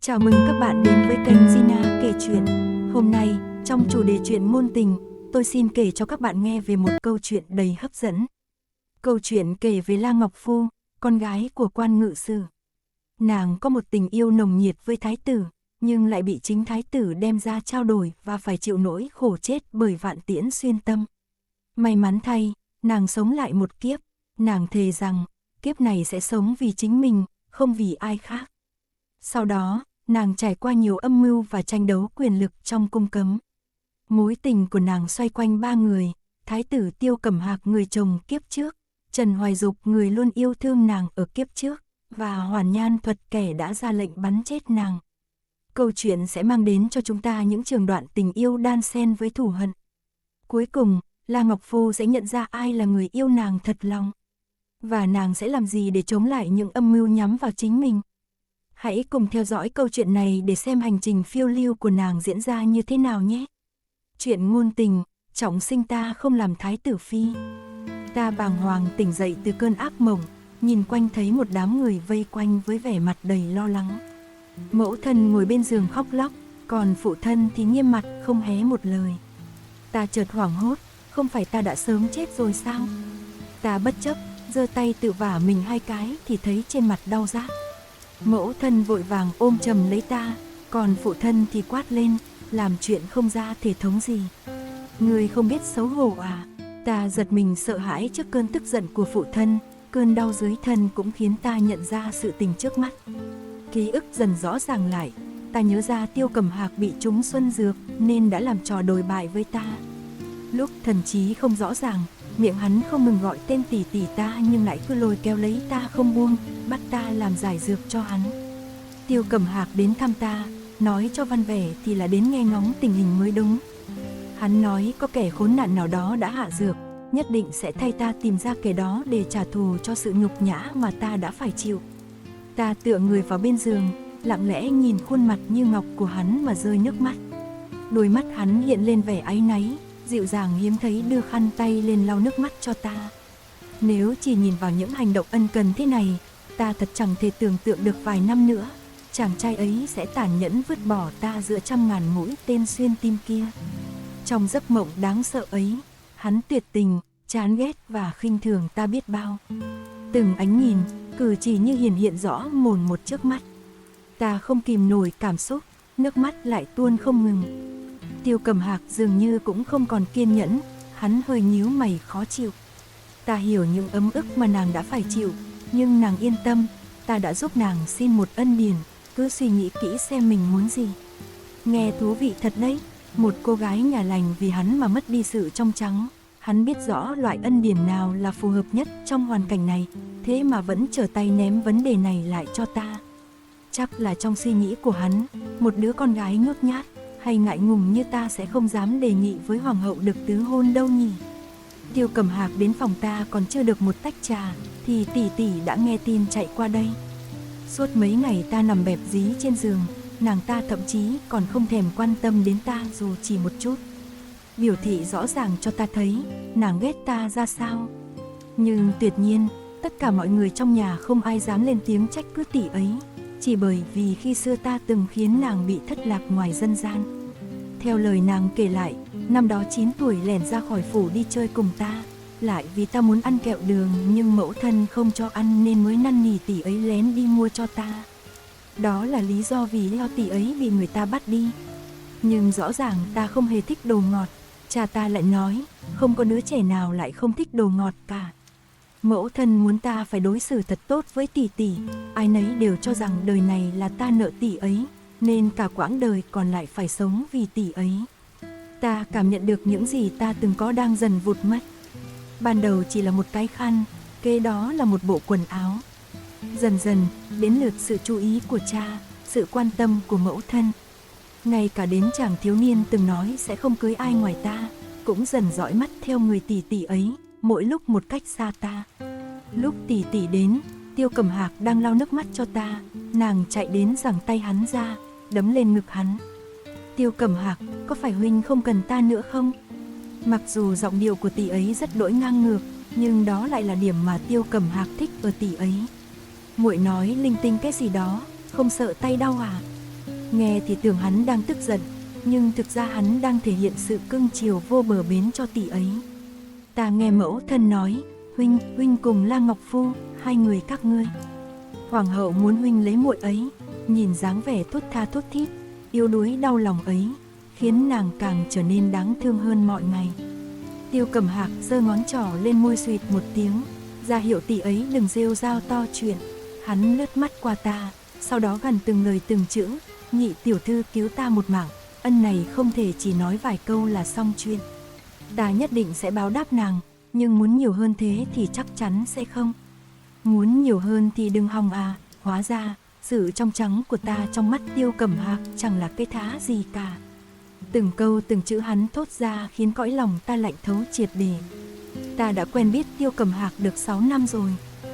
Chào mừng các bạn đến với kênh Gina kể chuyện. Hôm nay, trong chủ đề chuyện ngôn tình, tôi xin kể cho các bạn nghe về một câu chuyện đầy hấp dẫn. Câu chuyện kể về La Ngọc Phu, con gái của quan ngự sử. Nàng có một tình yêu nồng nhiệt với thái tử, nhưng lại bị chính thái tử đem ra trao đổi và phải chịu nỗi khổ chết bởi vạn tiễn xuyên tâm. May mắn thay, nàng sống lại một kiếp, nàng thề rằng kiếp này sẽ sống vì chính mình, không vì ai khác. Sau đó, nàng trải qua nhiều âm mưu và tranh đấu quyền lực trong cung cấm. Mối tình của nàng xoay quanh ba người: thái tử Tiêu Cẩm Hạc người chồng kiếp trước, Trần Hoài Dục người luôn yêu thương nàng ở kiếp trước, và Hoàn Nhan Thuật kẻ đã ra lệnh bắn chết nàng. Câu chuyện sẽ mang đến cho chúng ta những trường đoạn tình yêu đan xen với thù hận. Cuối cùng, La Ngọc Phu sẽ nhận ra ai là người yêu nàng thật lòng, và nàng sẽ làm gì để chống lại những âm mưu nhắm vào chính mình. Hãy cùng theo dõi câu chuyện này để xem hành trình phiêu lưu của nàng diễn ra như thế nào nhé. Chuyện ngôn tình, trọng sinh ta không làm thái tử phi. Ta bàng hoàng tỉnh dậy từ cơn ác mộng, nhìn quanh thấy một đám người vây quanh với vẻ mặt đầy lo lắng. Mẫu thân ngồi bên giường khóc lóc, còn phụ thân thì nghiêm mặt không hé một lời. Ta chợt hoảng hốt, không phải ta đã sớm chết rồi sao? Ta bất chấp, giơ tay tự vả mình 2 cái thì thấy trên mặt đau rát. Mẫu thân vội vàng ôm chầm lấy ta, còn phụ thân thì quát lên, làm chuyện không ra thể thống gì. Người không biết xấu hổ à? Ta giật mình sợ hãi trước cơn tức giận của phụ thân, cơn đau dưới thân cũng khiến ta nhận ra sự tình trước mắt. Ký ức dần rõ ràng lại, ta nhớ ra Tiêu Cẩm Hạc bị trúng xuân dược nên đã làm trò đồi bại với ta. Lúc thần trí không rõ ràng, miệng hắn không ngừng gọi tên tỷ tỷ ta nhưng lại cứ lôi kéo lấy ta không buông, bắt ta làm giải dược cho hắn. Tiêu Cẩm Hạc đến thăm ta, nói cho văn vẻ thì là đến nghe ngóng tình hình mới đúng. Hắn nói có kẻ khốn nạn nào đó đã hạ dược, nhất định sẽ thay ta tìm ra kẻ đó để trả thù cho sự nhục nhã mà ta đã phải chịu. Ta tựa người vào bên giường, lặng lẽ nhìn khuôn mặt như ngọc của hắn mà rơi nước mắt. Đôi mắt hắn hiện lên vẻ áy náy, dịu dàng hiếm thấy đưa khăn tay lên lau nước mắt cho ta. Nếu chỉ nhìn vào những hành động ân cần thế này, ta thật chẳng thể tưởng tượng được vài năm nữa, chàng trai ấy sẽ tàn nhẫn vứt bỏ ta giữa trăm ngàn mũi tên xuyên tim kia. Trong giấc mộng đáng sợ ấy, hắn tuyệt tình, chán ghét và khinh thường ta biết bao. Từng ánh nhìn, cử chỉ như hiện rõ mồn một trước mắt. Ta không kìm nổi cảm xúc, nước mắt lại tuôn không ngừng. Tiêu Cẩm Hạc dường như cũng không còn kiên nhẫn, hắn hơi nhíu mày khó chịu. Ta hiểu những ấm ức mà nàng đã phải chịu, nhưng nàng yên tâm, ta đã giúp nàng xin một ân điển, cứ suy nghĩ kỹ xem mình muốn gì. Nghe thú vị thật đấy, một cô gái nhà lành vì hắn mà mất đi sự trong trắng. Hắn biết rõ loại ân điển nào là phù hợp nhất trong hoàn cảnh này, thế mà vẫn trở tay ném vấn đề này lại cho ta. Chắc là trong suy nghĩ của hắn, một đứa con gái nhút nhát hay ngại ngùng như ta sẽ không dám đề nghị với hoàng hậu được tứ hôn đâu nhỉ. Tiêu Cẩm Hạc đến phòng ta còn chưa được một tách trà thì tỷ tỷ đã nghe tin chạy qua đây. Suốt mấy ngày ta nằm bẹp dí trên giường, nàng ta thậm chí còn không thèm quan tâm đến ta dù chỉ một chút. Biểu thị rõ ràng cho ta thấy nàng ghét ta ra sao. Nhưng tuyệt nhiên, tất cả mọi người trong nhà không ai dám lên tiếng trách cứ tỷ ấy, chỉ bởi vì khi xưa ta từng khiến nàng bị thất lạc ngoài dân gian. Theo lời nàng kể lại, năm đó 9 tuổi lẻn ra khỏi phủ đi chơi cùng ta, lại vì ta muốn ăn kẹo đường nhưng mẫu thân không cho ăn nên mới năn nỉ tỷ ấy lén đi mua cho ta. Đó là lý do vì lo tỷ ấy bị người ta bắt đi. Nhưng rõ ràng ta không hề thích đồ ngọt, cha ta lại nói, không có đứa trẻ nào lại không thích đồ ngọt cả. Mẫu thân muốn ta phải đối xử thật tốt với tỷ tỷ, ai nấy đều cho rằng đời này là ta nợ tỷ ấy, nên cả quãng đời còn lại phải sống vì tỷ ấy. Ta cảm nhận được những gì ta từng có đang dần vụt mất. Ban đầu chỉ là một cái khăn, kế đó là một bộ quần áo. Dần dần, đến lượt sự chú ý của cha, sự quan tâm của mẫu thân. Ngay cả đến chàng thiếu niên từng nói sẽ không cưới ai ngoài ta, cũng dần dõi mắt theo người tỷ tỷ ấy, mỗi lúc một cách xa ta. Lúc tỷ tỷ đến, Tiêu Cẩm Hạc đang lau nước mắt cho ta, nàng chạy đến giằng tay hắn ra, đấm lên ngực hắn. Tiêu Cẩm Hạc, có phải huynh không cần ta nữa không? Mặc dù giọng điệu của tỷ ấy rất đỗi ngang ngược, nhưng đó lại là điểm mà Tiêu Cẩm Hạc thích ở tỷ ấy. Muội nói linh tinh cái gì đó, không sợ tay đau à? Nghe thì tưởng hắn đang tức giận, nhưng thực ra hắn đang thể hiện sự cưng chiều vô bờ bến cho tỷ ấy. Ta nghe mẫu thân nói, huynh cùng La Ngọc Phu, hai người các ngươi. Hoàng hậu muốn huynh lấy muội ấy, nhìn dáng vẻ thốt tha thốt thít, yếu đuối đau lòng ấy, khiến nàng càng trở nên đáng thương hơn mọi ngày. Tiêu Cẩm Hạc giơ ngón trỏ lên môi suýt một tiếng, ra hiệu tỷ ấy đừng rêu rao to chuyện. Hắn lướt mắt qua ta, sau đó gần từng lời từng chữ, nhị tiểu thư cứu ta một mạng, ân này không thể chỉ nói vài câu là xong chuyện. Ta nhất định sẽ báo đáp nàng, nhưng muốn nhiều hơn thế thì chắc chắn sẽ không. Muốn nhiều hơn thì đừng hòng à, hóa ra, sự trong trắng của ta trong mắt Tiêu Cẩm Hạc chẳng là cái thá gì cả. Từng câu từng chữ hắn thốt ra khiến cõi lòng ta lạnh thấu triệt để. Ta đã quen biết Tiêu Cẩm Hạc được 6 năm rồi,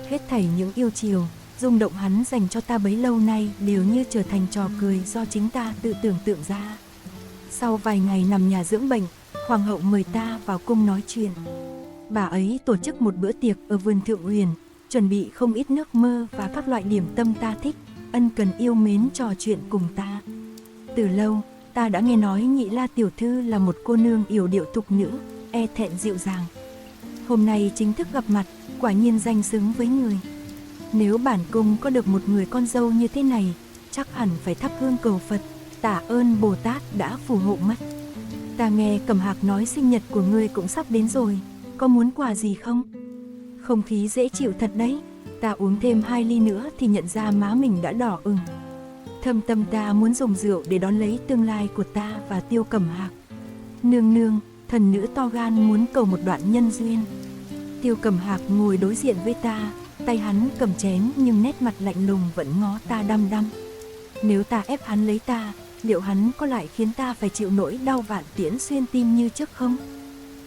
hết thảy những yêu chiều, rung động hắn dành cho ta bấy lâu nay đều như trở thành trò cười do chính ta tự tưởng tượng ra. Sau vài ngày nằm nhà dưỡng bệnh, Hoàng hậu mời ta vào cung nói chuyện. Bà ấy tổ chức một bữa tiệc ở vườn Thượng Uyển, chuẩn bị không ít nước mơ và các loại điểm tâm ta thích, ân cần yêu mến trò chuyện cùng ta. Từ lâu, ta đã nghe nói Nhị La tiểu thư là một cô nương yểu điệu thục nữ, e thẹn dịu dàng. Hôm nay chính thức gặp mặt, quả nhiên danh xứng với người. Nếu bản cung có được một người con dâu như thế này, chắc hẳn phải thắp hương cầu Phật, tạ ơn Bồ Tát đã phù hộ mất. Ta nghe Cẩm Hạc nói sinh nhật của ngươi cũng sắp đến rồi, có muốn quà gì không? Không khí dễ chịu thật đấy. Ta uống thêm 2 ly nữa thì nhận ra má mình đã đỏ ửng. Thâm tâm ta muốn dùng rượu để đón lấy tương lai của ta và Tiêu Cẩm Hạc. Nương nương, thần nữ to gan muốn cầu một đoạn nhân duyên. Tiêu Cẩm Hạc ngồi đối diện với ta, tay hắn cầm chén nhưng nét mặt lạnh lùng vẫn ngó ta đăm đăm. Nếu ta ép hắn lấy ta, liệu hắn có lại khiến ta phải chịu nỗi đau vạn tiễn xuyên tim như trước không?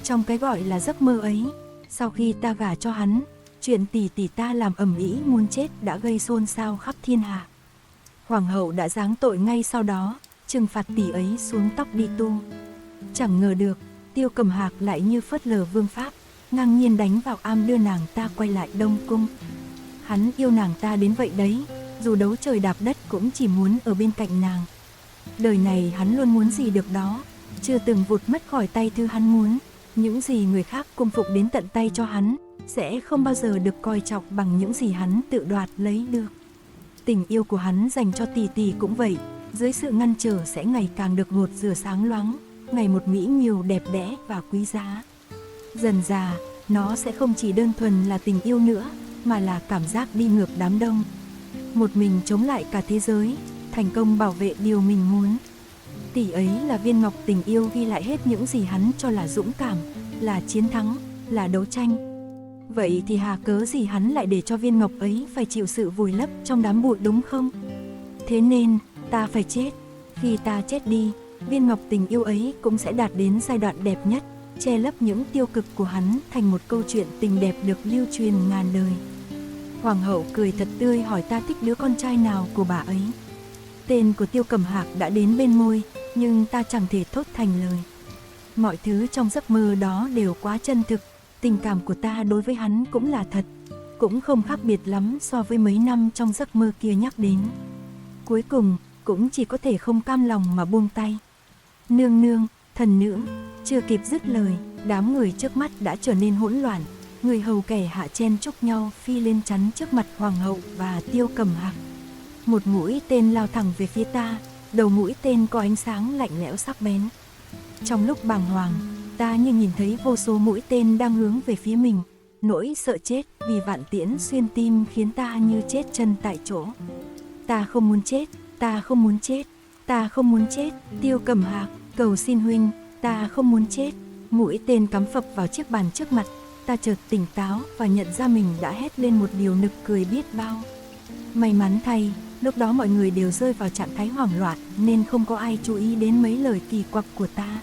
Trong cái gọi là giấc mơ ấy, sau khi ta gả cho hắn, chuyện tỷ tỷ ta làm ầm ĩ muốn chết đã gây xôn xao khắp thiên hạ. Hoàng hậu đã giáng tội ngay sau đó, trừng phạt tỷ ấy xuống tóc đi tu. Chẳng ngờ được, Tiêu Cẩm Hạc lại như phớt lờ vương pháp, ngang nhiên đánh vào am đưa nàng ta quay lại Đông Cung. Hắn yêu nàng ta đến vậy đấy, dù đấu trời đạp đất cũng chỉ muốn ở bên cạnh nàng. Đời này hắn luôn muốn gì được đó, chưa từng vụt mất khỏi tay thứ hắn muốn. Những gì người khác cung phục đến tận tay cho hắn, sẽ không bao giờ được coi trọng bằng những gì hắn tự đoạt lấy được. Tình yêu của hắn dành cho tỷ tỷ cũng vậy, dưới sự ngăn trở sẽ ngày càng được gột rửa sáng loáng, ngày một mỹ miều đẹp đẽ và quý giá. Dần dà, nó sẽ không chỉ đơn thuần là tình yêu nữa, mà là cảm giác đi ngược đám đông. Một mình chống lại cả thế giới, thành công bảo vệ điều mình muốn. Tỷ ấy là viên ngọc tình yêu ghi lại hết những gì hắn cho là dũng cảm, là chiến thắng, là đấu tranh. Vậy thì hà cớ gì hắn lại để cho viên ngọc ấy phải chịu sự vùi lấp trong đám bụi đúng không? Thế nên, ta phải chết. Khi ta chết đi, viên ngọc tình yêu ấy cũng sẽ đạt đến giai đoạn đẹp nhất, che lấp những tiêu cực của hắn thành một câu chuyện tình đẹp được lưu truyền ngàn đời. Hoàng hậu cười thật tươi hỏi ta thích đứa con trai nào của bà ấy. Tên của Tiêu Cẩm Hạc đã đến bên môi, nhưng ta chẳng thể thốt thành lời. Mọi thứ trong giấc mơ đó đều quá chân thực, tình cảm của ta đối với hắn cũng là thật, cũng không khác biệt lắm so với mấy năm trong giấc mơ kia nhắc đến. Cuối cùng, cũng chỉ có thể không cam lòng mà buông tay. Nương nương, thần nữ, chưa kịp dứt lời, đám người trước mắt đã trở nên hỗn loạn, người hầu kẻ hạ chen chúc nhau phi lên chắn trước mặt Hoàng hậu và Tiêu Cẩm Hạc. Một mũi tên lao thẳng về phía ta, đầu mũi tên có ánh sáng lạnh lẽo sắc bén. Trong lúc bàng hoàng, ta như nhìn thấy vô số mũi tên đang hướng về phía mình. Nỗi sợ chết vì vạn tiễn xuyên tim khiến ta như chết chân tại chỗ. Ta không muốn chết, ta không muốn chết, ta không muốn chết. Tiêu Cẩm Hạc, cầu xin huynh, ta không muốn chết. Mũi tên cắm phập vào chiếc bàn trước mặt. Ta chợt tỉnh táo và nhận ra mình đã hét lên một điều nực cười biết bao. May mắn thay, lúc đó mọi người đều rơi vào trạng thái hoảng loạn nên không có ai chú ý đến mấy lời kỳ quặc của ta.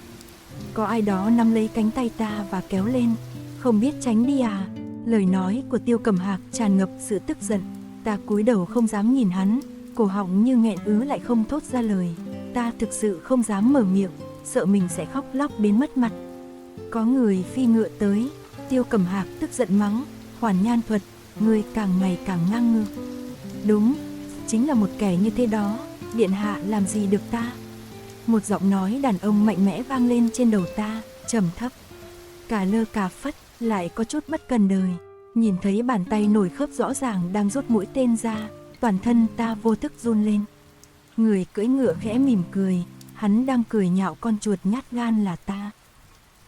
Có ai đó nắm lấy cánh tay ta và kéo lên. Không biết tránh đi à? Lời nói của Tiêu Cẩm Hạc tràn ngập sự tức giận. Ta cúi đầu không dám nhìn hắn, cổ họng như nghẹn ứ lại không thốt ra lời. Ta thực sự không dám mở miệng, sợ mình sẽ khóc lóc đến mất mặt. Có người phi ngựa tới, Tiêu Cẩm Hạc tức giận mắng, Hoàn Nhan Thuật, ngươi càng ngày càng ngang ngược. Đúng, chính là một kẻ như thế đó, điện hạ làm gì được ta? Một giọng nói đàn ông mạnh mẽ vang lên trên đầu ta, trầm thấp. Cả lơ cả phất, lại có chút bất cần đời. Nhìn thấy bàn tay nổi khớp rõ ràng đang rút mũi tên ra, toàn thân ta vô thức run lên. Người cưỡi ngựa khẽ mỉm cười, hắn đang cười nhạo con chuột nhát gan là ta.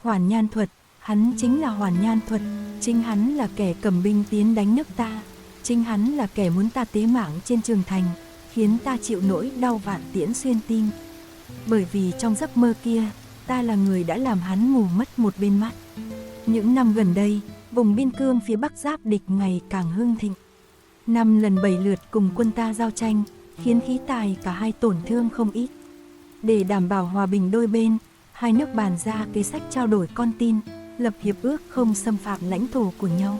Hoàn Nhan Thuật, hắn chính là Hoàn Nhan Thuật, chính hắn là kẻ cầm binh tiến đánh nước ta, chính hắn là kẻ muốn ta tế mạng trên trường thành, khiến ta chịu nỗi đau vạn tiễn xuyên tim. Bởi vì trong giấc mơ kia, ta là người đã làm hắn mù mất một bên mắt. Những năm gần đây, vùng biên cương phía Bắc giáp địch ngày càng hưng thịnh. 5 lần 7 lượt cùng quân ta giao tranh, khiến khí tài cả hai tổn thương không ít. Để đảm bảo hòa bình đôi bên, hai nước bàn ra kế sách trao đổi con tin, lập hiệp ước không xâm phạm lãnh thổ của nhau.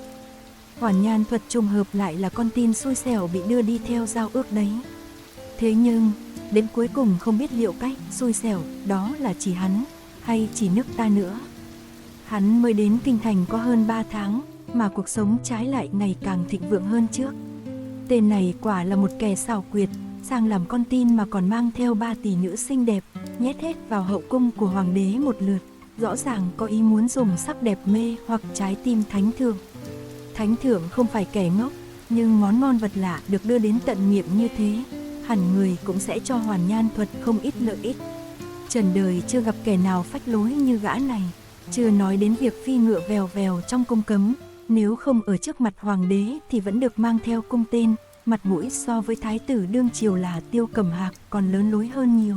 Hoàn Nhan Thuật trùng hợp lại là con tin xui xẻo bị đưa đi theo giao ước đấy. Thế nhưng, đến cuối cùng không biết liệu cách xui xẻo đó là chỉ hắn hay chỉ nước ta nữa. Hắn mới đến kinh thành có hơn 3 tháng mà cuộc sống trái lại ngày càng thịnh vượng hơn trước. Tên này quả là một kẻ xảo quyệt, sang làm con tin mà còn mang theo 3 tỷ nữ xinh đẹp, nhét hết vào hậu cung của hoàng đế một lượt, rõ ràng có ý muốn dùng sắc đẹp mê hoặc trái tim thánh thượng. Thánh thượng không phải kẻ ngốc, nhưng món ngon vật lạ được đưa đến tận miệng như thế, hẳn người cũng sẽ cho Hoàn Nhan Thuật không ít lợi ích. Trần đời chưa gặp kẻ nào phách lối như gã này, chưa nói đến việc phi ngựa vèo vèo trong cung cấm, nếu không ở trước mặt hoàng đế thì vẫn được mang theo cung tên, mặt mũi so với thái tử đương triều là Tiêu Cẩm Hạc còn lớn lối hơn nhiều.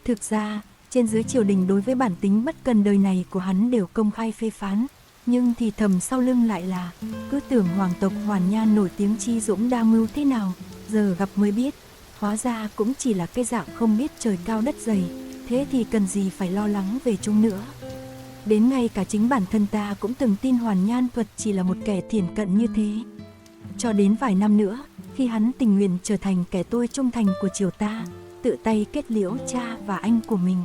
Thực ra, trên dưới triều đình đối với bản tính bất cần đời này của hắn đều công khai phê phán, nhưng thì thầm sau lưng lại là cứ tưởng hoàng tộc Hoàn Nhan nổi tiếng chi dũng đa mưu thế nào, giờ gặp mới biết, hóa ra cũng chỉ là cái dạng không biết trời cao đất dày, thế thì cần gì phải lo lắng về chúng nữa. Đến ngay cả chính bản thân ta cũng từng tin Hoàn Nhan Thuật chỉ là một kẻ thiển cận như thế. Cho đến vài năm nữa, khi hắn tình nguyện trở thành kẻ tôi trung thành của triều ta, tự tay kết liễu cha và anh của mình.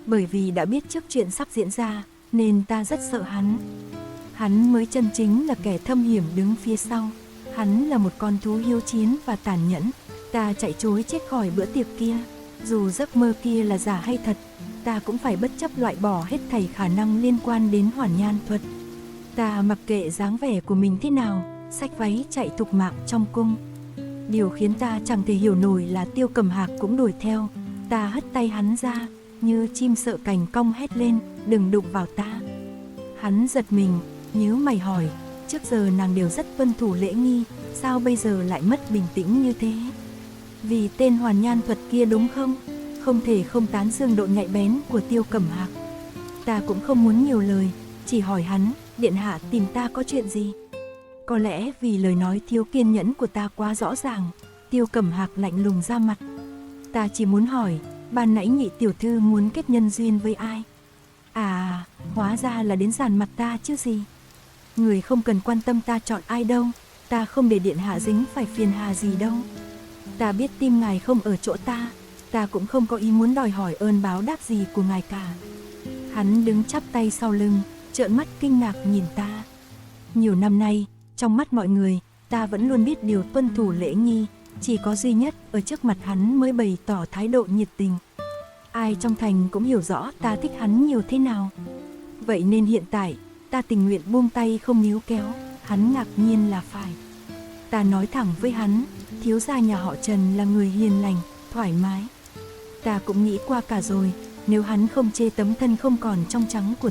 Bởi vì đã biết trước chuyện sắp diễn ra, nên ta rất sợ hắn. Hắn mới chân chính là kẻ thâm hiểm đứng phía sau. Hắn là một con thú hiếu chiến và tàn nhẫn. Ta chạy trối chết khỏi bữa tiệc kia. Dù giấc mơ kia là giả hay thật, ta cũng phải bất chấp loại bỏ hết thảy khả năng liên quan đến Hoàn Nhan Thuật. Ta mặc kệ dáng vẻ của mình thế nào, xách váy chạy thục mạng trong cung. Điều khiến ta chẳng thể hiểu nổi là Tiêu Cẩm Hạc cũng đuổi theo. Ta hất tay hắn ra, như chim sợ cành cong hét lên, đừng đụng vào ta. Hắn giật mình, nhíu mày hỏi, trước giờ nàng đều rất tuân thủ lễ nghi, sao bây giờ lại mất bình tĩnh như thế? Vì tên Hoàn Nhan Thuật kia đúng không? Không thể không tán dương độ nhạy bén của Tiêu Cẩm Hạc. Ta cũng không muốn nhiều lời, chỉ hỏi hắn, điện hạ tìm ta có chuyện gì? Có lẽ vì lời nói thiếu kiên nhẫn của ta quá rõ ràng, Tiêu Cẩm Hạc lạnh lùng ra mặt. Ta chỉ muốn hỏi, ban nãy nhị tiểu thư muốn kết nhân duyên với ai? À, hóa ra là đến dàn mặt ta chứ gì. Người không cần quan tâm ta chọn ai đâu, ta không để điện hạ dính phải phiền hà gì đâu. Ta biết tim ngài không ở chỗ ta cũng không có ý muốn đòi hỏi ơn báo đáp gì của ngài cả. Hắn đứng chắp tay sau lưng, trợn mắt kinh ngạc nhìn ta. Nhiều năm nay, trong mắt mọi người, ta vẫn luôn biết điều tuân thủ lễ nghi, chỉ có duy nhất ở trước mặt hắn mới bày tỏ thái độ nhiệt tình. Ai trong thành cũng hiểu rõ ta thích hắn nhiều thế nào. Vậy nên hiện tại, ta tình nguyện buông tay không níu kéo, hắn ngạc nhiên là phải. Ta nói thẳng với hắn, thiếu gia nhà họ Trần là người hiền lành, thoải mái. Ta cũng nghĩ qua cả rồi, nếu hắn không chê tấm thân không còn trong trắng của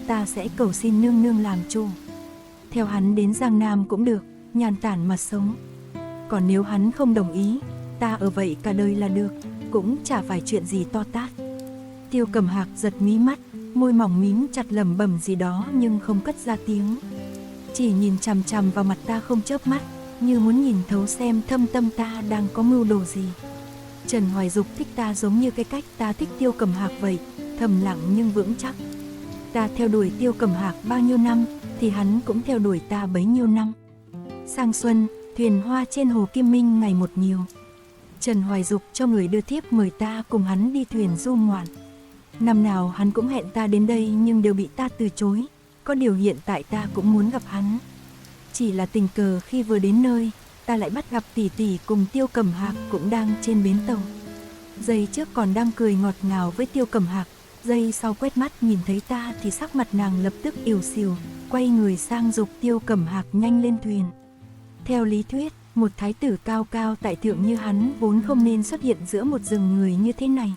ta sẽ cầu xin nương nương làm chủ. Theo hắn đến Giang Nam cũng được, nhàn tản mà sống. Còn nếu hắn không đồng ý, ta ở vậy cả đời là được, cũng chả phải chuyện gì to tát. Tiêu Cẩm Hạc giật mí mắt, môi mỏng mím chặt lẩm bẩm gì đó nhưng không cất ra tiếng. Chỉ nhìn chằm chằm vào mặt ta không chớp mắt, như muốn nhìn thấu xem thâm tâm ta đang có mưu đồ gì. Trần Hoài Dục thích ta giống như cái cách ta thích Tiêu Cẩm Hạc vậy, thầm lặng nhưng vững chắc. Ta theo đuổi Tiêu Cẩm Hạc bao nhiêu năm, thì hắn cũng theo đuổi ta bấy nhiêu năm. Sang xuân, thuyền hoa trên hồ Kim Minh ngày một nhiều. Trần Hoài Dục cho người đưa thiếp mời ta cùng hắn đi thuyền du ngoạn. Năm nào hắn cũng hẹn ta đến đây nhưng đều bị ta từ chối. Có điều hiện tại ta cũng muốn gặp hắn. Chỉ là tình cờ khi vừa đến nơi, ta lại bắt gặp tỷ tỷ cùng Tiêu Cẩm Hạc cũng đang trên bến tàu. Giây trước còn đang cười ngọt ngào với Tiêu Cẩm Hạc, giây sau quét mắt nhìn thấy ta thì sắc mặt nàng lập tức ỉu xìu, quay người sang giục Tiêu Cẩm Hạc nhanh lên thuyền. Theo lý thuyết, một thái tử cao cao tại thượng như hắn vốn không nên xuất hiện giữa một rừng người như thế này.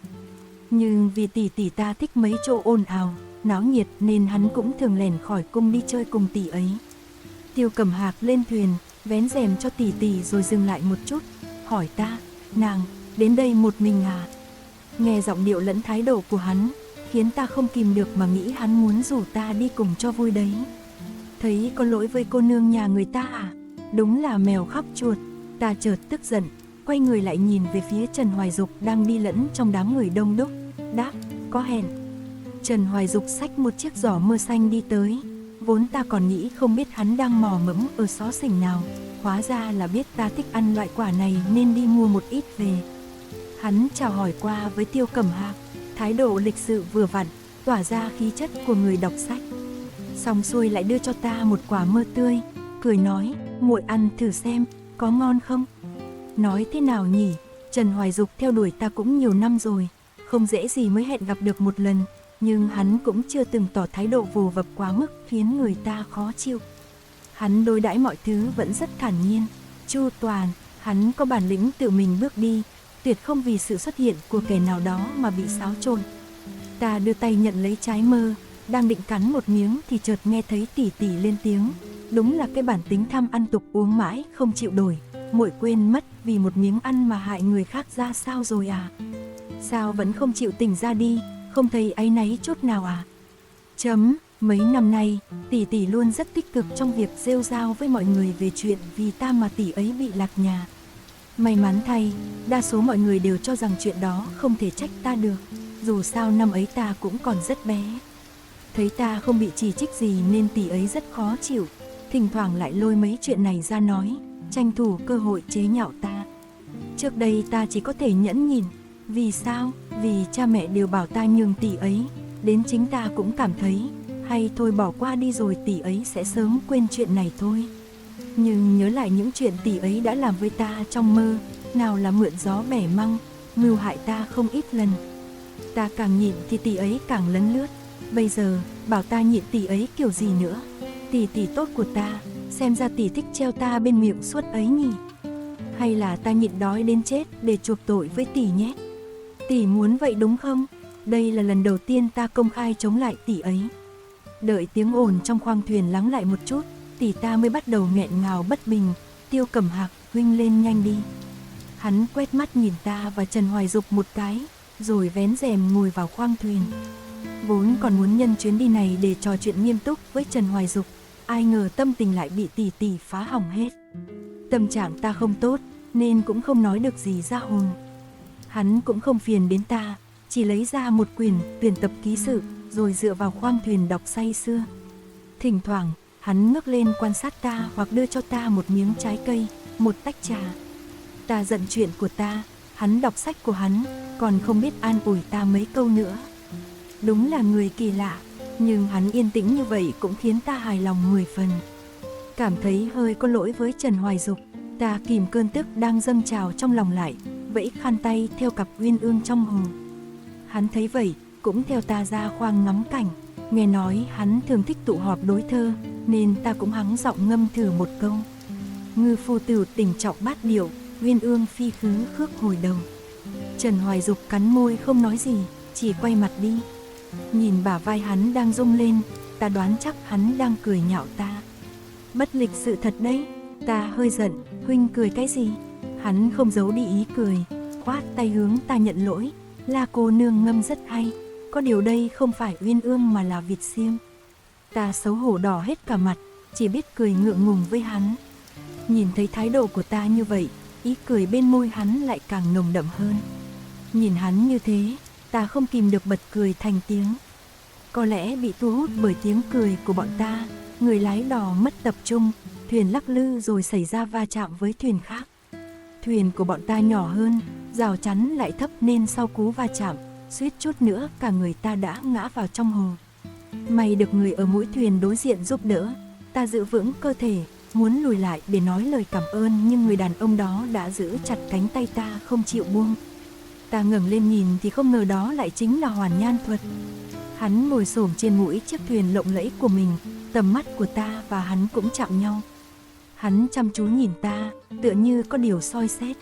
Nhưng vì tỷ tỷ ta thích mấy chỗ ồn ào, náo nhiệt nên hắn cũng thường lẻn khỏi cung đi chơi cùng tỷ ấy. Tiêu Cẩm Hạc lên thuyền, vén rèm cho tỷ tỷ rồi dừng lại một chút, hỏi ta, nàng, đến đây một mình à? Nghe giọng điệu lẫn thái độ của hắn, khiến ta không kìm được mà nghĩ hắn muốn rủ ta đi cùng cho vui đấy. Thấy có lỗi với cô nương nhà người ta à? Đúng là mèo khóc chuột. Ta chợt tức giận, quay người lại nhìn về phía Trần Hoài Dục đang đi lẫn trong đám người đông đúc, đáp, có hẹn. Trần Hoài Dục xách một chiếc giỏ mơ xanh đi tới, vốn ta còn nghĩ không biết hắn đang mò mẫm ở xó xỉnh nào, hóa ra là biết ta thích ăn loại quả này nên đi mua một ít về. Hắn chào hỏi qua với Tiêu Cẩm Hạc, thái độ lịch sự vừa vặn, tỏa ra khí chất của người đọc sách. Xong xuôi lại đưa cho ta một quả mơ tươi, cười nói, muội ăn thử xem, có ngon không? Nói thế nào nhỉ, Trần Hoài Dục theo đuổi ta cũng nhiều năm rồi, không dễ gì mới hẹn gặp được một lần, nhưng hắn cũng chưa từng tỏ thái độ vồ vập quá mức khiến người ta khó chịu. Hắn đối đãi mọi thứ vẫn rất thản nhiên, chu toàn, hắn có bản lĩnh tự mình bước đi, tuyệt không vì sự xuất hiện của kẻ nào đó mà bị xáo trộn. Ta đưa tay nhận lấy trái mơ, đang định cắn một miếng thì chợt nghe thấy tỷ tỷ lên tiếng, đúng là cái bản tính tham ăn tục uống mãi không chịu đổi, muội quên mất vì một miếng ăn mà hại người khác ra sao rồi à? Sao vẫn không chịu tỉnh ra đi, không thấy áy náy chút nào à? Mấy năm nay, tỷ tỷ luôn rất tích cực trong việc rêu rao với mọi người về chuyện vì ta mà tỷ ấy bị lạc nhà. May mắn thay, đa số mọi người đều cho rằng chuyện đó không thể trách ta được, dù sao năm ấy ta cũng còn rất bé. Thấy ta không bị chỉ trích gì nên tỷ ấy rất khó chịu, thỉnh thoảng lại lôi mấy chuyện này ra nói, tranh thủ cơ hội chế nhạo ta. Trước đây ta chỉ có thể nhẫn nhìn, vì sao? Vì cha mẹ đều bảo ta nhường tỷ ấy, đến chính ta cũng cảm thấy, hay thôi bỏ qua đi rồi tỷ ấy sẽ sớm quên chuyện này thôi. Nhưng nhớ lại những chuyện tỷ ấy đã làm với ta trong mơ, nào là mượn gió bẻ măng, mưu hại ta không ít lần. Ta càng nhịn thì tỷ ấy càng lấn lướt, bây giờ bảo ta nhịn tỷ ấy kiểu gì nữa? Tỷ tốt của ta, xem ra tỷ thích treo ta bên miệng suốt ấy nhỉ? Hay là ta nhịn đói đến chết để chuộc tội với tỷ nhé? Tỷ muốn vậy đúng không? Đây là lần đầu tiên ta công khai chống lại tỷ ấy. Đợi tiếng ồn trong khoang thuyền lắng lại một chút, tỷ ta mới bắt đầu nghẹn ngào bất bình, Tiêu Cẩm Hạc, huynh lên nhanh đi. Hắn quét mắt nhìn ta và Trần Hoài Dục một cái, rồi vén rèm ngồi vào khoang thuyền. Vốn còn muốn nhân chuyến đi này để trò chuyện nghiêm túc với Trần Hoài Dục, ai ngờ tâm tình lại bị tỷ tỷ phá hỏng hết. Tâm trạng ta không tốt, nên cũng không nói được gì ra hồn. Hắn cũng không phiền đến ta, chỉ lấy ra một quyển tuyển tập ký sự, rồi dựa vào khoang thuyền đọc say sưa. Thỉnh thoảng, hắn ngước lên quan sát ta hoặc đưa cho ta một miếng trái cây, một tách trà. Ta giận chuyện của ta, hắn đọc sách của hắn, còn không biết an ủi ta mấy câu nữa. Đúng là người kỳ lạ, nhưng hắn yên tĩnh như vậy cũng khiến ta hài lòng 10 phần. Cảm thấy hơi có lỗi với Trần Hoài Dục, ta kìm cơn tức đang dâng trào trong lòng lại, vẫy khăn tay theo cặp uyên ương trong hồ. Hắn thấy vậy, cũng theo ta ra khoang ngắm cảnh. Nghe nói hắn thường thích tụ họp đối thơ, nên ta cũng hắng giọng ngâm thử một câu. Ngư phu tử tình trọng bát điệu, uyên ương phi khứ khước hồi đầu. Trần Hoài Dục cắn môi không nói gì, chỉ quay mặt đi. Nhìn bả vai hắn đang rung lên, ta đoán chắc hắn đang cười nhạo ta. Bất lịch sự thật đấy. Ta hơi giận, huynh cười cái gì? Hắn không giấu đi ý cười, khoát tay hướng ta nhận lỗi. La cô nương ngâm rất hay, có điều đây không phải uyên ương mà là vịt xiêm. Ta xấu hổ đỏ hết cả mặt, chỉ biết cười ngượng ngùng với hắn. Nhìn thấy thái độ của ta như vậy, ý cười bên môi hắn lại càng nồng đậm hơn. Nhìn hắn như thế, ta không kìm được bật cười thành tiếng. Có lẽ bị thu hút bởi tiếng cười của bọn ta, người lái đò mất tập trung, thuyền lắc lư rồi xảy ra va chạm với thuyền khác. Thuyền của bọn ta nhỏ hơn, rào chắn lại thấp nên sau cú va chạm, suýt chút nữa cả người ta đã ngã vào trong hồ. May được người ở mũi thuyền đối diện giúp đỡ, ta giữ vững cơ thể, muốn lùi lại để nói lời cảm ơn, nhưng người đàn ông đó đã giữ chặt cánh tay ta không chịu buông. Ta ngẩng lên nhìn thì không ngờ đó lại chính là Hoàn Nhan Thuật. Hắn ngồi xổm trên mũi chiếc thuyền lộng lẫy của mình, tầm mắt của ta và hắn cũng chạm nhau. Hắn chăm chú nhìn ta, tựa như có điều soi xét.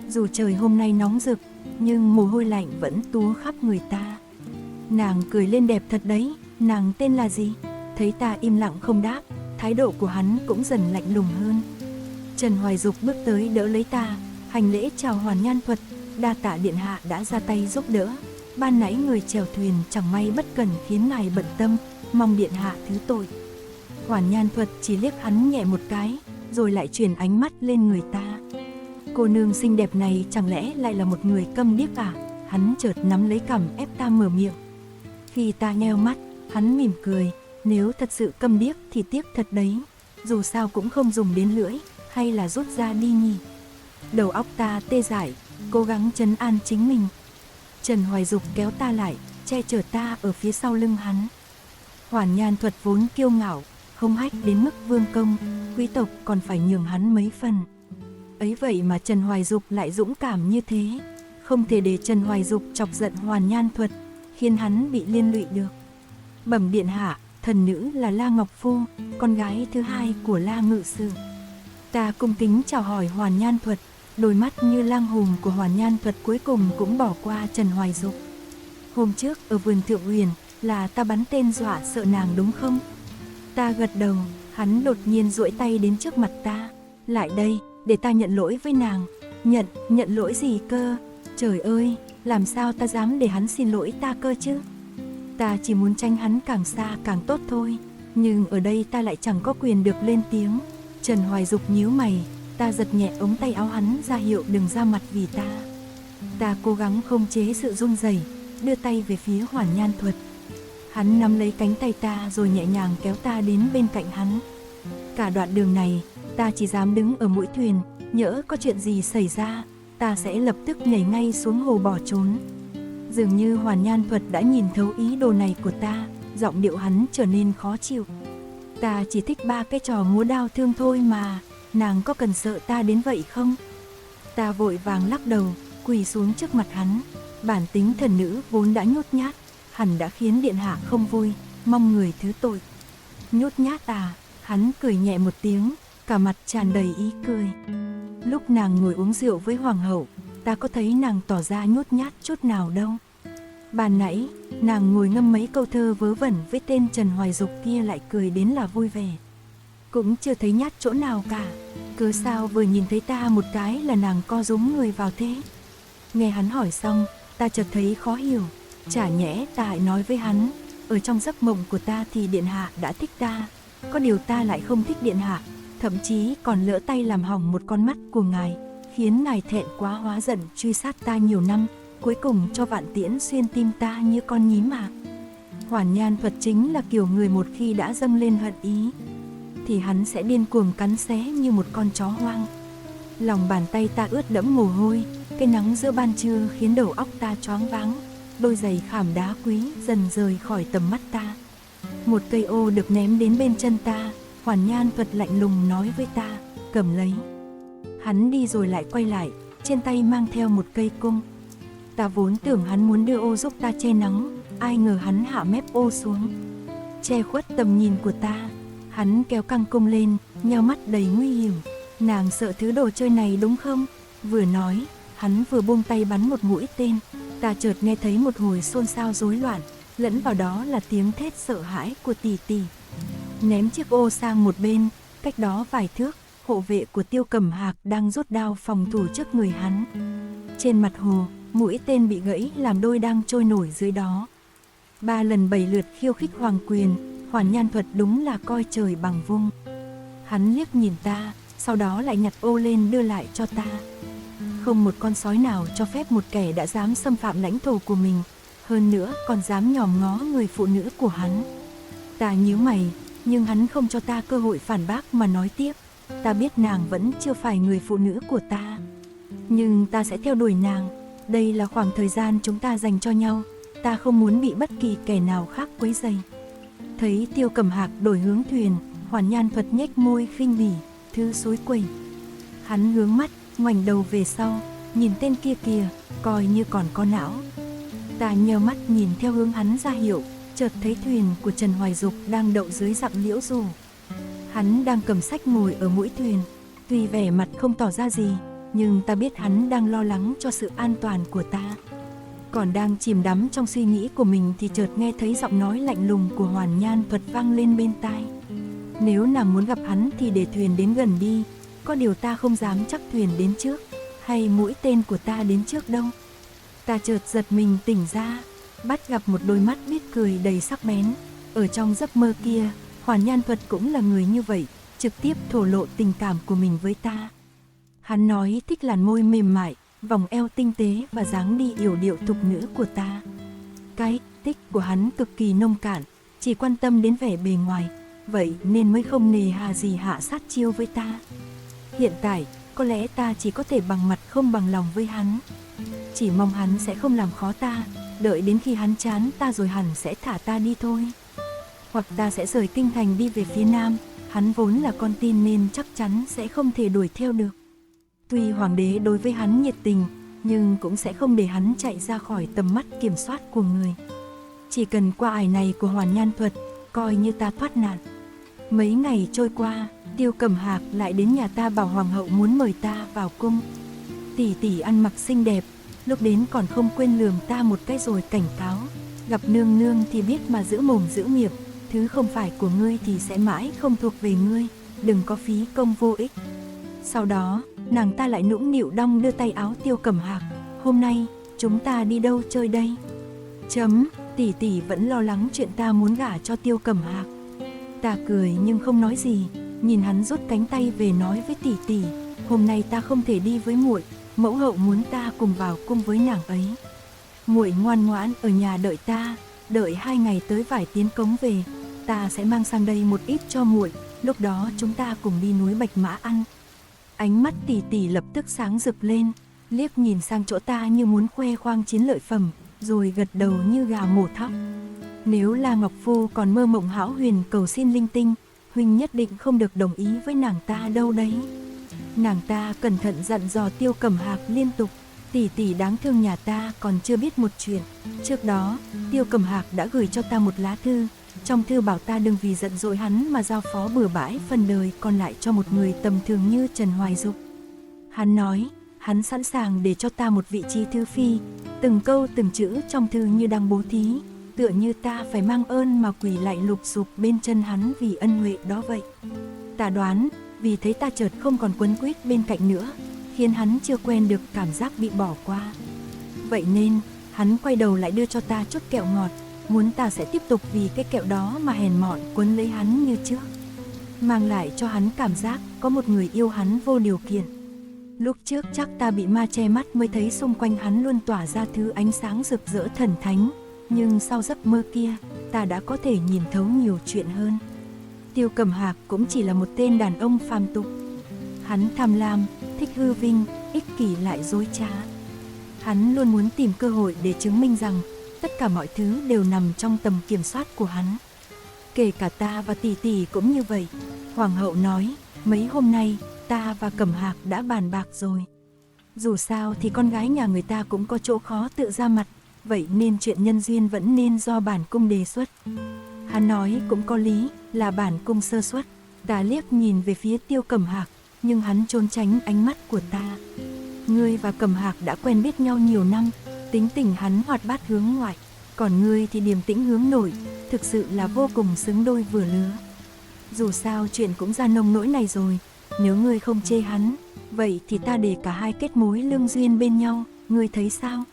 Dù trời hôm nay nóng rực, nhưng mồ hôi lạnh vẫn túa khắp người ta. Nàng cười lên đẹp thật đấy, nàng tên là gì? Thấy ta im lặng không đáp, thái độ của hắn cũng dần lạnh lùng hơn. Trần Hoài Dục bước tới đỡ lấy ta, hành lễ chào Hoàn Nhan Thuật, đa tạ điện hạ đã ra tay giúp đỡ. Ban nãy người chèo thuyền chẳng may bất cẩn khiến ngài bận tâm, mong điện hạ thứ tội. Hoàn Nhan Thuật chỉ liếc hắn nhẹ một cái, rồi lại chuyển ánh mắt lên người ta. Cô nương xinh đẹp này chẳng lẽ lại là một người câm điếc à? Hắn chợt nắm lấy cằm ép ta mở miệng. Khi ta nheo mắt, hắn mỉm cười, nếu thật sự câm điếc thì tiếc thật đấy, dù sao cũng không dùng đến lưỡi, hay là rút ra đi nhỉ? Đầu óc ta tê dại, cố gắng trấn an chính mình. Trần Hoài Dục kéo ta lại, che chở ta ở phía sau lưng hắn. Hoàn Nhan Thuật vốn kiêu ngạo, hung hách đến mức vương công, quý tộc còn phải nhường hắn mấy phần. Ấy vậy mà Trần Hoài Dục lại dũng cảm như thế, không thể để Trần Hoài Dục chọc giận Hoàn Nhan Thuật, khiến hắn bị liên lụy được. Bẩm điện hạ, thần nữ là La Ngọc Phu, con gái thứ hai của La Ngự Sử. Ta cung kính chào hỏi Hoàn Nhan Thuật, đôi mắt như lang hùng của Hoàn Nhan Thuật cuối cùng cũng bỏ qua Trần Hoài Dục. Hôm trước ở vườn Thượng Uyển là ta bắn tên dọa sợ nàng đúng không? Ta gật đầu, hắn đột nhiên duỗi tay đến trước mặt ta. Lại đây, để ta nhận lỗi với nàng. Nhận lỗi gì cơ? Trời ơi, làm sao ta dám để hắn xin lỗi ta cơ chứ? Ta chỉ muốn tránh hắn càng xa càng tốt thôi, nhưng ở đây ta lại chẳng có quyền được lên tiếng. Trần Hoài Dục nhíu mày, ta giật nhẹ ống tay áo hắn ra hiệu đừng ra mặt vì ta. Ta cố gắng khống chế sự run rẩy, đưa tay về phía Hoàn Nhan Thuật. Hắn nắm lấy cánh tay ta rồi nhẹ nhàng kéo ta đến bên cạnh hắn. Cả đoạn đường này, ta chỉ dám đứng ở mũi thuyền, nhỡ có chuyện gì xảy ra, ta sẽ lập tức nhảy ngay xuống hồ bỏ trốn. Dường như Hoàn Nhan Thuật đã nhìn thấu ý đồ này của ta, giọng điệu hắn trở nên khó chịu. Ta chỉ thích ba cái trò múa đao thương thôi mà, nàng có cần sợ ta đến vậy không? Ta vội vàng lắc đầu, quỳ xuống trước mặt hắn. Bản tính thần nữ vốn đã nhút nhát, hẳn đã khiến điện hạ không vui, mong người thứ tội. Nhút nhát à? Hắn cười nhẹ một tiếng, cả mặt tràn đầy ý cười. Lúc nàng ngồi uống rượu với hoàng hậu, ta có thấy nàng tỏ ra nhút nhát chút nào đâu. Ban nãy, nàng ngồi ngâm mấy câu thơ vớ vẩn với tên Trần Hoài Dục kia lại cười đến là vui vẻ. Cũng chưa thấy nhát chỗ nào cả, cứ sao vừa nhìn thấy ta một cái là nàng co rúm người vào thế? Nghe hắn hỏi xong, ta chợt thấy khó hiểu, chả nhẽ ta lại nói với hắn, ở trong giấc mộng của ta thì điện hạ đã thích ta, có điều ta lại không thích điện hạ, thậm chí còn lỡ tay làm hỏng một con mắt của ngài, khiến ngài thẹn quá hóa giận truy sát ta nhiều năm, cuối cùng cho vạn tiễn xuyên tim ta như con nhím mà. Hoàn Nhan Thuật chính là kiểu người một khi đã dâng lên hận ý, thì hắn sẽ điên cuồng cắn xé như một con chó hoang. Lòng bàn tay ta ướt đẫm mồ hôi, cái nắng giữa ban trưa khiến đầu óc ta choáng váng, đôi giày khảm đá quý dần rời khỏi tầm mắt ta. Một cây ô được ném đến bên chân ta, Hoàn Nhan Thuật lạnh lùng nói với ta, cầm lấy. Hắn đi rồi lại quay lại, trên tay mang theo một cây cung. Ta vốn tưởng hắn muốn đưa ô giúp ta che nắng, ai ngờ hắn hạ mép ô xuống, che khuất tầm nhìn của ta. Hắn kéo căng cung lên, nheo mắt đầy nguy hiểm. Nàng sợ thứ đồ chơi này đúng không? Vừa nói, hắn vừa buông tay bắn một mũi tên. Ta chợt nghe thấy một hồi xôn xao rối loạn, lẫn vào đó là tiếng thét sợ hãi của tỷ tỷ. Ném chiếc ô sang một bên, cách đó vài thước, hộ vệ của Tiêu Cẩm Hạc đang rút đao phòng thủ trước người hắn. Trên mặt hồ, mũi tên bị gãy làm đôi đang trôi nổi dưới đó. 3 lần 7 lượt khiêu khích hoàng quyền, Hoàn Nhan Thuật đúng là coi trời bằng vung. Hắn liếc nhìn ta, sau đó lại nhặt ô lên đưa lại cho ta. Không một con sói nào cho phép một kẻ đã dám xâm phạm lãnh thổ của mình, hơn nữa còn dám nhòm ngó người phụ nữ của hắn. Ta nhíu mày, nhưng hắn không cho ta cơ hội phản bác mà nói tiếp. Ta biết nàng vẫn chưa phải người phụ nữ của ta, nhưng ta sẽ theo đuổi nàng. Đây là khoảng thời gian chúng ta dành cho nhau, ta không muốn bị bất kỳ kẻ nào khác quấy rầy. Thấy Tiêu Cẩm Hạc đổi hướng thuyền, Hoàn Nhan Thuật nhếch môi khinh bỉ, thứ suối quẩy. Hắn hướng mắt, ngoảnh đầu về sau, nhìn tên kia kìa, coi như còn có não. Ta nhờ mắt nhìn theo hướng hắn ra hiệu, chợt thấy thuyền của Trần Hoài Dục đang đậu dưới dặm liễu dù. Hắn đang cầm sách ngồi ở mũi thuyền, tuy vẻ mặt không tỏ ra gì, nhưng ta biết hắn đang lo lắng cho sự an toàn của ta. Còn đang chìm đắm trong suy nghĩ của mình thì chợt nghe thấy giọng nói lạnh lùng của Hoàn Nhan Thuật vang lên bên tai. Nếu nàng muốn gặp hắn thì để thuyền đến gần đi, có điều ta không dám chắc thuyền đến trước, hay mũi tên của ta đến trước đâu. Ta chợt giật mình tỉnh ra, bắt gặp một đôi mắt biết cười đầy sắc bén. Ở trong giấc mơ kia, Hoàn Nhan Thuật cũng là người như vậy, trực tiếp thổ lộ tình cảm của mình với ta. Hắn nói thích làn môi mềm mại, vòng eo tinh tế và dáng đi yểu điệu thục nữ của ta. Cái thích của hắn cực kỳ nông cạn, chỉ quan tâm đến vẻ bề ngoài, vậy nên mới không nề hà gì hạ sát chiêu với ta. Hiện tại, có lẽ ta chỉ có thể bằng mặt không bằng lòng với hắn. Chỉ mong hắn sẽ không làm khó ta, đợi đến khi hắn chán ta rồi hẳn sẽ thả ta đi thôi. Hoặc ta sẽ rời kinh thành đi về phía nam, hắn vốn là con tin nên chắc chắn sẽ không thể đuổi theo được. Tuy hoàng đế đối với hắn nhiệt tình, nhưng cũng sẽ không để hắn chạy ra khỏi tầm mắt kiểm soát của người. Chỉ cần qua ải này của Hoàn Nhan Thuật, coi như ta thoát nạn. Mấy ngày trôi qua, Tiêu Cẩm Hạc lại đến nhà ta bảo hoàng hậu muốn mời ta vào cung. Tỷ tỷ ăn mặc xinh đẹp, lúc đến còn không quên lườm ta một cái rồi cảnh cáo. Gặp nương nương thì biết mà giữ mồm giữ miệng, thứ không phải của ngươi thì sẽ mãi không thuộc về ngươi, đừng có phí công vô ích. Sau đó, nàng ta lại nũng nịu đong đưa tay áo Tiêu Cẩm Hạc. Hôm nay, chúng ta đi đâu chơi đây? Tỷ tỷ vẫn lo lắng chuyện ta muốn gả cho Tiêu Cẩm Hạc. Ta cười nhưng không nói gì, nhìn hắn rút cánh tay về nói với tỷ tỷ, hôm nay ta không thể đi với muội, mẫu hậu muốn ta cùng vào cung với nàng ấy. Muội ngoan ngoãn ở nhà đợi ta, đợi 2 ngày tới vải tiến cống về, ta sẽ mang sang đây một ít cho muội, lúc đó chúng ta cùng đi núi Bạch Mã ăn. Ánh mắt tỷ tỷ lập tức sáng rực lên, liếc nhìn sang chỗ ta như muốn khoe khoang chiến lợi phẩm, rồi gật đầu như gà mổ thóc. Nếu là Ngọc Phu còn mơ mộng hão huyền cầu xin linh tinh, huynh nhất định không được đồng ý với nàng ta đâu đấy. Nàng ta cẩn thận dặn dò Tiêu Cẩm Hạc liên tục, tỷ tỷ đáng thương nhà ta còn chưa biết một chuyện. Trước đó, Tiêu Cẩm Hạc đã gửi cho ta một lá thư, trong thư bảo ta đừng vì giận dỗi hắn mà giao phó bừa bãi phần đời còn lại cho một người tầm thường như Trần Hoài Dục. Hắn nói, hắn sẵn sàng để cho ta một vị trí thư phi, từng câu từng chữ trong thư như đang bố thí, tựa như ta phải mang ơn mà quỳ lại lục sục bên chân hắn vì ân huệ đó vậy. Ta đoán, vì thấy ta chợt không còn quấn quýt bên cạnh nữa, khiến hắn chưa quen được cảm giác bị bỏ qua. Vậy nên, hắn quay đầu lại đưa cho ta chút kẹo ngọt, muốn ta sẽ tiếp tục vì cái kẹo đó mà hèn mọn quấn lấy hắn như trước, mang lại cho hắn cảm giác có một người yêu hắn vô điều kiện. Lúc trước chắc ta bị ma che mắt mới thấy xung quanh hắn luôn tỏa ra thứ ánh sáng rực rỡ thần thánh, nhưng sau giấc mơ kia, ta đã có thể nhìn thấu nhiều chuyện hơn. Tiêu Cẩm Hạc cũng chỉ là một tên đàn ông phàm tục. Hắn tham lam, thích hư vinh, ích kỷ lại dối trá. Hắn luôn muốn tìm cơ hội để chứng minh rằng tất cả mọi thứ đều nằm trong tầm kiểm soát của hắn. Kể cả ta và tỷ tỷ cũng như vậy. Hoàng hậu nói, mấy hôm nay ta và Cẩm Hạc đã bàn bạc rồi. Dù sao thì con gái nhà người ta cũng có chỗ khó tự ra mặt, vậy nên chuyện nhân duyên vẫn nên do bản cung đề xuất. Hắn nói cũng có lý, là bản cung sơ suất. Ta liếc nhìn về phía Tiêu Cẩm Hạc, nhưng hắn trốn tránh ánh mắt của ta. Ngươi và Cẩm Hạc đã quen biết nhau nhiều năm, tính tình hắn hoạt bát hướng ngoại, còn ngươi thì điềm tĩnh hướng nội, thực sự là vô cùng xứng đôi vừa lứa. Dù sao chuyện cũng ra nông nỗi này rồi, nếu ngươi không chê hắn, vậy thì ta để cả hai kết mối lương duyên bên nhau, ngươi thấy sao?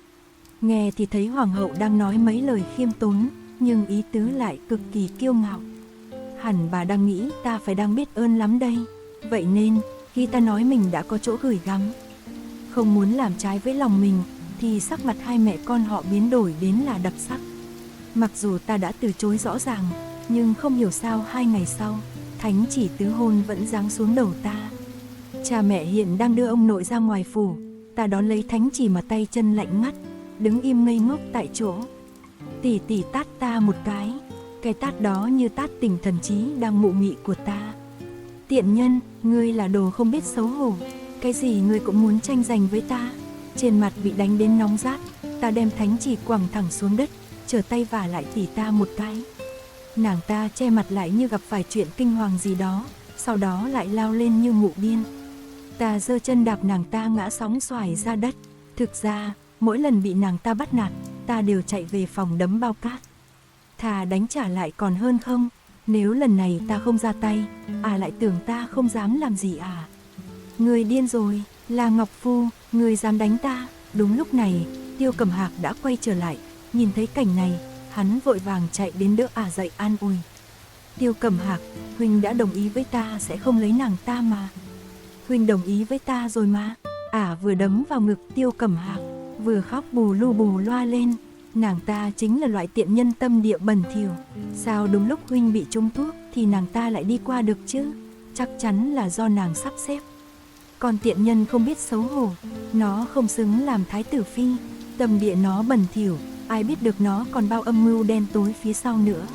Nghe thì thấy hoàng hậu đang nói mấy lời khiêm tốn, nhưng ý tứ lại cực kỳ kiêu ngạo. Hẳn bà đang nghĩ ta phải đang biết ơn lắm đây, vậy nên khi ta nói mình đã có chỗ gửi gắm, không muốn làm trái với lòng mình, thì sắc mặt hai mẹ con họ biến đổi đến là đặc sắc. Mặc dù ta đã từ chối rõ ràng, nhưng không hiểu sao 2 ngày sau, thánh chỉ tứ hôn vẫn giáng xuống đầu ta. Cha mẹ hiện đang đưa ông nội ra ngoài phủ, ta đón lấy thánh chỉ mà tay chân lạnh ngắt, đứng im ngây ngốc tại chỗ. Tỷ tỷ tát ta một cái, Cái tát đó như tát tỉnh thần trí đang mụ mị của ta. Tiện nhân, ngươi là đồ không biết xấu hổ, cái gì ngươi cũng muốn tranh giành với ta. Trên mặt bị đánh đến nóng rát, ta đem thánh chỉ quẳng thẳng xuống đất, trở tay vả lại tỉ ta một cái. Nàng ta che mặt lại như gặp phải chuyện kinh hoàng gì đó, sau đó lại lao lên như mụ điên. Ta giơ chân đạp nàng ta ngã sóng xoài ra đất. Thực ra, mỗi lần bị nàng ta bắt nạt, ta đều chạy về phòng đấm bao cát. Thà đánh trả lại còn hơn không? Nếu lần này ta không ra tay, lại tưởng ta không dám làm gì à? Người điên rồi, là Ngọc Phu, người dám đánh ta. Đúng lúc này, Tiêu Cẩm Hạc đã quay trở lại, nhìn thấy cảnh này, hắn vội vàng chạy đến đỡ dậy an ủi. Tiêu Cẩm Hạc, huynh đã đồng ý với ta sẽ không lấy nàng ta mà. Huynh đồng ý với ta rồi mà. Vừa đấm vào ngực Tiêu Cẩm Hạc, vừa khóc bù lu bù loa lên. Nàng ta chính là loại tiện nhân tâm địa bẩn thỉu. Sao đúng lúc huynh bị trúng thuốc thì nàng ta lại đi qua được chứ? Chắc chắn là do nàng sắp xếp. Còn tiện nhân không biết xấu hổ, nó không xứng làm thái tử phi. Tâm địa nó bẩn thỉu, ai biết được nó còn bao âm mưu đen tối phía sau nữa.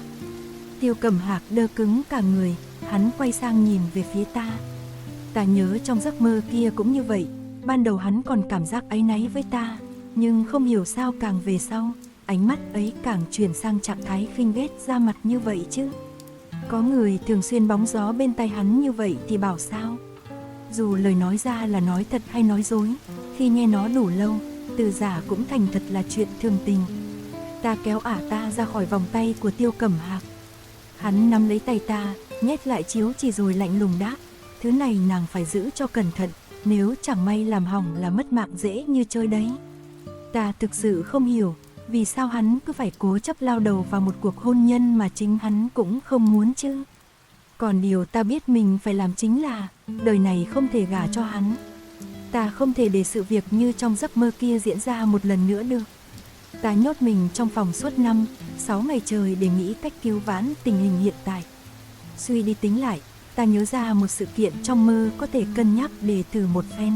Tiêu Cẩm Hạc đơ cứng cả người, hắn quay sang nhìn về phía ta. Ta nhớ trong giấc mơ kia cũng như vậy, ban đầu hắn còn cảm giác áy náy với ta, nhưng không hiểu sao càng về sau, ánh mắt ấy càng chuyển sang trạng thái khinh ghét ra mặt như vậy chứ. Có người thường xuyên bóng gió bên tay hắn như vậy thì bảo sao? Dù lời nói ra là nói thật hay nói dối, khi nghe nó đủ lâu, từ giả cũng thành thật là chuyện thường tình. Ta kéo ta ra khỏi vòng tay của Tiêu Cẩm Hạc. Hắn nắm lấy tay ta, nhét lại chiếu chỉ rồi lạnh lùng đáp, thứ này nàng phải giữ cho cẩn thận, nếu chẳng may làm hỏng là mất mạng dễ như chơi đấy. Ta thực sự không hiểu, vì sao hắn cứ phải cố chấp lao đầu vào một cuộc hôn nhân mà chính hắn cũng không muốn chứ. Còn điều ta biết mình phải làm chính là, đời này không thể gả cho hắn. Ta không thể để sự việc như trong giấc mơ kia diễn ra một lần nữa được. Ta nhốt mình trong phòng suốt 5-6 ngày trời để nghĩ cách cứu vãn tình hình hiện tại. Suy đi tính lại, ta nhớ ra một sự kiện trong mơ có thể cân nhắc để thử một phen.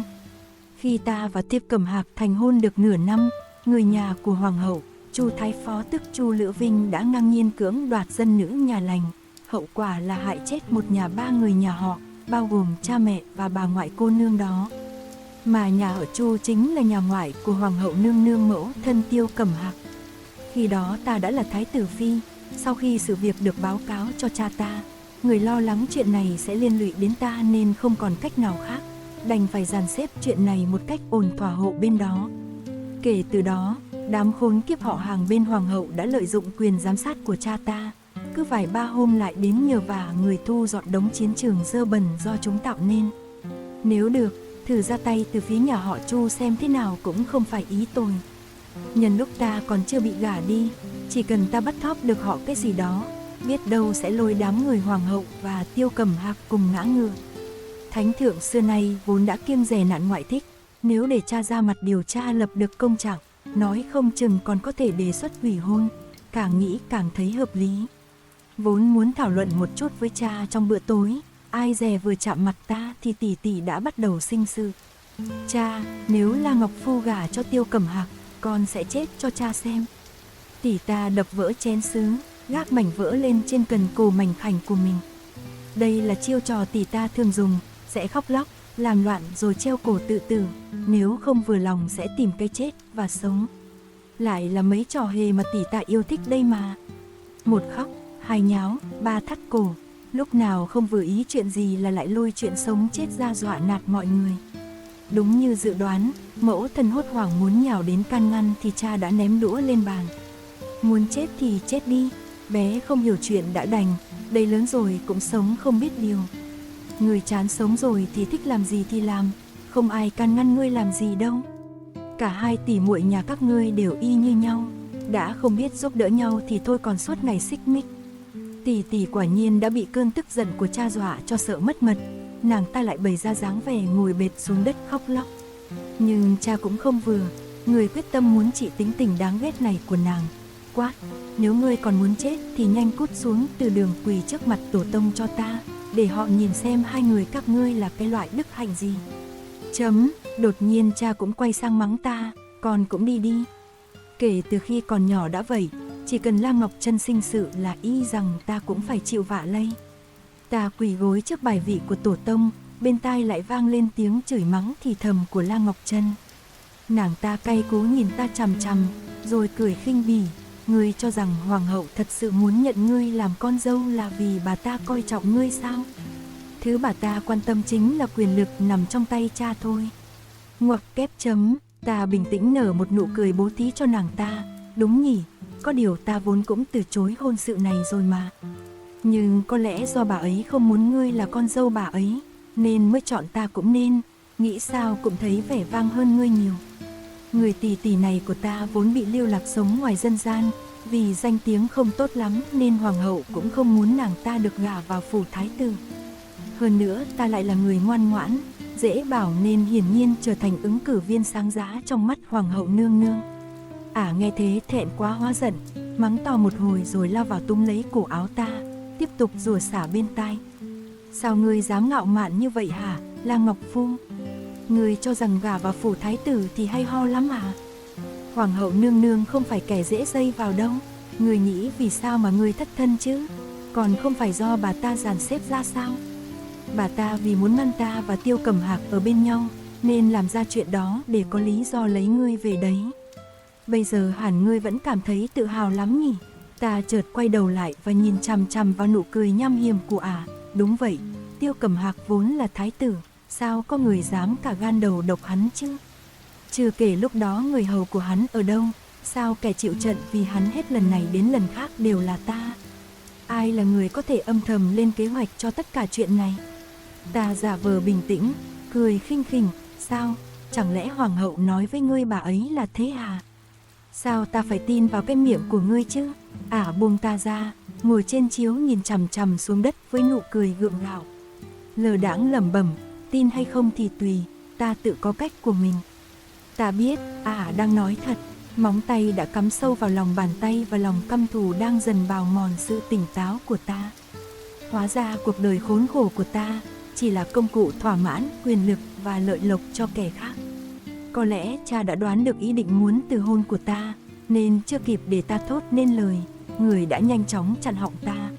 Khi ta và Tiêu Cẩm Hạc thành hôn được nửa năm, người nhà của Hoàng hậu, Chu Thái Phó tức Chu Lữ Vinh đã ngang nhiên cưỡng đoạt dân nữ nhà lành. Hậu quả là hại chết một nhà 3 người nhà họ, bao gồm cha mẹ và bà ngoại cô nương đó. Mà nhà họ Chu chính là nhà ngoại của Hoàng hậu nương nương mẫu thân Tiêu Cẩm Hạc. Khi đó ta đã là thái tử phi, sau khi sự việc được báo cáo cho cha ta, người lo lắng chuyện này sẽ liên lụy đến ta nên không còn cách nào khác, đành phải dàn xếp chuyện này một cách ổn thỏa hộ bên đó. Kể từ đó, đám khốn kiếp họ hàng bên Hoàng hậu đã lợi dụng quyền giám sát của cha ta, cứ vài 3 hôm lại đến nhờ vả người thu dọn đống chiến trường dơ bẩn do chúng tạo nên. Nếu được, thử ra tay từ phía nhà họ Chu xem thế nào cũng không phải ý tôi. Nhân lúc ta còn chưa bị gả đi, chỉ cần ta bắt thóp được họ cái gì đó, biết đâu sẽ lôi đám người Hoàng hậu và Tiêu Cẩm Hạc cùng ngã ngựa. Thánh thượng xưa nay vốn đã kiêng dè nạn ngoại thích, nếu để cha ra mặt điều tra lập được công trạng, nói không chừng còn có thể đề xuất hủy hôn. Càng nghĩ càng thấy hợp lý. Vốn muốn thảo luận một chút với cha trong bữa tối, ai dè vừa chạm mặt ta thì tỷ tỷ đã bắt đầu sinh sự. Cha, nếu là Ngọc Phu gả cho Tiêu Cẩm Hạc, con sẽ chết cho cha xem. Tỷ ta đập vỡ chén sứ, gác mảnh vỡ lên trên cần cổ mảnh khảnh của mình. Đây là chiêu trò tỷ ta thường dùng, sẽ khóc lóc, làm loạn rồi treo cổ tự tử, nếu không vừa lòng sẽ tìm cái chết và sống. Lại là mấy trò hề mà tỷ ta yêu thích đây mà. 1 khóc, 2 nháo, 3 thắt cổ, lúc nào không vừa ý chuyện gì là lại lôi chuyện sống chết ra dọa nạt mọi người. Đúng như dự đoán, mẫu thân hốt hoảng muốn nhào đến can ngăn thì cha đã ném đũa lên bàn. Muốn chết thì chết đi, bé không hiểu chuyện đã đành, đây lớn rồi cũng sống không biết điều. Người chán sống rồi thì thích làm gì thì làm, không ai can ngăn ngươi làm gì đâu. Cả 2 tỷ muội nhà các ngươi đều y như nhau, đã không biết giúp đỡ nhau thì thôi còn suốt ngày xích mích. Tỷ tỷ quả nhiên đã bị cơn tức giận của cha dọa cho sợ mất mật, nàng ta lại bày ra dáng vẻ ngồi bệt xuống đất khóc lóc. Nhưng cha cũng không vừa, người quyết tâm muốn trị tính tình đáng ghét này của nàng. Quát, nếu ngươi còn muốn chết thì nhanh cút xuống từ đường quỳ trước mặt tổ tông cho ta, để họ nhìn xem 2 người các ngươi là cái loại đức hạnh gì. Đột nhiên cha cũng quay sang mắng ta, con cũng đi đi. Kể từ khi còn nhỏ đã vậy, Chỉ cần La Ngọc Trân sinh sự là y rằng ta cũng phải chịu vạ lây. Ta quỳ gối trước bài vị của tổ tông, bên tai lại vang lên tiếng chửi mắng thì thầm của La Ngọc Trân. Nàng ta cay cú nhìn ta chằm chằm, rồi cười khinh bỉ. Ngươi cho rằng hoàng hậu thật sự muốn nhận ngươi làm con dâu là vì bà ta coi trọng ngươi sao? Thứ bà ta quan tâm chính là quyền lực nằm trong tay cha thôi. Ngoặc kép chấm, ta bình tĩnh nở một nụ cười bố thí cho nàng ta. Đúng nhỉ, có điều ta vốn cũng từ chối hôn sự này rồi mà. Nhưng có lẽ do bà ấy không muốn ngươi là con dâu bà ấy, nên mới chọn ta cũng nên, nghĩ sao cũng thấy vẻ vang hơn ngươi nhiều. Người tỷ tỷ này của ta vốn bị lưu lạc sống ngoài dân gian, vì danh tiếng không tốt lắm nên hoàng hậu cũng không muốn nàng ta được gả vào phủ thái tử. Hơn nữa ta lại là người ngoan ngoãn, dễ bảo nên hiển nhiên trở thành ứng cử viên sáng giá trong mắt hoàng hậu nương nương. Nghe thế thẹn quá hóa giận, mắng to một hồi rồi lao vào túm lấy cổ áo ta, tiếp tục rủa xả bên tai. Sao ngươi dám ngạo mạn như vậy hả, La Ngọc Phu? Ngươi cho rằng gả vào phủ thái tử thì hay ho lắm à? Hoàng hậu nương nương không phải kẻ dễ dây vào đâu. Ngươi nghĩ vì sao mà ngươi thất thân chứ? Còn không phải do bà ta dàn xếp ra sao? Bà ta vì muốn ngăn ta và Tiêu Cẩm Hạc ở bên nhau, nên làm ra chuyện đó để có lý do lấy ngươi về đấy. Bây giờ hẳn ngươi vẫn cảm thấy tự hào lắm nhỉ? Ta chợt quay đầu lại và nhìn chằm chằm vào nụ cười nham hiểm của ả. Đúng vậy, Tiêu Cẩm Hạc vốn là thái tử, sao có người dám cả gan đầu độc hắn chứ? Chưa kể lúc đó người hầu của hắn ở đâu, sao kẻ chịu trận vì hắn hết lần này đến lần khác đều là ta? Ai là người có thể âm thầm lên kế hoạch cho tất cả chuyện này? Ta giả vờ bình tĩnh, cười khinh khỉnh. Sao? Chẳng lẽ hoàng hậu nói với ngươi bà ấy là thế à? Sao ta phải tin vào cái miệng của ngươi chứ? Buông ta ra, ngồi trên chiếu nhìn chằm chằm xuống đất với nụ cười gượng gạo. Lờ đãng lẩm bẩm, tin hay không thì tùy, ta tự có cách của mình. Ta biết, đang nói thật. Móng tay đã cắm sâu vào lòng bàn tay và lòng căm thù đang dần bào mòn sự tỉnh táo của ta. Hóa ra cuộc đời khốn khổ của ta chỉ là công cụ thỏa mãn quyền lực và lợi lộc cho kẻ khác. Có lẽ cha đã đoán được ý định muốn từ hôn của ta, nên chưa kịp để ta thốt nên lời, người đã nhanh chóng chặn họng ta.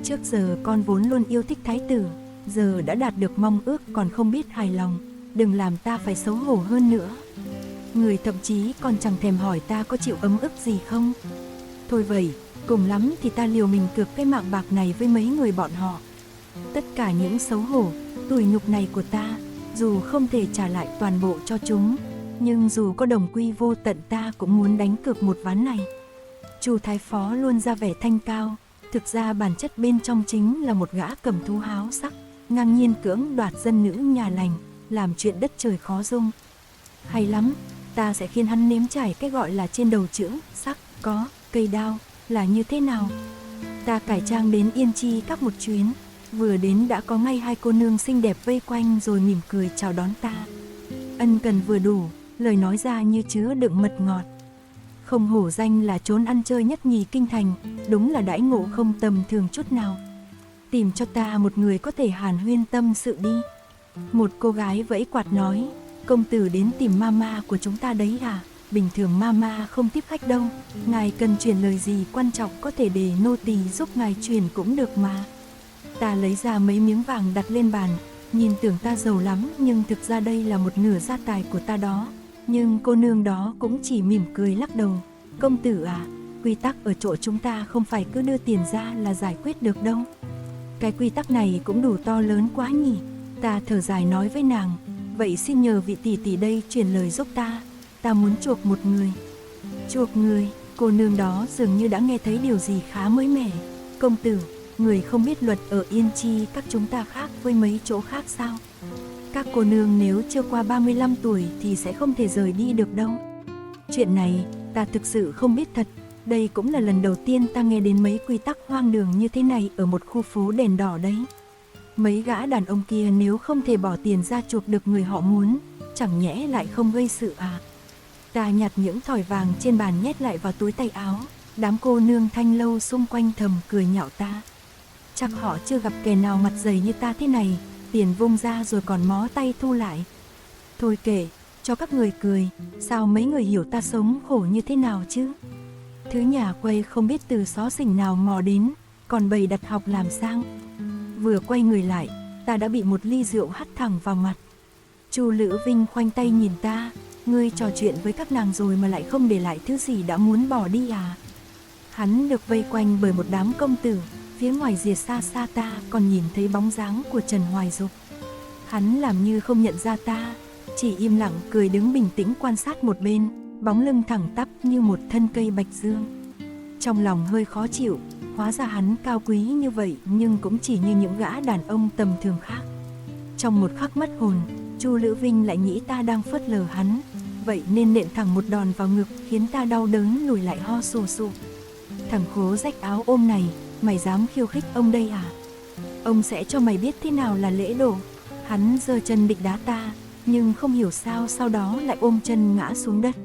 Trước giờ con vốn luôn yêu thích thái tử, giờ đã đạt được mong ước còn không biết hài lòng, đừng làm ta phải xấu hổ hơn nữa. Người thậm chí còn chẳng thèm hỏi ta có chịu ấm ức gì không. Thôi vậy, cùng lắm thì ta liều mình cược cái mạng bạc này với mấy người bọn họ. Tất cả những xấu hổ, tủi nhục này của ta, dù không thể trả lại toàn bộ cho chúng, nhưng dù có đồng quy vô tận ta cũng muốn đánh cược một ván này. Chu Thái Phó luôn ra vẻ thanh cao, thực ra bản chất bên trong chính là một gã cầm thú háo sắc, ngang nhiên cưỡng đoạt dân nữ nhà lành, làm chuyện đất trời khó dung. Hay lắm, ta sẽ khiến hắn nếm trải cái gọi là trên đầu chữ sắc có cây đao là như thế nào. Ta cải trang đến Yên Chi các một chuyến, vừa đến đã có ngay hai cô nương xinh đẹp vây quanh rồi mỉm cười chào đón ta. Ân cần vừa đủ, lời nói ra như chứa đựng mật ngọt. Không hổ danh là trốn ăn chơi nhất nhì kinh thành, đúng là đãi ngộ không tầm thường chút nào. Tìm cho ta một người có thể hàn huyên tâm sự đi. Một cô gái vẫy quạt nói, công tử đến tìm mama của chúng ta đấy à? Bình thường mama không tiếp khách đâu, ngài cần truyền lời gì quan trọng có thể để nô tỳ giúp ngài truyền cũng được mà. Ta lấy ra mấy miếng vàng đặt lên bàn, nhìn tưởng ta giàu lắm nhưng thực ra đây là một nửa gia tài của ta đó. Nhưng cô nương đó cũng chỉ mỉm cười lắc đầu. Công tử à, quy tắc ở chỗ chúng ta không phải cứ đưa tiền ra là giải quyết được đâu. Cái quy tắc này cũng đủ to lớn quá nhỉ. Ta thở dài nói với nàng, vậy xin nhờ vị tỷ tỷ đây truyền lời giúp ta. Ta muốn chuộc một người. Chuộc người? Cô nương đó dường như đã nghe thấy điều gì khá mới mẻ. Công tử, người không biết luật ở Yên Chi các chúng ta khác với mấy chỗ khác sao? Các cô nương nếu chưa qua 35 tuổi thì sẽ không thể rời đi được đâu. Chuyện này ta thực sự không biết thật. Đây cũng là lần đầu tiên ta nghe đến mấy quy tắc hoang đường như thế này ở một khu phố đèn đỏ đấy. Mấy gã đàn ông kia nếu không thể bỏ tiền ra chuộc được người họ muốn, chẳng nhẽ lại không gây sự à? Ta nhặt những thỏi vàng trên bàn nhét lại vào túi tay áo. Đám cô nương thanh lâu xung quanh thầm cười nhạo ta. Chắc họ chưa gặp kẻ nào mặt dày như ta thế này, tiền vung ra rồi còn mó tay thu lại. Thôi kệ, cho các người cười, sao mấy người hiểu ta sống khổ như thế nào chứ? Thứ nhà quay không biết từ xó xỉnh nào mò đến, còn bày đặt học làm sang. Vừa quay người lại, ta đã bị một ly rượu hắt thẳng vào mặt. Chu Lữ Vinh khoanh tay nhìn ta, ngươi trò chuyện với các nàng rồi mà lại không để lại thứ gì đã muốn bỏ đi à? Hắn được vây quanh bởi một đám công tử, phía ngoài rìa xa xa ta còn nhìn thấy bóng dáng của Trần Hoài Dục. Hắn làm như không nhận ra ta, chỉ im lặng cười đứng bình tĩnh quan sát một bên, bóng lưng thẳng tắp như một thân cây bạch dương. Trong lòng hơi khó chịu, hóa ra hắn cao quý như vậy nhưng cũng chỉ như những gã đàn ông tầm thường khác. Trong một khắc mất hồn, Chu Lữ Vinh lại nghĩ ta đang phớt lờ hắn, vậy nên nện thẳng một đòn vào ngực khiến ta đau đớn lùi lại ho sù sụ. Thằng khố rách áo ôm này, mày dám khiêu khích ông đây à? Ông sẽ cho mày biết thế nào là lễ độ. Hắn giơ chân định đá ta, nhưng không hiểu sao sau đó lại ôm chân ngã xuống đất.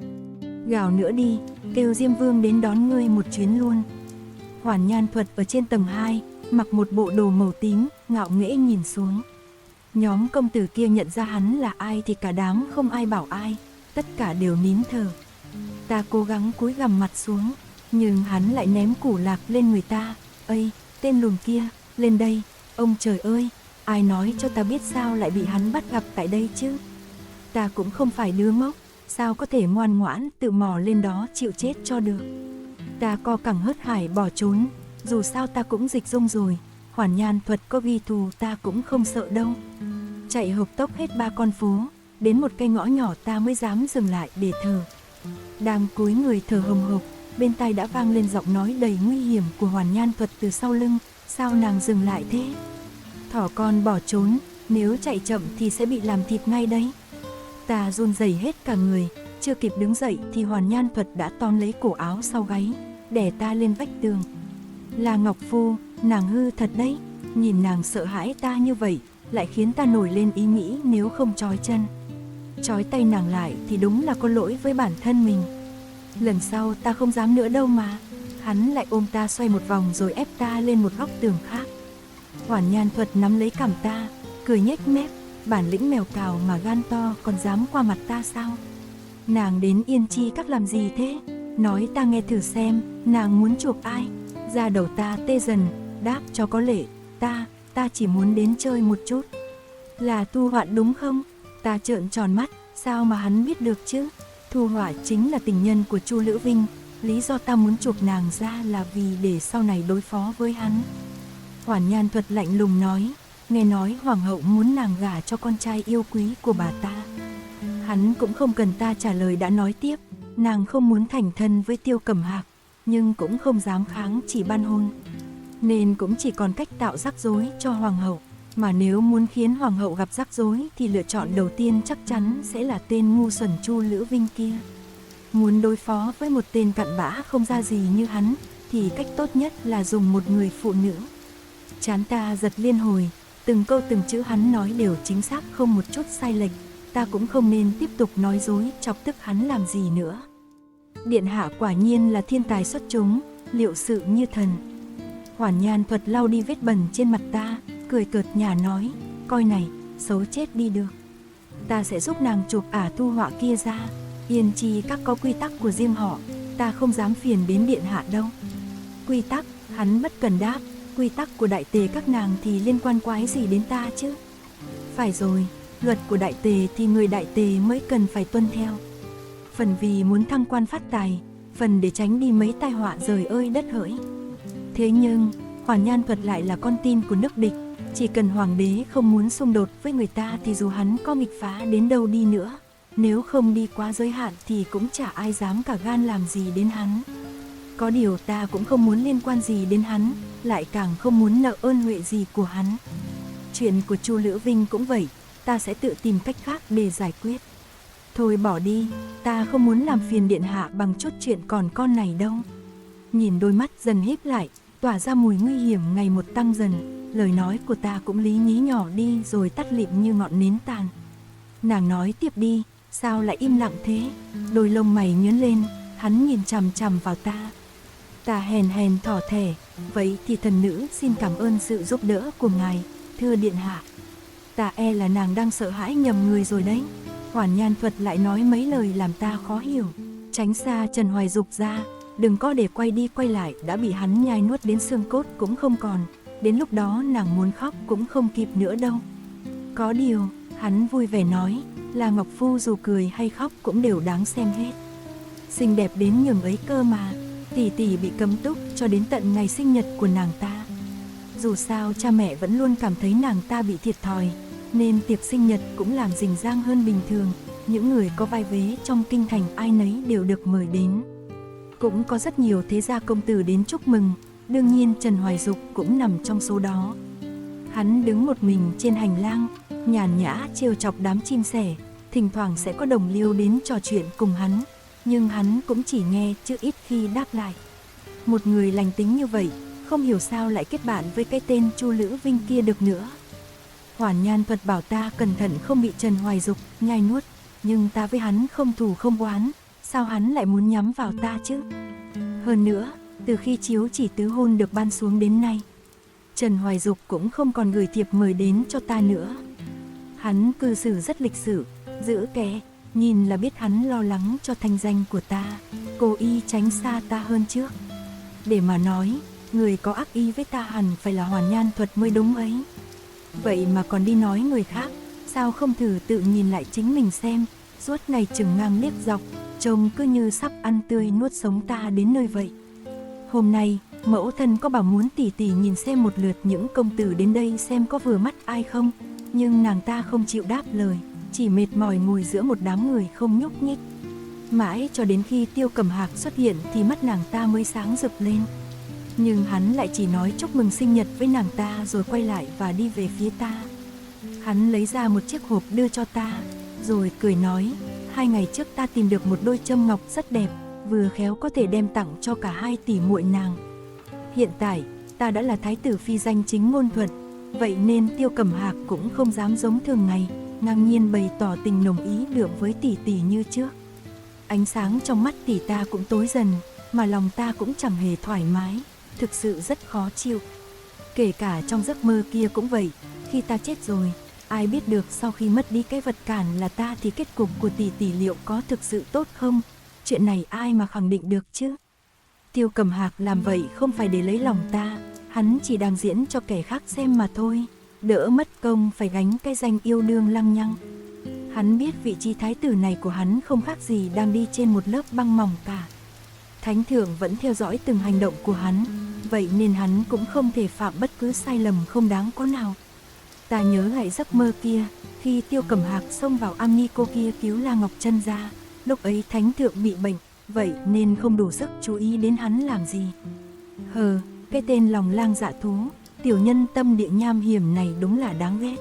Gào nữa đi, kêu Diêm Vương đến đón ngươi một chuyến luôn. Hoàn Nhan Thuật ở trên tầng 2, mặc một bộ đồ màu tím, ngạo nghễ nhìn xuống. Nhóm công tử kia nhận ra hắn là ai thì cả đám không ai bảo ai, tất cả đều nín thở. Ta cố gắng cúi gằm mặt xuống, nhưng hắn lại ném củ lạc lên người ta. Ây, tên lùn kia, lên đây, ông trời ơi, ai nói cho ta biết sao lại bị hắn bắt gặp tại đây chứ? Ta cũng không phải đứa ngốc, sao có thể ngoan ngoãn tự mò lên đó chịu chết cho được. Ta co cẳng hớt hải bỏ trốn, dù sao ta cũng dịch dung rồi, Hoàn Nhan Thuật có ghi thù ta cũng không sợ đâu. Chạy hộc tốc hết 3 con phố, đến một cây ngõ nhỏ ta mới dám dừng lại để thở. Đang cúi người thở hồng hộc, bên tai đã vang lên giọng nói đầy nguy hiểm của Hoàn Nhan Thuật từ sau lưng. Sao nàng dừng lại thế? Thỏ con bỏ trốn, nếu chạy chậm thì sẽ bị làm thịt ngay đấy. Ta run rẩy hết cả người, chưa kịp đứng dậy thì Hoàn Nhan Thuật đã tóm lấy cổ áo sau gáy, đè ta lên vách tường. Là Ngọc Phu, nàng hư thật đấy. Nhìn nàng sợ hãi ta như vậy, lại khiến ta nổi lên ý nghĩ nếu không trói chân, trói tay nàng lại thì đúng là có lỗi với bản thân mình. Lần sau ta không dám nữa đâu mà. Hắn lại ôm ta xoay một vòng rồi ép ta lên một góc tường khác. Hoàn Nhan Thuật nắm lấy cằm ta, cười nhếch mép, bản lĩnh mèo cào mà gan to còn dám qua mặt ta sao? Nàng đến Yên Chi Các làm gì thế? Nói ta nghe thử xem, nàng muốn chuộc ai? Da đầu ta tê dần, đáp cho có lệ, ta chỉ muốn đến chơi một chút. Là Thu Họa đúng không? Ta trợn tròn mắt, sao mà hắn biết được chứ? Thu Họa chính là tình nhân của Chu Lữ Vinh, lý do ta muốn chuộc nàng ra là vì để sau này đối phó với hắn. Hoàn Nhan Thuật lạnh lùng nói, nghe nói hoàng hậu muốn nàng gả cho con trai yêu quý của bà ta. Hắn cũng không cần ta trả lời đã nói tiếp, nàng không muốn thành thân với Tiêu Cẩm Hạc, nhưng cũng không dám kháng chỉ ban hôn, nên cũng chỉ còn cách tạo rắc rối cho hoàng hậu. Mà nếu muốn khiến hoàng hậu gặp rắc rối thì lựa chọn đầu tiên chắc chắn sẽ là tên ngu xuẩn Chu Lữ Vinh kia. Muốn đối phó với một tên cặn bã không ra gì như hắn thì cách tốt nhất là dùng một người phụ nữ. Trán ta giật liên hồi, từng câu từng chữ hắn nói đều chính xác không một chút sai lệch. Ta cũng không nên tiếp tục nói dối chọc tức hắn làm gì nữa. Điện hạ quả nhiên là thiên tài xuất chúng, liệu sự như thần. Hoàn Nhan Thuật lau đi vết bẩn trên mặt ta, cười cợt nhả nói, coi này, xấu chết đi được. Ta sẽ giúp nàng chuộc ả Thu Họa kia ra. Yên Chi Các có quy tắc của riêng họ, ta không dám phiền đến điện hạ đâu. Quy tắc? Hắn bất cần đáp, quy tắc của đại tề các nàng thì liên quan quái gì đến ta chứ? Phải rồi, luật của đại tề thì người đại tề mới cần phải tuân theo. Phần vì muốn thăng quan phát tài, phần để tránh đi mấy tai họa rời ơi đất hỡi. Thế nhưng, Hoàn Nhan Thuật lại là con tin của nước địch, chỉ cần hoàng đế không muốn xung đột với người ta thì dù hắn có nghịch phá đến đâu đi nữa, nếu không đi quá giới hạn thì cũng chả ai dám cả gan làm gì đến hắn. Có điều ta cũng không muốn liên quan gì đến hắn, lại càng không muốn nợ ơn huệ gì của hắn. Chuyện của Chu Lữ Vinh cũng vậy, ta sẽ tự tìm cách khác để giải quyết. Thôi bỏ đi, ta không muốn làm phiền điện hạ bằng chút chuyện còn con này đâu. Nhìn đôi mắt dần híp lại, tỏa ra mùi nguy hiểm ngày một tăng dần, lời nói của ta cũng lý nhí nhỏ đi rồi tắt lịm như ngọn nến tàn. Nàng nói tiếp đi, sao lại im lặng thế? Đôi lông mày nhướng lên, hắn nhìn chằm chằm vào ta. Ta hèn hèn thỏ thẻ, vậy thì thần nữ xin cảm ơn sự giúp đỡ của ngài, thưa điện hạ. Ta e là nàng đang sợ hãi nhầm người rồi đấy. Hoàn Nhan Thuật lại nói mấy lời làm ta khó hiểu. Tránh xa Trần Hoài Dục ra, đừng có để quay đi quay lại, đã bị hắn nhai nuốt đến xương cốt cũng không còn, đến lúc đó nàng muốn khóc cũng không kịp nữa đâu. Có điều, hắn vui vẻ nói, La Ngọc Phu dù cười hay khóc cũng đều đáng xem hết. Xinh đẹp đến nhường ấy cơ mà, tỷ tỷ bị cấm túc cho đến tận ngày sinh nhật của nàng ta. Dù sao cha mẹ vẫn luôn cảm thấy nàng ta bị thiệt thòi, nên tiệc sinh nhật cũng làm rình rang hơn bình thường. Những người có vai vế trong kinh thành ai nấy đều được mời đến. Cũng có rất nhiều thế gia công tử đến chúc mừng, đương nhiên Trần Hoài Dục cũng nằm trong số đó. Hắn đứng một mình trên hành lang, nhàn nhã trêu chọc đám chim sẻ, thỉnh thoảng sẽ có đồng liêu đến trò chuyện cùng hắn, nhưng hắn cũng chỉ nghe chứ ít khi đáp lại. Một người lành tính như vậy, không hiểu sao lại kết bạn với cái tên Chu Lữ Vinh kia được nữa. Hoàn Nhan Thuật bảo ta cẩn thận không bị Trần Hoài Dục nhai nuốt, nhưng ta với hắn không thù không oán, sao hắn lại muốn nhắm vào ta chứ? Hơn nữa, từ khi chiếu chỉ tứ hôn được ban xuống đến nay, Trần Hoài Dục cũng không còn gửi thiệp mời đến cho ta nữa. Hắn cư xử rất lịch sự, giữ kẽ, nhìn là biết hắn lo lắng cho thanh danh của ta, cố ý tránh xa ta hơn trước. Để mà nói, người có ác ý với ta hẳn phải là Hoàn Nhan Thuật mới đúng ấy. Vậy mà còn đi nói người khác, sao không thử tự nhìn lại chính mình xem, suốt ngày chừng ngang liếc dọc, trông cứ như sắp ăn tươi nuốt sống ta đến nơi vậy. Hôm nay, mẫu thân có bảo muốn tỷ tỷ nhìn xem một lượt những công tử đến đây xem có vừa mắt ai không, nhưng nàng ta không chịu đáp lời, chỉ mệt mỏi ngồi giữa một đám người không nhúc nhích. Mãi cho đến khi Tiêu Cẩm Hạc xuất hiện thì mắt nàng ta mới sáng rực lên. Nhưng hắn lại chỉ nói chúc mừng sinh nhật với nàng ta rồi quay lại và đi về phía ta. Hắn lấy ra một chiếc hộp đưa cho ta, rồi cười nói, 2 ngày trước ta tìm được một đôi châm ngọc rất đẹp, vừa khéo có thể đem tặng cho cả 2 tỷ muội nàng. Hiện tại, ta đã là thái tử phi danh chính ngôn thuận, vậy nên Tiêu Cẩm Hạc cũng không dám giống thường ngày, ngang nhiên bày tỏ tình nồng ý đượm với tỷ tỷ như trước. Ánh sáng trong mắt tỷ ta cũng tối dần, mà lòng ta cũng chẳng hề thoải mái, thực sự rất khó chịu. Kể cả trong giấc mơ kia cũng vậy, khi ta chết rồi, ai biết được sau khi mất đi cái vật cản là ta thì kết cục của tỷ tỷ liệu có thực sự tốt không? Chuyện này ai mà khẳng định được chứ? Tiêu Cẩm Hạc làm vậy không phải để lấy lòng ta, hắn chỉ đang diễn cho kẻ khác xem mà thôi, đỡ mất công phải gánh cái danh yêu đương lăng nhăng. Hắn biết vị trí thái tử này của hắn không khác gì đang đi trên một lớp băng mỏng cả. Thánh thượng vẫn theo dõi từng hành động của hắn, vậy nên hắn cũng không thể phạm bất cứ sai lầm không đáng có nào. Ta nhớ lại giấc mơ kia, khi Tiêu Cẩm Hạc xông vào am ni cô kia cứu La Ngọc Trân ra, lúc ấy thánh thượng bị bệnh, vậy nên không đủ sức chú ý đến hắn làm gì. Cái tên lòng lang dạ thú, tiểu nhân tâm địa nham hiểm này đúng là đáng ghét.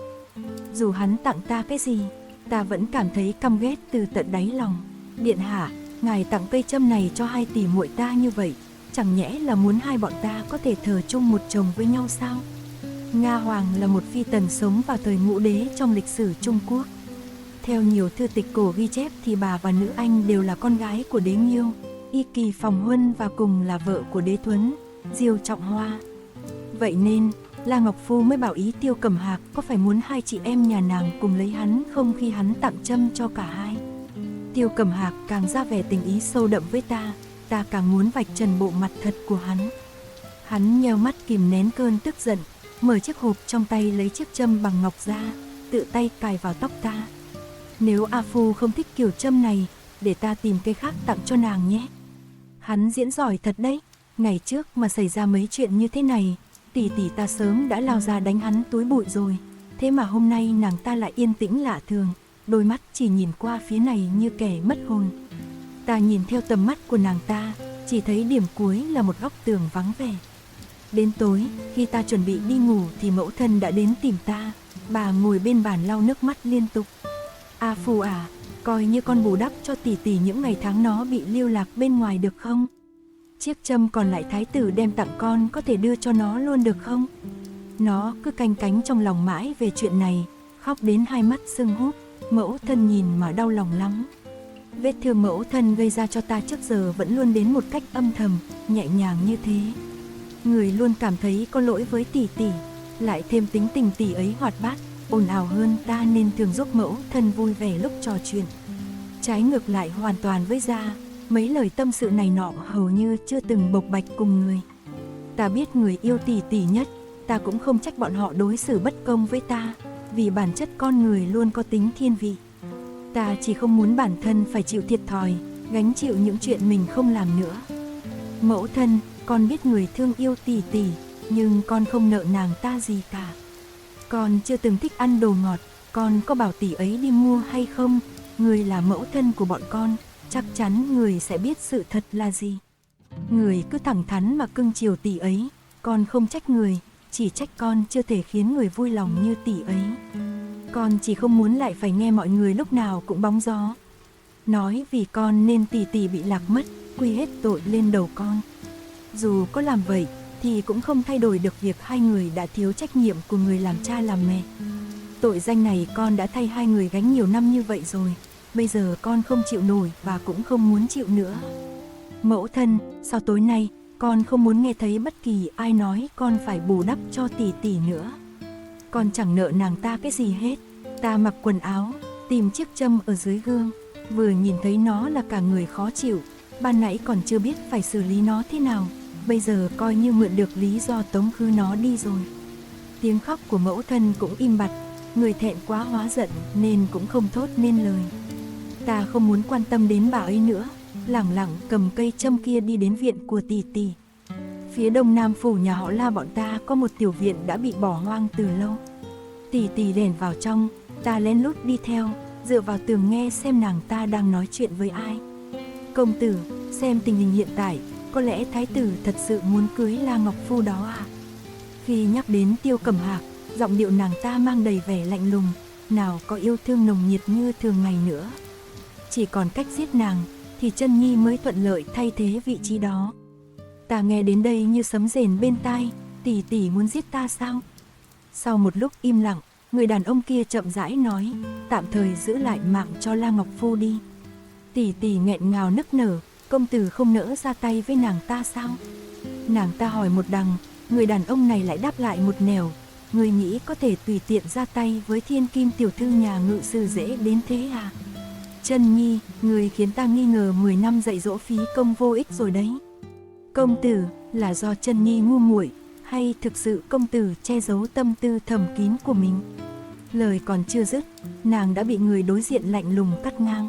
Dù hắn tặng ta cái gì, ta vẫn cảm thấy căm ghét từ tận đáy lòng. Điện hạ, ngài tặng cây châm này cho 2 tỷ muội ta như vậy, chẳng nhẽ là muốn hai bọn ta có thể thờ chung một chồng với nhau sao? Nga Hoàng là một phi tần sống vào thời Ngũ Đế trong lịch sử Trung Quốc. Theo nhiều thư tịch cổ ghi chép thì bà và nữ anh đều là con gái của đế Nghiêu, Y Kỳ Phòng Huân và cùng là vợ của đế Thuấn, Diêu Trọng Hoa. Vậy nên, La Ngọc Phu mới bảo ý Tiêu Cẩm Hạc có phải muốn 2 chị em nhà nàng cùng lấy hắn không khi hắn tặng châm cho cả hai. Tiêu Cẩm Hạc càng ra vẻ tình ý sâu đậm với ta, ta càng muốn vạch trần bộ mặt thật của hắn. Hắn nheo mắt kìm nén cơn tức giận, mở chiếc hộp trong tay lấy chiếc châm bằng ngọc ra, tự tay cài vào tóc ta. Nếu A Phu không thích kiểu châm này, để ta tìm cây khác tặng cho nàng nhé. Hắn diễn giỏi thật đấy, ngày trước mà xảy ra mấy chuyện như thế này, tỷ tỷ ta sớm đã lao ra đánh hắn túi bụi rồi. Thế mà hôm nay nàng ta lại yên tĩnh lạ thường, đôi mắt chỉ nhìn qua phía này như kẻ mất hồn. Ta nhìn theo tầm mắt của nàng ta, chỉ thấy điểm cuối là một góc tường vắng vẻ. Đến tối, khi ta chuẩn bị đi ngủ thì mẫu thân đã đến tìm ta. Bà ngồi bên bàn lau nước mắt liên tục. A Phu à, coi như con bù đắp cho tỷ tỷ những ngày tháng nó bị lưu lạc bên ngoài được không? Chiếc châm còn lại thái tử đem tặng con có thể đưa cho nó luôn được không? Nó cứ canh cánh trong lòng mãi về chuyện này, khóc đến hai mắt sưng húp, mẫu thân nhìn mà đau lòng lắm. Vết thương mẫu thân gây ra cho ta trước giờ vẫn luôn đến một cách âm thầm, nhẹ nhàng như thế. Người luôn cảm thấy có lỗi với tỷ tỷ, lại thêm tính tình tỷ ấy hoạt bát, ồn ào hơn ta nên thường giúp mẫu thân vui vẻ lúc trò chuyện. Trái ngược lại hoàn toàn với Gia, Mấy lời tâm sự này nọ hầu như chưa từng bộc bạch cùng người. Ta biết người yêu tỷ tỷ nhất, ta cũng không trách bọn họ đối xử bất công với ta, vì bản chất con người luôn có tính thiên vị. Ta chỉ không muốn bản thân phải chịu thiệt thòi, gánh chịu những chuyện mình không làm nữa. Mẫu thân, con biết người thương yêu tỷ tỷ, nhưng con không nợ nàng ta gì cả. Con chưa từng thích ăn đồ ngọt, con có bảo tỷ ấy đi mua hay không? Người là mẫu thân của bọn con, chắc chắn người sẽ biết sự thật là gì. Người cứ thẳng thắn mà cưng chiều tỷ ấy, con không trách người, chỉ trách con chưa thể khiến người vui lòng như tỷ ấy. Con chỉ không muốn lại phải nghe mọi người lúc nào cũng bóng gió nói vì con nên tỷ tỷ bị lạc mất, quy hết tội lên đầu con. Dù có làm vậy thì cũng không thay đổi được việc hai người đã thiếu trách nhiệm của người làm cha làm mẹ. Tội danh này con đã thay hai người gánh nhiều năm như vậy rồi, bây giờ con không chịu nổi và cũng không muốn chịu nữa. Mẫu thân, sau tối nay con không muốn nghe thấy bất kỳ ai nói con phải bù đắp cho tỷ tỷ nữa. Con chẳng nợ nàng ta cái gì hết. Ta mặc quần áo, tìm chiếc châm ở dưới gương, vừa nhìn thấy nó là cả người khó chịu. Ban nãy còn chưa biết phải xử lý nó thế nào, bây giờ coi như mượn được lý do tống khứ nó đi rồi. Tiếng khóc của mẫu thân cũng im bặt, người thẹn quá hóa giận nên cũng không thốt nên lời. Ta không muốn quan tâm đến bà ấy nữa, lẳng lặng cầm cây châm kia đi đến viện của tỷ tỷ. Phía đông nam phủ nhà họ La bọn ta có một tiểu viện đã bị bỏ hoang từ lâu. Tỷ tỷ lẻn vào trong, ta lén lút đi theo, dựa vào tường nghe xem nàng ta đang nói chuyện với ai. Công tử, xem tình hình hiện tại, có lẽ thái tử thật sự muốn cưới La Ngọc Phu đó à? Khi nhắc đến Tiêu Cẩm Hạc, giọng điệu nàng ta mang đầy vẻ lạnh lùng, nào có yêu thương nồng nhiệt như thường ngày nữa. Chỉ còn cách giết nàng, thì Chân Nhi mới thuận lợi thay thế vị trí đó. Ta nghe đến đây như sấm rền bên tai, tỷ tỷ muốn giết ta sao? Sau một lúc im lặng, người đàn ông kia chậm rãi nói, tạm thời giữ lại mạng cho La Ngọc Phu đi. Tỷ tỷ nghẹn ngào nức nở, công tử không nỡ ra tay với nàng ta sao? Nàng ta hỏi một đằng, người đàn ông này lại đáp lại một nẻo, người nghĩ có thể tùy tiện ra tay với thiên kim tiểu thư nhà ngự sử dễ đến thế à? Chân Nhi, người khiến ta nghi ngờ 10 năm dạy dỗ phí công vô ích rồi đấy. Công tử, là do Chân Nhi ngu muội, hay thực sự công tử che giấu tâm tư thầm kín của mình? Lời còn chưa dứt, nàng đã bị người đối diện lạnh lùng cắt ngang.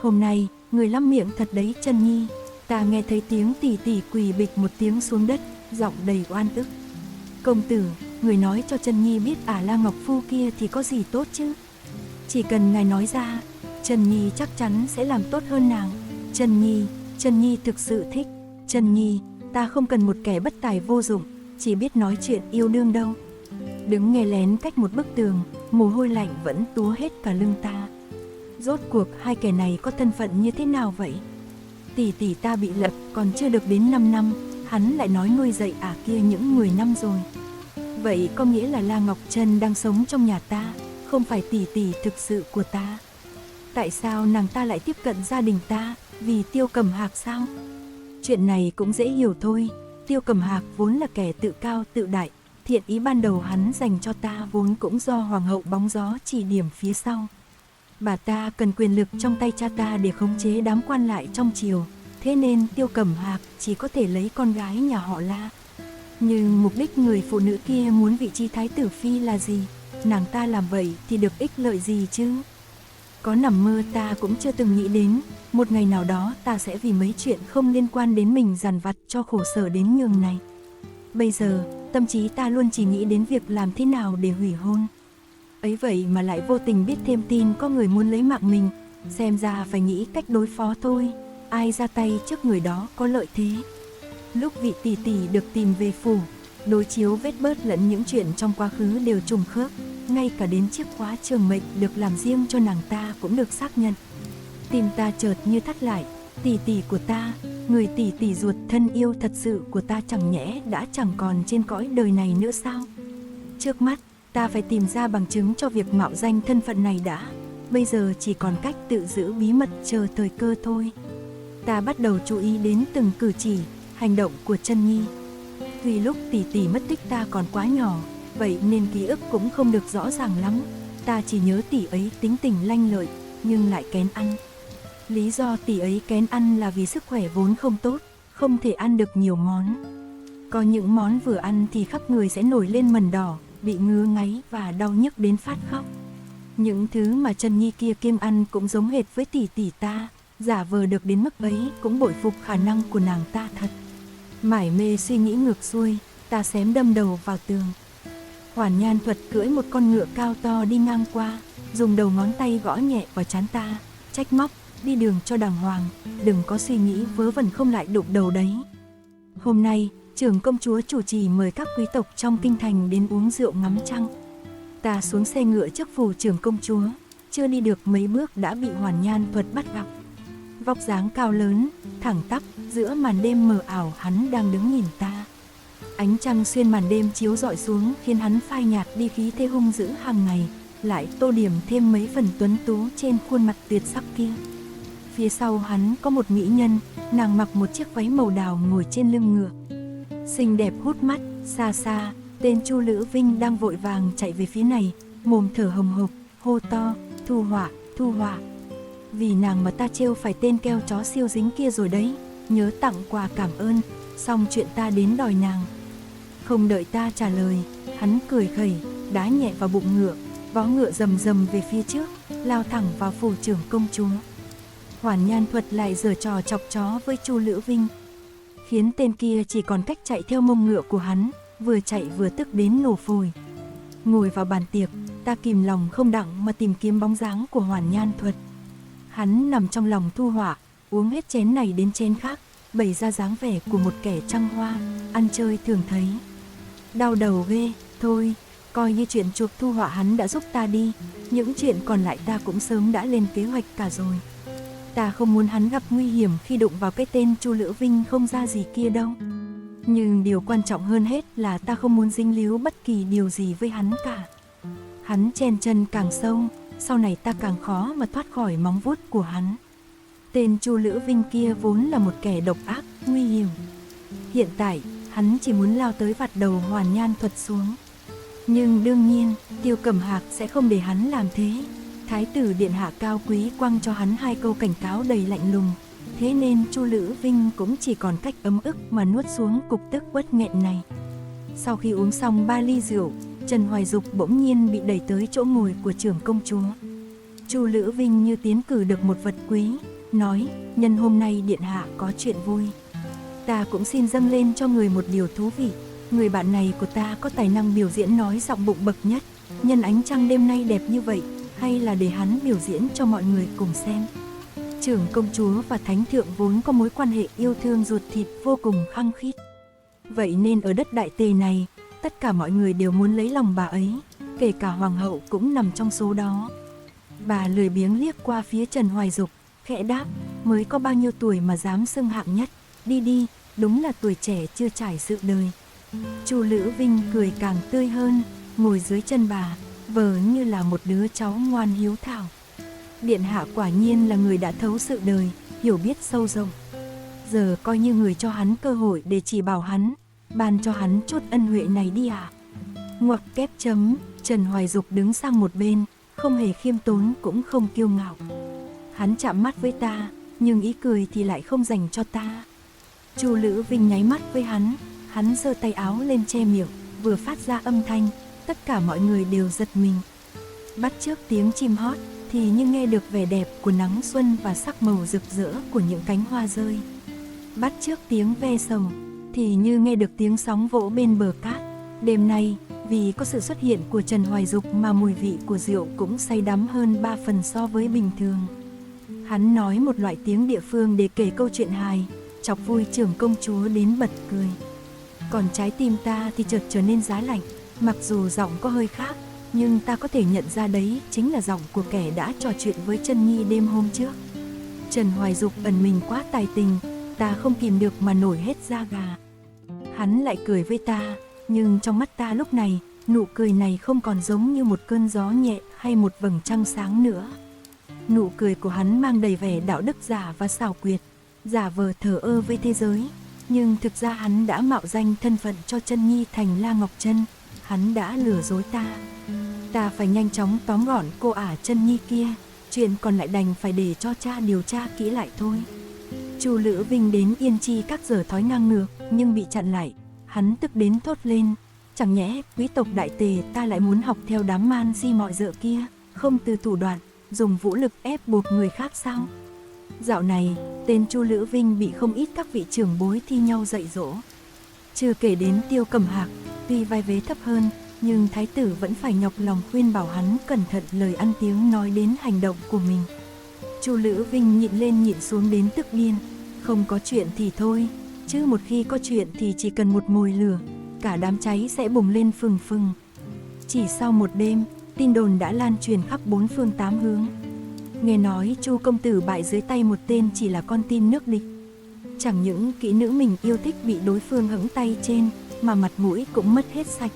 Hôm nay, người lắm miệng thật đấy Chân Nhi, ta nghe thấy tiếng tỷ tỷ quỳ bịch một tiếng xuống đất, giọng đầy oan ức. Công tử, người nói cho Chân Nhi biết La Ngọc Phu kia thì có gì tốt chứ? Chỉ cần ngài nói ra, Chân Nhi chắc chắn sẽ làm tốt hơn nàng. Chân Nhi thực sự thích. Chân Nhi, ta không cần một kẻ bất tài vô dụng, chỉ biết nói chuyện yêu đương đâu. Đứng nghe lén cách một bức tường, mồ hôi lạnh vẫn túa hết cả lưng ta. Rốt cuộc hai kẻ này có thân phận như thế nào vậy? Tỷ tỷ ta bị lật còn chưa được đến 5 năm, hắn lại nói nuôi dạy kia những 10 năm rồi. Vậy có nghĩa là La Ngọc Trân đang sống trong nhà ta, không phải tỷ tỷ thực sự của ta. Tại sao nàng ta lại tiếp cận gia đình ta, vì Tiêu Cẩm Hạc sao? Chuyện này cũng dễ hiểu thôi, Tiêu Cẩm Hạc vốn là kẻ tự cao tự đại, thiện ý ban đầu hắn dành cho ta vốn cũng do hoàng hậu bóng gió chỉ điểm phía sau. Bà ta cần quyền lực trong tay cha ta để khống chế đám quan lại trong triều, thế nên Tiêu Cẩm Hạc chỉ có thể lấy con gái nhà họ La. Nhưng mục đích người phụ nữ kia muốn vị trí thái tử phi là gì? Nàng ta làm vậy thì được ích lợi gì chứ? Có nằm mơ ta cũng chưa từng nghĩ đến, một ngày nào đó ta sẽ vì mấy chuyện không liên quan đến mình dằn vặt cho khổ sở đến nhường này. Bây giờ, tâm trí ta luôn chỉ nghĩ đến việc làm thế nào để hủy hôn. Ấy vậy mà lại vô tình biết thêm tin có người muốn lấy mạng mình, xem ra phải nghĩ cách đối phó thôi, ai ra tay trước người đó có lợi thế. Lúc vị tỷ tỷ được tìm về phủ, đối chiếu vết bớt lẫn những chuyện trong quá khứ đều trùng khớp, ngay cả đến chiếc khóa trường mệnh được làm riêng cho nàng ta cũng được xác nhận. Tim ta chợt như thắt lại, tỷ tỷ của ta, người tỷ tỷ ruột thân yêu thật sự của ta chẳng nhẽ đã chẳng còn trên cõi đời này nữa sao? Trước mắt, ta phải tìm ra bằng chứng cho việc mạo danh thân phận này đã, bây giờ chỉ còn cách tự giữ bí mật chờ thời cơ thôi. Ta bắt đầu chú ý đến từng cử chỉ, hành động của Chân Nhi. Vì lúc tỷ tỷ mất tích ta còn quá nhỏ, vậy nên ký ức cũng không được rõ ràng lắm. Ta chỉ nhớ tỷ ấy tính tình lanh lợi, nhưng lại kén ăn. Lý do tỷ ấy kén ăn là vì sức khỏe vốn không tốt, không thể ăn được nhiều món. Có những món vừa ăn thì khắp người sẽ nổi lên mẩn đỏ, bị ngứa ngáy và đau nhức đến phát khóc. Những thứ mà Trần Nhi kia kiêng ăn cũng giống hệt với tỷ tỷ ta, giả vờ được đến mức ấy cũng bội phục khả năng của nàng ta thật. Mải mê suy nghĩ ngược xuôi, ta xém đâm đầu vào tường. Hoàn Nhan Thuật cưỡi một con ngựa cao to đi ngang qua, dùng đầu ngón tay gõ nhẹ vào trán ta, trách móc, đi đường cho đàng hoàng, đừng có suy nghĩ vớ vẩn không lại đụng đầu đấy. Hôm nay, trưởng công chúa chủ trì mời các quý tộc trong kinh thành đến uống rượu ngắm trăng. Ta xuống xe ngựa trước phủ trưởng công chúa, chưa đi được mấy bước đã bị Hoàn Nhan Thuật bắt gặp. Vóc dáng cao lớn, thẳng tắp, giữa màn đêm mờ ảo hắn đang đứng nhìn ta. Ánh trăng xuyên màn đêm chiếu rọi xuống khiến hắn phai nhạt đi khí thế hung dữ hàng ngày, lại tô điểm thêm mấy phần tuấn tú trên khuôn mặt tuyệt sắc kia. Phía sau hắn có một mỹ nhân, nàng mặc một chiếc váy màu đào ngồi trên lưng ngựa. Xinh đẹp hút mắt, xa xa, tên Chu Lữ Vinh đang vội vàng chạy về phía này, mồm thở hồng hộc, hô to, thu hỏa, thu hỏa. Vì nàng mà ta trêu phải tên keo chó siêu dính kia rồi đấy, nhớ tặng quà cảm ơn, xong chuyện ta đến đòi nàng. Không đợi ta trả lời, hắn cười khẩy, đá nhẹ vào bụng ngựa, vó ngựa rầm rầm về phía trước, lao thẳng vào phủ trưởng công chúa. Hoàn Nhan Thuật lại giở trò chọc chó với Chu Lữ Vinh, khiến tên kia chỉ còn cách chạy theo mông ngựa của hắn, vừa chạy vừa tức đến nổ phổi. Ngồi vào bàn tiệc, ta kìm lòng không đặng mà tìm kiếm bóng dáng của Hoàn Nhan Thuật. Hắn nằm trong lòng thu hỏa, uống hết chén này đến chén khác, bày ra dáng vẻ của một kẻ trăng hoa, ăn chơi thường thấy. Đau đầu ghê, thôi, coi như chuyện chuộc thu hỏa hắn đã giúp ta đi, những chuyện còn lại ta cũng sớm đã lên kế hoạch cả rồi. Ta không muốn hắn gặp nguy hiểm khi đụng vào cái tên Chu Lữ Vinh không ra gì kia đâu. Nhưng điều quan trọng hơn hết là ta không muốn dính líu bất kỳ điều gì với hắn cả. Hắn chen chân càng sâu, sau này ta càng khó mà thoát khỏi móng vuốt của hắn. Tên Chu Lữ Vinh kia vốn là một kẻ độc ác, nguy hiểm. Hiện tại, hắn chỉ muốn lao tới vặt đầu Hoàn Nhan Thuật xuống. Nhưng đương nhiên, Tiêu Cẩm Hạc sẽ không để hắn làm thế. Thái tử điện hạ cao quý quăng cho hắn 2 câu cảnh cáo đầy lạnh lùng. Thế nên Chu Lữ Vinh cũng chỉ còn cách ấm ức mà nuốt xuống cục tức uất nghẹn này. Sau khi uống xong 3 ly rượu, Trần Hoài Dục bỗng nhiên bị đẩy tới chỗ ngồi của trưởng công chúa. Chu Lữ Vinh như tiến cử được một vật quý, nói, nhân hôm nay điện hạ có chuyện vui. Ta cũng xin dâng lên cho người một điều thú vị. Người bạn này của ta có tài năng biểu diễn nói giọng bụng bậc nhất. Nhân ánh trăng đêm nay đẹp như vậy, hay là để hắn biểu diễn cho mọi người cùng xem. Trưởng công chúa và thánh thượng vốn có mối quan hệ yêu thương ruột thịt vô cùng khăng khít. Vậy nên ở đất Đại Tề này, tất cả mọi người đều muốn lấy lòng bà ấy, kể cả hoàng hậu cũng nằm trong số đó. Bà lười biếng liếc qua phía Trần Hoài Dục, khẽ đáp, mới có bao nhiêu tuổi mà dám xưng hạng nhất, đi đi, đúng là tuổi trẻ chưa trải sự đời. Chu Lữ Vinh cười càng tươi hơn, ngồi dưới chân bà, vờ như là một đứa cháu ngoan hiếu thảo. Điện hạ quả nhiên là người đã thấu sự đời, hiểu biết sâu rộng. Giờ coi như người cho hắn cơ hội để chỉ bảo hắn, ban cho hắn chút ân huệ này đi ạ. Ngoặc kép chấm, Trần Hoài Dục đứng sang một bên, không hề khiêm tốn cũng không kiêu ngạo. Hắn chạm mắt với ta, nhưng ý cười thì lại không dành cho ta. Chu Lữ Vinh nháy mắt với hắn giơ tay áo lên che miệng, vừa phát ra âm thanh, tất cả mọi người đều giật mình. Bắt chước tiếng chim hót, thì như nghe được vẻ đẹp của nắng xuân và sắc màu rực rỡ của những cánh hoa rơi. Bắt chước tiếng ve sầu, thì như nghe được tiếng sóng vỗ bên bờ cát. Đêm nay, vì có sự xuất hiện của Trần Hoài Dục mà mùi vị của rượu cũng say đắm hơn 3 phần so với bình thường. Hắn nói một loại tiếng địa phương để kể câu chuyện hài, chọc vui trưởng công chúa đến bật cười. Còn trái tim ta thì chợt trở nên giá lạnh, mặc dù giọng có hơi khác, nhưng ta có thể nhận ra đấy chính là giọng của kẻ đã trò chuyện với Trân Nhi đêm hôm trước. Trần Hoài Dục ẩn mình quá tài tình, ta không kìm được mà nổi hết da gà. Hắn lại cười với ta, nhưng trong mắt ta lúc này, nụ cười này không còn giống như một cơn gió nhẹ hay một vầng trăng sáng nữa. Nụ cười của hắn mang đầy vẻ đạo đức giả và xảo quyệt, giả vờ thờ ơ với thế giới, nhưng thực ra hắn đã mạo danh thân phận cho Trân Nhi thành La Ngọc Trân. Hắn đã lừa dối ta. Ta phải nhanh chóng tóm gọn cô ả Trân Nhi kia, chuyện còn lại đành phải để cho cha điều tra kỹ lại thôi. Chu Lữ Vinh đến Yên Chi các giờ thói ngang ngược, nhưng bị chặn lại. Hắn tức đến thốt lên, chẳng nhẽ quý tộc Đại Tề ta lại muốn học theo đám man di mọi dợ kia, không từ thủ đoạn, dùng vũ lực ép buộc người khác sao? Dạo này, tên Chu Lữ Vinh bị không ít các vị trưởng bối thi nhau dạy dỗ. Chưa kể đến Tiêu Cẩm Hạc, tuy vai vế thấp hơn, nhưng thái tử vẫn phải nhọc lòng khuyên bảo hắn cẩn thận lời ăn tiếng nói đến hành động của mình. Chu Lữ Vinh nhịn lên nhịn xuống đến tức điên, không có chuyện thì thôi, chứ một khi có chuyện thì chỉ cần một mồi lửa, cả đám cháy sẽ bùng lên phừng phừng. Chỉ sau một đêm, tin đồn đã lan truyền khắp bốn phương tám hướng. Nghe nói Chu công tử bại dưới tay một tên chỉ là con tin nước địch. Chẳng những kỹ nữ mình yêu thích bị đối phương hẫng tay trên, mà mặt mũi cũng mất hết sạch.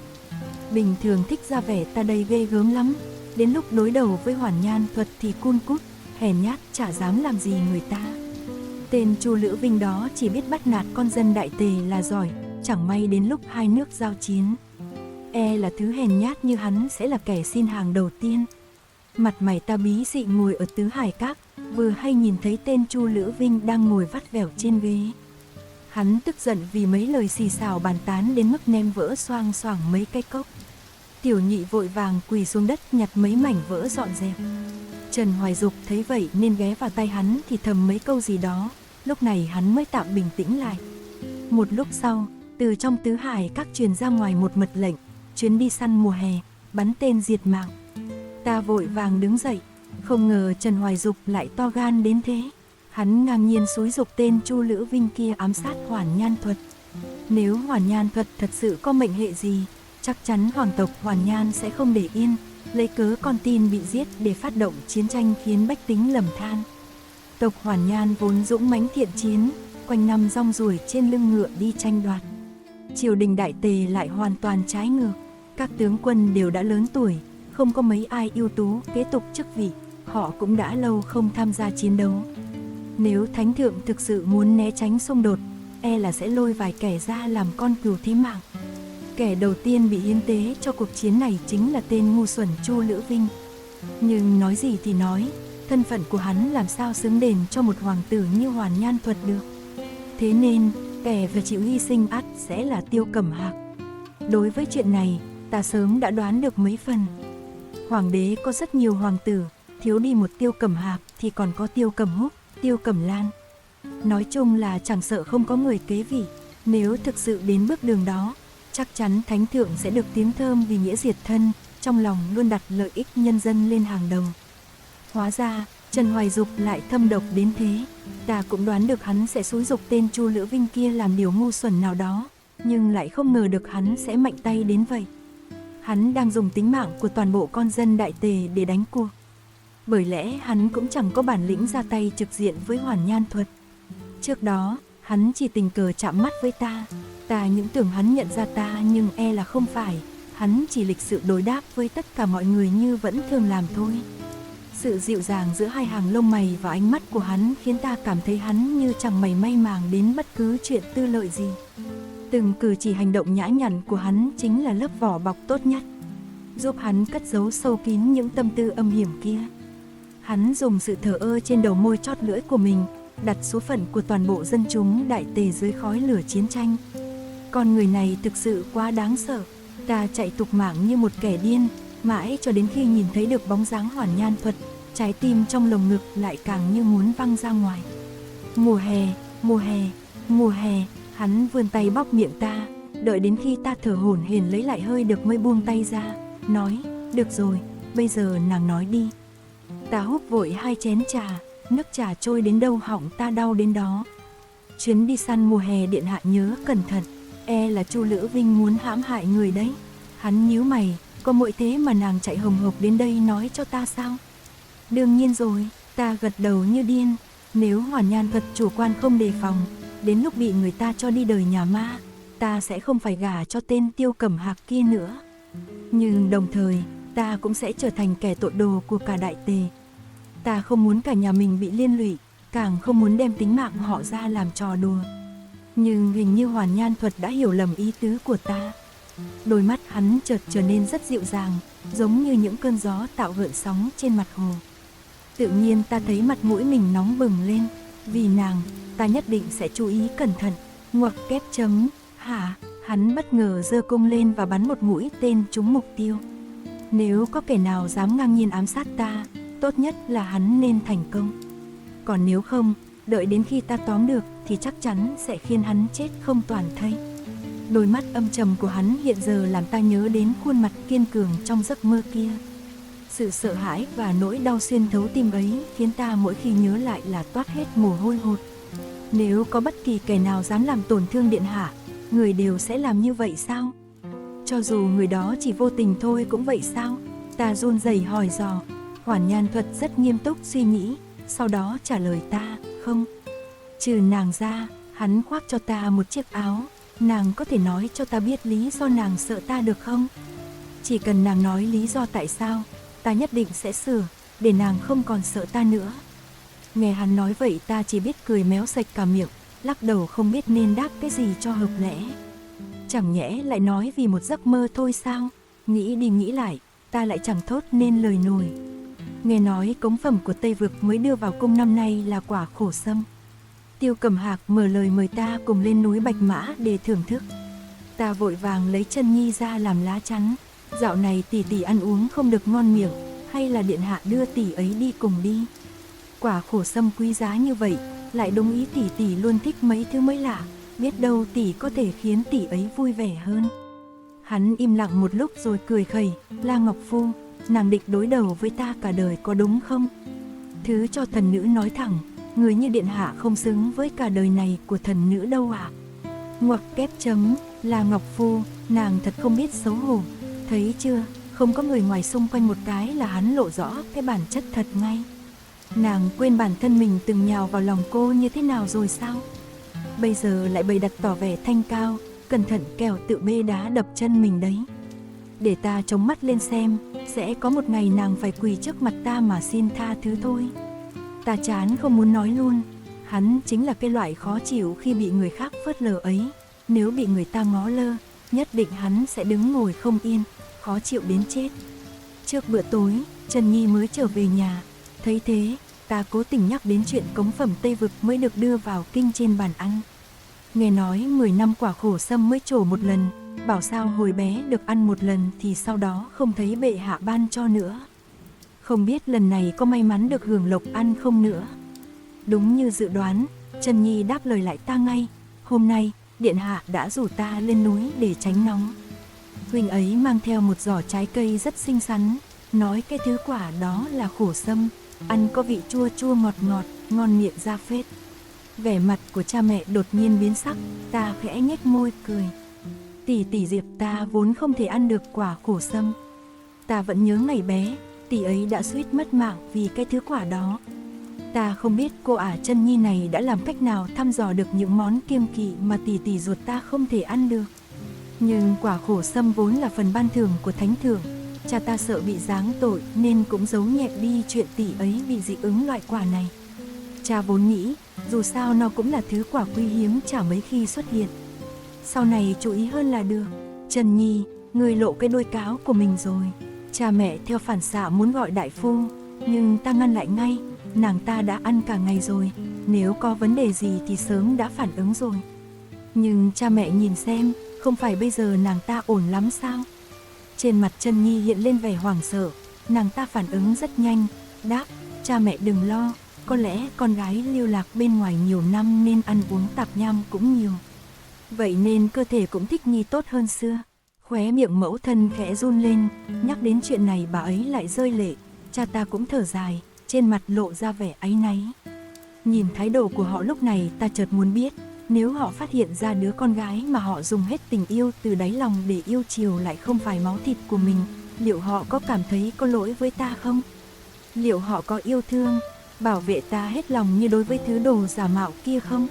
Bình thường thích ra vẻ ta đây ghê gớm lắm, đến lúc đối đầu với Hoàn Nhan Thuật thì cun cút, hèn nhát chả dám làm gì người ta. Tên Chu Lữ Vinh đó chỉ biết bắt nạt con dân Đại Tề là giỏi, chẳng may đến lúc hai nước giao chiến, e là thứ hèn nhát như hắn sẽ là kẻ xin hàng đầu tiên. Mặt mày ta bí dị ngồi ở Tứ Hải Các, vừa hay nhìn thấy tên Chu Lữ Vinh đang ngồi vắt vẻo trên ghế. Hắn tức giận vì mấy lời xì xào bàn tán đến mức nem vỡ xoang xoảng mấy cái cốc. Tiểu Nhị vội vàng quỳ xuống đất nhặt mấy mảnh vỡ dọn dẹp. Trần Hoài Dục thấy vậy nên ghé vào tay hắn thì thầm mấy câu gì đó, lúc này hắn mới tạm bình tĩnh lại. Một lúc sau, từ trong Tứ Hải Các truyền ra ngoài một mật lệnh, chuyến đi săn mùa hè, bắn tên diệt mạng. Ta vội vàng đứng dậy, không ngờ Trần Hoài Dục lại to gan đến thế. Hắn ngang nhiên xúi giục tên Chu Lữ Vinh kia ám sát Hoàn Nhan Thuật. Nếu Hoàn Nhan Thuật thật sự có mệnh hệ gì, chắc chắn hoàng tộc Hoàn Nhan sẽ không để yên, lấy cớ con tin bị giết để phát động chiến tranh khiến bách tính lầm than. Tộc Hoàn Nhan vốn dũng mãnh thiện chiến, quanh năm rong ruổi trên lưng ngựa đi tranh đoạt. Triều đình Đại Tề lại hoàn toàn trái ngược, các tướng quân đều đã lớn tuổi, không có mấy ai ưu tú kế tục chức vị, họ cũng đã lâu không tham gia chiến đấu. Nếu Thánh Thượng thực sự muốn né tránh xung đột, e là sẽ lôi vài kẻ ra làm con cừu thí mạng. Kẻ đầu tiên bị hiến tế cho cuộc chiến này chính là tên ngu xuẩn Chu Lữ Vinh. Nhưng nói gì thì nói, thân phận của hắn làm sao xứng đền cho một hoàng tử như Hoàn Nhan Thuật được. Thế nên, kẻ phải chịu hy sinh ắt sẽ là Tiêu Cẩm Hạc. Đối với chuyện này, ta sớm đã đoán được mấy phần. Hoàng đế có rất nhiều hoàng tử, thiếu đi một Tiêu Cẩm Hạc thì còn có Tiêu Cẩm Húc, Tiêu Cẩm Lan. Nói chung là chẳng sợ không có người kế vị, nếu thực sự đến bước đường đó, chắc chắn Thánh Thượng sẽ được tiếng thơm vì nghĩa diệt thân, trong lòng luôn đặt lợi ích nhân dân lên hàng đầu. Hóa ra, Trần Hoài Dục lại thâm độc đến thế. Ta cũng đoán được hắn sẽ xúi giục tên Chu Lữ Vinh kia làm điều ngu xuẩn nào đó, nhưng lại không ngờ được hắn sẽ mạnh tay đến vậy. Hắn đang dùng tính mạng của toàn bộ con dân Đại Tề để đánh cuộc. Bởi lẽ hắn cũng chẳng có bản lĩnh ra tay trực diện với Hoàn Nhan Thuật. Trước đó, hắn chỉ tình cờ chạm mắt với ta. Ta những tưởng hắn nhận ra ta nhưng e là không phải. Hắn chỉ lịch sự đối đáp với tất cả mọi người như vẫn thường làm thôi. Sự dịu dàng giữa hai hàng lông mày và ánh mắt của hắn khiến ta cảm thấy hắn như chẳng mảy may màng đến bất cứ chuyện tư lợi gì. Từng cử chỉ hành động nhã nhặn của hắn chính là lớp vỏ bọc tốt nhất, giúp hắn cất giấu sâu kín những tâm tư âm hiểm kia. Hắn dùng sự thờ ơ trên đầu môi chót lưỡi của mình, đặt số phận của toàn bộ dân chúng Đại Tề dưới khói lửa chiến tranh. Con người này thực sự quá đáng sợ. Ta chạy tục mạng như một kẻ điên, mãi cho đến khi nhìn thấy được bóng dáng Hoàn Nhan Thuật, trái tim trong lồng ngực lại càng như muốn văng ra ngoài. Mùa hè, mùa hè, mùa hè. Hắn vươn tay bóp miệng ta, đợi đến khi ta thở hổn hển lấy lại hơi được mới buông tay ra, nói, được rồi, bây giờ nàng nói đi. Ta húp vội 2 chén trà, nước trà trôi đến đâu họng ta đau đến đó. Chuyến đi săn mùa hè điện hạ nhớ cẩn thận, e là Chu Lữ Vinh muốn hãm hại người đấy. Hắn nhíu mày, có mỗi thế mà nàng chạy hồng hộc đến đây nói cho ta sao? Đương nhiên rồi, ta gật đầu như điên. Nếu Hoàn Nhan Thuật chủ quan không đề phòng, đến lúc bị người ta cho đi đời nhà ma, ta sẽ không phải gả cho tên Tiêu Cẩm Hạc kia nữa. Nhưng đồng thời, ta cũng sẽ trở thành kẻ tội đồ của cả Đại Tề. Ta không muốn cả nhà mình bị liên lụy, càng không muốn đem tính mạng họ ra làm trò đùa. Nhưng hình như Hoàn Nhan Thuật đã hiểu lầm ý tứ của ta. Đôi mắt hắn chợt trở nên rất dịu dàng, giống như những cơn gió tạo gợn sóng trên mặt hồ. Tự nhiên ta thấy mặt mũi mình nóng bừng lên. Vì nàng, ta nhất định sẽ chú ý cẩn thận. Ngoặc kép chấm. Hả? Hắn bất ngờ giơ cung lên và bắn một mũi tên trúng mục tiêu. Nếu có kẻ nào dám ngang nhiên ám sát ta, tốt nhất là hắn nên thành công. Còn nếu không, đợi đến khi ta tóm được thì chắc chắn sẽ khiến hắn chết không toàn thây. Đôi mắt âm trầm của hắn hiện giờ làm ta nhớ đến khuôn mặt kiên cường trong giấc mơ kia. Sự sợ hãi và nỗi đau xuyên thấu tim ấy khiến ta mỗi khi nhớ lại là toát hết mồ hôi hột. Nếu có bất kỳ kẻ nào dám làm tổn thương điện hạ, người đều sẽ làm như vậy sao? Cho dù người đó chỉ vô tình thôi cũng vậy sao? Ta run rẩy hỏi dò. Hoàn Nhan Thuật rất nghiêm túc suy nghĩ, sau đó trả lời ta, không. Trừ nàng ra, hắn khoác cho ta một chiếc áo. Nàng có thể nói cho ta biết lý do nàng sợ ta được không? Chỉ cần nàng nói lý do tại sao, ta nhất định sẽ sửa, để nàng không còn sợ ta nữa. Nghe hắn nói vậy ta chỉ biết cười méo sạch cả miệng, lắc đầu không biết nên đáp cái gì cho hợp lẽ. Chẳng nhẽ lại nói vì một giấc mơ thôi sao? Nghĩ đi nghĩ lại, ta lại chẳng thốt nên lời nổi. Nghe nói cống phẩm của Tây Vực mới đưa vào cung năm nay là quả khổ sâm. Tiêu Cẩm Hạc mở lời mời ta cùng lên núi Bạch Mã để thưởng thức. Ta vội vàng lấy chân nhi ra làm lá chắn. Dạo này tỷ tỷ ăn uống không được ngon miệng, hay là điện hạ đưa tỷ ấy đi cùng đi. Quả khổ sâm quý giá như vậy, lại đúng ý tỷ tỷ luôn thích mấy thứ mới lạ, biết đâu tỷ có thể khiến tỷ ấy vui vẻ hơn. Hắn im lặng một lúc rồi cười khẩy, La Ngọc Phu, nàng định đối đầu với ta cả đời có đúng không? Thứ cho thần nữ nói thẳng, người như điện hạ không xứng với cả đời này của thần nữ đâu ạ. Ngoặc kép chấm. La Ngọc Phu, nàng thật không biết xấu hổ. Thấy chưa, không có người ngoài xung quanh một cái là hắn lộ rõ cái bản chất thật ngay. Nàng quên bản thân mình từng nhào vào lòng cô như thế nào rồi sao? Bây giờ lại bày đặt tỏ vẻ thanh cao, cẩn thận kẻo tự bê đá đập chân mình đấy. Để ta chống mắt lên xem, sẽ có một ngày nàng phải quỳ trước mặt ta mà xin tha thứ thôi. Ta chán không muốn nói luôn. Hắn chính là cái loại khó chịu khi bị người khác phớt lờ ấy. Nếu bị người ta ngó lơ, nhất định hắn sẽ đứng ngồi không yên, khó chịu đến chết. Trước bữa tối, Trần Nhi mới trở về nhà. Thấy thế, ta cố tình nhắc đến chuyện cống phẩm Tây Vực mới được đưa vào kinh trên bàn ăn. Nghe nói 10 năm quả khổ sâm mới trổ một lần, bảo sao hồi bé được ăn một lần thì sau đó không thấy bệ hạ ban cho nữa. Không biết lần này có may mắn được hưởng lộc ăn không nữa. Đúng như dự đoán, Trần Nhi đáp lời lại ta ngay. Hôm nay, điện hạ đã rủ ta lên núi để tránh nóng. Huynh ấy mang theo một giỏ trái cây rất xinh xắn, nói cái thứ quả đó là khổ sâm, ăn có vị chua chua ngọt ngọt, ngon miệng ra phết. Vẻ mặt của cha mẹ đột nhiên biến sắc, ta khẽ nhếch môi cười. Tỷ tỷ Diệp ta vốn không thể ăn được quả khổ sâm. Ta vẫn nhớ ngày bé, tỷ ấy đã suýt mất mạng vì cái thứ quả đó. Ta không biết cô ả Chân Nhi này đã làm cách nào thăm dò được những món kiêng kỵ mà tỷ tỷ ruột ta không thể ăn được. Nhưng quả khổ sâm vốn là phần ban thưởng của thánh thượng, cha ta sợ bị giáng tội nên cũng giấu nhẹm đi chuyện tỷ ấy bị dị ứng loại quả này. Cha vốn nghĩ, dù sao nó cũng là thứ quả quý hiếm chả mấy khi xuất hiện. Sau này chú ý hơn là được. Trần Nhi, người lộ cái đuôi cáo của mình rồi. Cha mẹ theo phản xạ muốn gọi đại phu, nhưng ta ngăn lại ngay. Nàng ta đã ăn cả ngày rồi, nếu có vấn đề gì thì sớm đã phản ứng rồi. Nhưng cha mẹ nhìn xem, không phải bây giờ nàng ta ổn lắm sao? Trên mặt Trân Nhi hiện lên vẻ hoảng sợ, nàng ta phản ứng rất nhanh, đáp, cha mẹ đừng lo, có lẽ con gái lưu lạc bên ngoài nhiều năm nên ăn uống tạp nham cũng nhiều. Vậy nên cơ thể cũng thích nghi tốt hơn xưa. Khóe miệng mẫu thân khẽ run lên, nhắc đến chuyện này bà ấy lại rơi lệ, cha ta cũng thở dài, trên mặt lộ ra vẻ áy náy. Nhìn thái độ của họ lúc này ta chợt muốn biết, nếu họ phát hiện ra đứa con gái mà họ dùng hết tình yêu từ đáy lòng để yêu chiều lại không phải máu thịt của mình, liệu họ có cảm thấy có lỗi với ta không? Liệu họ có yêu thương, bảo vệ ta hết lòng như đối với thứ đồ giả mạo kia không?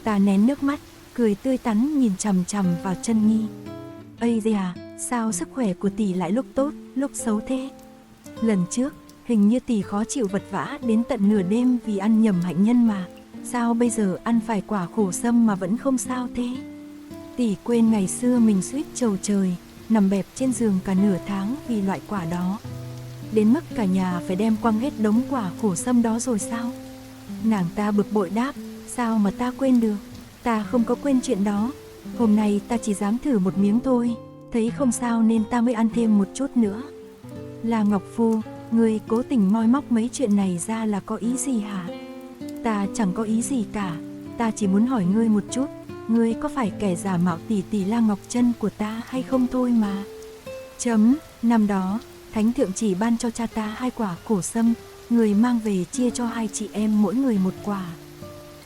Ta nén nước mắt, cười tươi tắn nhìn chằm chằm vào Trân Nhi. Ây da, sao sức khỏe của tỷ lại lúc tốt, lúc xấu thế? Lần trước, hình như tỷ khó chịu vật vã đến tận nửa đêm vì ăn nhầm hạnh nhân mà. Sao bây giờ ăn phải quả khổ sâm mà vẫn không sao thế? Tỷ quên ngày xưa mình suýt trầu trời, nằm bẹp trên giường cả nửa tháng vì loại quả đó. Đến mức cả nhà phải đem quăng hết đống quả khổ sâm đó rồi sao? Nàng ta bực bội đáp, sao mà ta quên được, ta không có quên chuyện đó. Hôm nay ta chỉ dám thử một miếng thôi, thấy không sao nên ta mới ăn thêm một chút nữa. La Ngọc Phu, ngươi cố tình moi móc mấy chuyện này ra là có ý gì hả? Ta chẳng có ý gì cả, ta chỉ muốn hỏi ngươi một chút, ngươi có phải kẻ giả mạo tỷ tỷ La Ngọc Trân của ta hay không thôi mà. Năm đó, Thánh Thượng chỉ ban cho cha ta 2 quả khổ sâm, người mang về chia cho 2 chị em mỗi người 1 quả.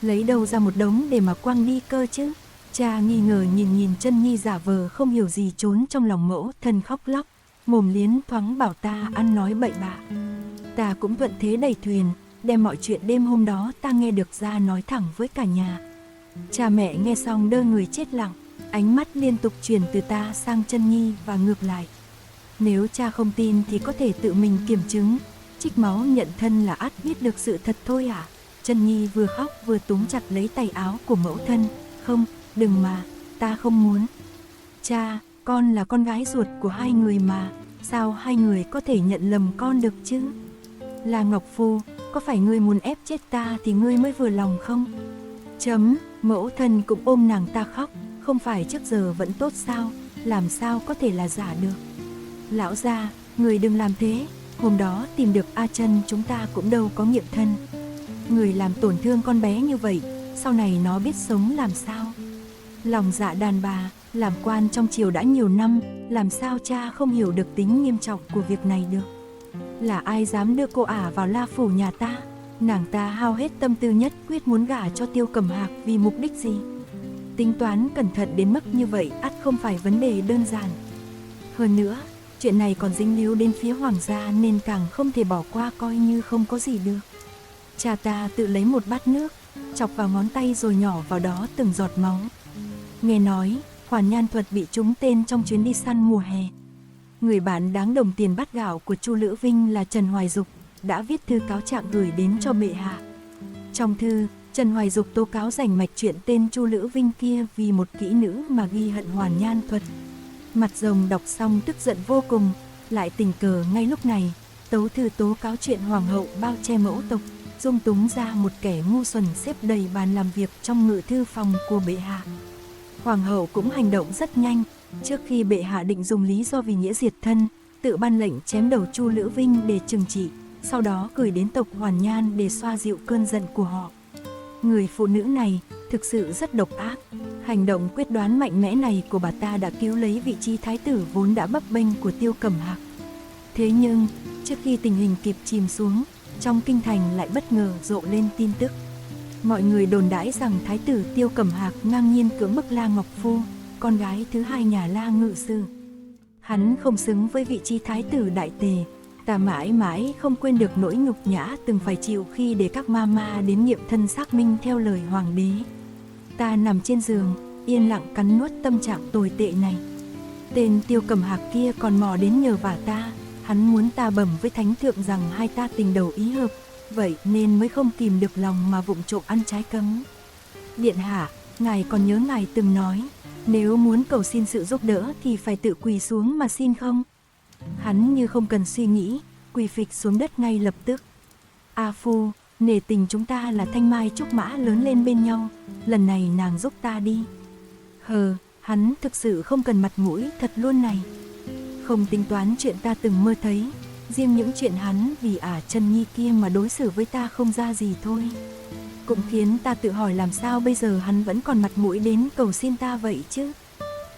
Lấy đâu ra một đống để mà quăng đi cơ chứ? Cha nghi ngờ nhìn Trân Nhi giả vờ không hiểu gì trốn trong lòng mẫu thân khóc lóc, mồm liến thoáng bảo ta ăn nói bậy bạ. Ta cũng thuận thế đẩy thuyền, đem mọi chuyện đêm hôm đó ta nghe được ra nói thẳng với cả nhà. Cha mẹ nghe xong đơ người chết lặng, ánh mắt liên tục chuyển từ ta sang Trân Nhi và ngược lại. Nếu cha không tin thì có thể tự mình kiểm chứng, trích máu nhận thân là ắt biết được sự thật thôi à? Trân Nhi vừa khóc vừa túm chặt lấy tay áo của mẫu thân. Không, đừng mà, ta không muốn. Cha, con là con gái ruột của 2 người mà, sao 2 người có thể nhận lầm con được chứ? La Ngọc Phu, có phải ngươi muốn ép chết ta thì ngươi mới vừa lòng không? Mẫu thân cũng ôm nàng ta khóc, không phải trước giờ vẫn tốt sao, làm sao có thể là giả được. Lão gia, người đừng làm thế, hôm đó tìm được A Trân chúng ta cũng đâu có nghiệm thân. Người làm tổn thương con bé như vậy, sau này nó biết sống làm sao? Lòng dạ đàn bà, làm quan trong triều đã nhiều năm, làm sao cha không hiểu được tính nghiêm trọng của việc này được? Là ai dám đưa cô ả vào La phủ nhà ta? Nàng ta hao hết tâm tư nhất quyết muốn gả cho Tiêu Cẩm Hạc vì mục đích gì? Tính toán cẩn thận đến mức như vậy ắt không phải vấn đề đơn giản. Hơn nữa, chuyện này còn dính líu đến phía hoàng gia nên càng không thể bỏ qua coi như không có gì được. Cha ta tự lấy một bát nước, chọc vào ngón tay rồi nhỏ vào đó từng giọt máu. Nghe nói, Hoàn Nhan Thuật bị trúng tên trong chuyến đi săn mùa hè. Người bạn đáng đồng tiền bát gạo của Chu Lữ Vinh là Trần Hoài Dục, đã viết thư cáo trạng gửi đến cho bệ hạ. Trong thư, Trần Hoài Dục tố cáo rành mạch chuyện tên Chu Lữ Vinh kia vì một kỹ nữ mà ghi hận Hoàn Nhan Thuật. Mặt rồng đọc xong tức giận vô cùng, lại tình cờ ngay lúc này, tấu thư tố cáo chuyện hoàng hậu bao che mẫu tộc, dung túng ra một kẻ ngu xuẩn xếp đầy bàn làm việc trong ngự thư phòng của bệ hạ. Hoàng hậu cũng hành động rất nhanh, trước khi bệ hạ định dùng lý do vì nghĩa diệt thân, tự ban lệnh chém đầu Chu Lữ Vinh để trừng trị, sau đó gửi đến tộc Hoàn Nhan để xoa dịu cơn giận của họ. Người phụ nữ này thực sự rất độc ác. Hành động quyết đoán mạnh mẽ này của bà ta đã cứu lấy vị trí thái tử vốn đã bấp bênh của Tiêu Cẩm Hạc. Thế nhưng, trước khi tình hình kịp chìm xuống, trong kinh thành lại bất ngờ rộ lên tin tức. Mọi người đồn đãi rằng thái tử Tiêu Cẩm Hạc ngang nhiên cưỡng bức La Ngọc Phu, con gái thứ 2 nhà La Ngự Sư. Hắn không xứng với vị trí thái tử đại tề. Ta mãi mãi không quên được nỗi nhục nhã từng phải chịu khi để các ma đến nghiệm thân xác minh theo lời hoàng đế. Ta nằm trên giường, yên lặng cắn nuốt tâm trạng tồi tệ này. Tên Tiêu Cẩm Hạc kia còn mò đến nhờ vả ta, hắn muốn ta bẩm với thánh thượng rằng hai ta tình đầu ý hợp, vậy nên mới không kìm được lòng mà vụng trộm ăn trái cấm. Điện hạ, ngài còn nhớ ngài từng nói, nếu muốn cầu xin sự giúp đỡ thì phải tự quỳ xuống mà xin không? Hắn như không cần suy nghĩ, quỳ phịch xuống đất ngay lập tức. A Phu, nể tình chúng ta là thanh mai trúc mã lớn lên bên nhau, lần này nàng giúp ta đi. Hắn thực sự không cần mặt mũi thật luôn này. Không tính toán chuyện ta từng mơ thấy, riêng những chuyện hắn vì Trân Nhi kia mà đối xử với ta không ra gì thôi, cũng khiến ta tự hỏi làm sao bây giờ hắn vẫn còn mặt mũi đến cầu xin ta vậy chứ.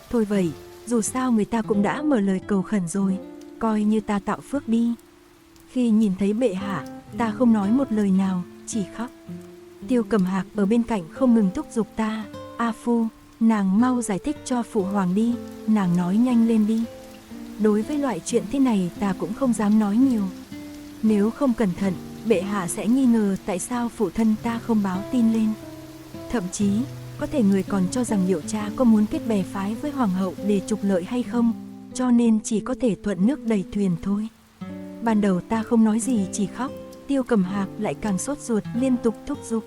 Thôi vậy, dù sao người ta cũng đã mở lời cầu khẩn rồi, coi như ta tạo phước đi. Khi nhìn thấy bệ hạ, ta không nói một lời nào, chỉ khóc. Tiêu Cẩm Hạc ở bên cạnh không ngừng thúc giục ta, A Phu, nàng mau giải thích cho phụ hoàng đi, nàng nói nhanh lên đi. Đối với loại chuyện thế này ta cũng không dám nói nhiều. Nếu không cẩn thận, bệ hạ sẽ nghi ngờ tại sao phụ thân ta không báo tin lên. Thậm chí, có thể người còn cho rằng liệu cha có muốn kết bè phái với hoàng hậu để trục lợi hay không, cho nên chỉ có thể thuận nước đẩy thuyền thôi. Ban đầu ta không nói gì chỉ khóc, Tiêu Cẩm Hạc lại càng sốt ruột liên tục thúc giục.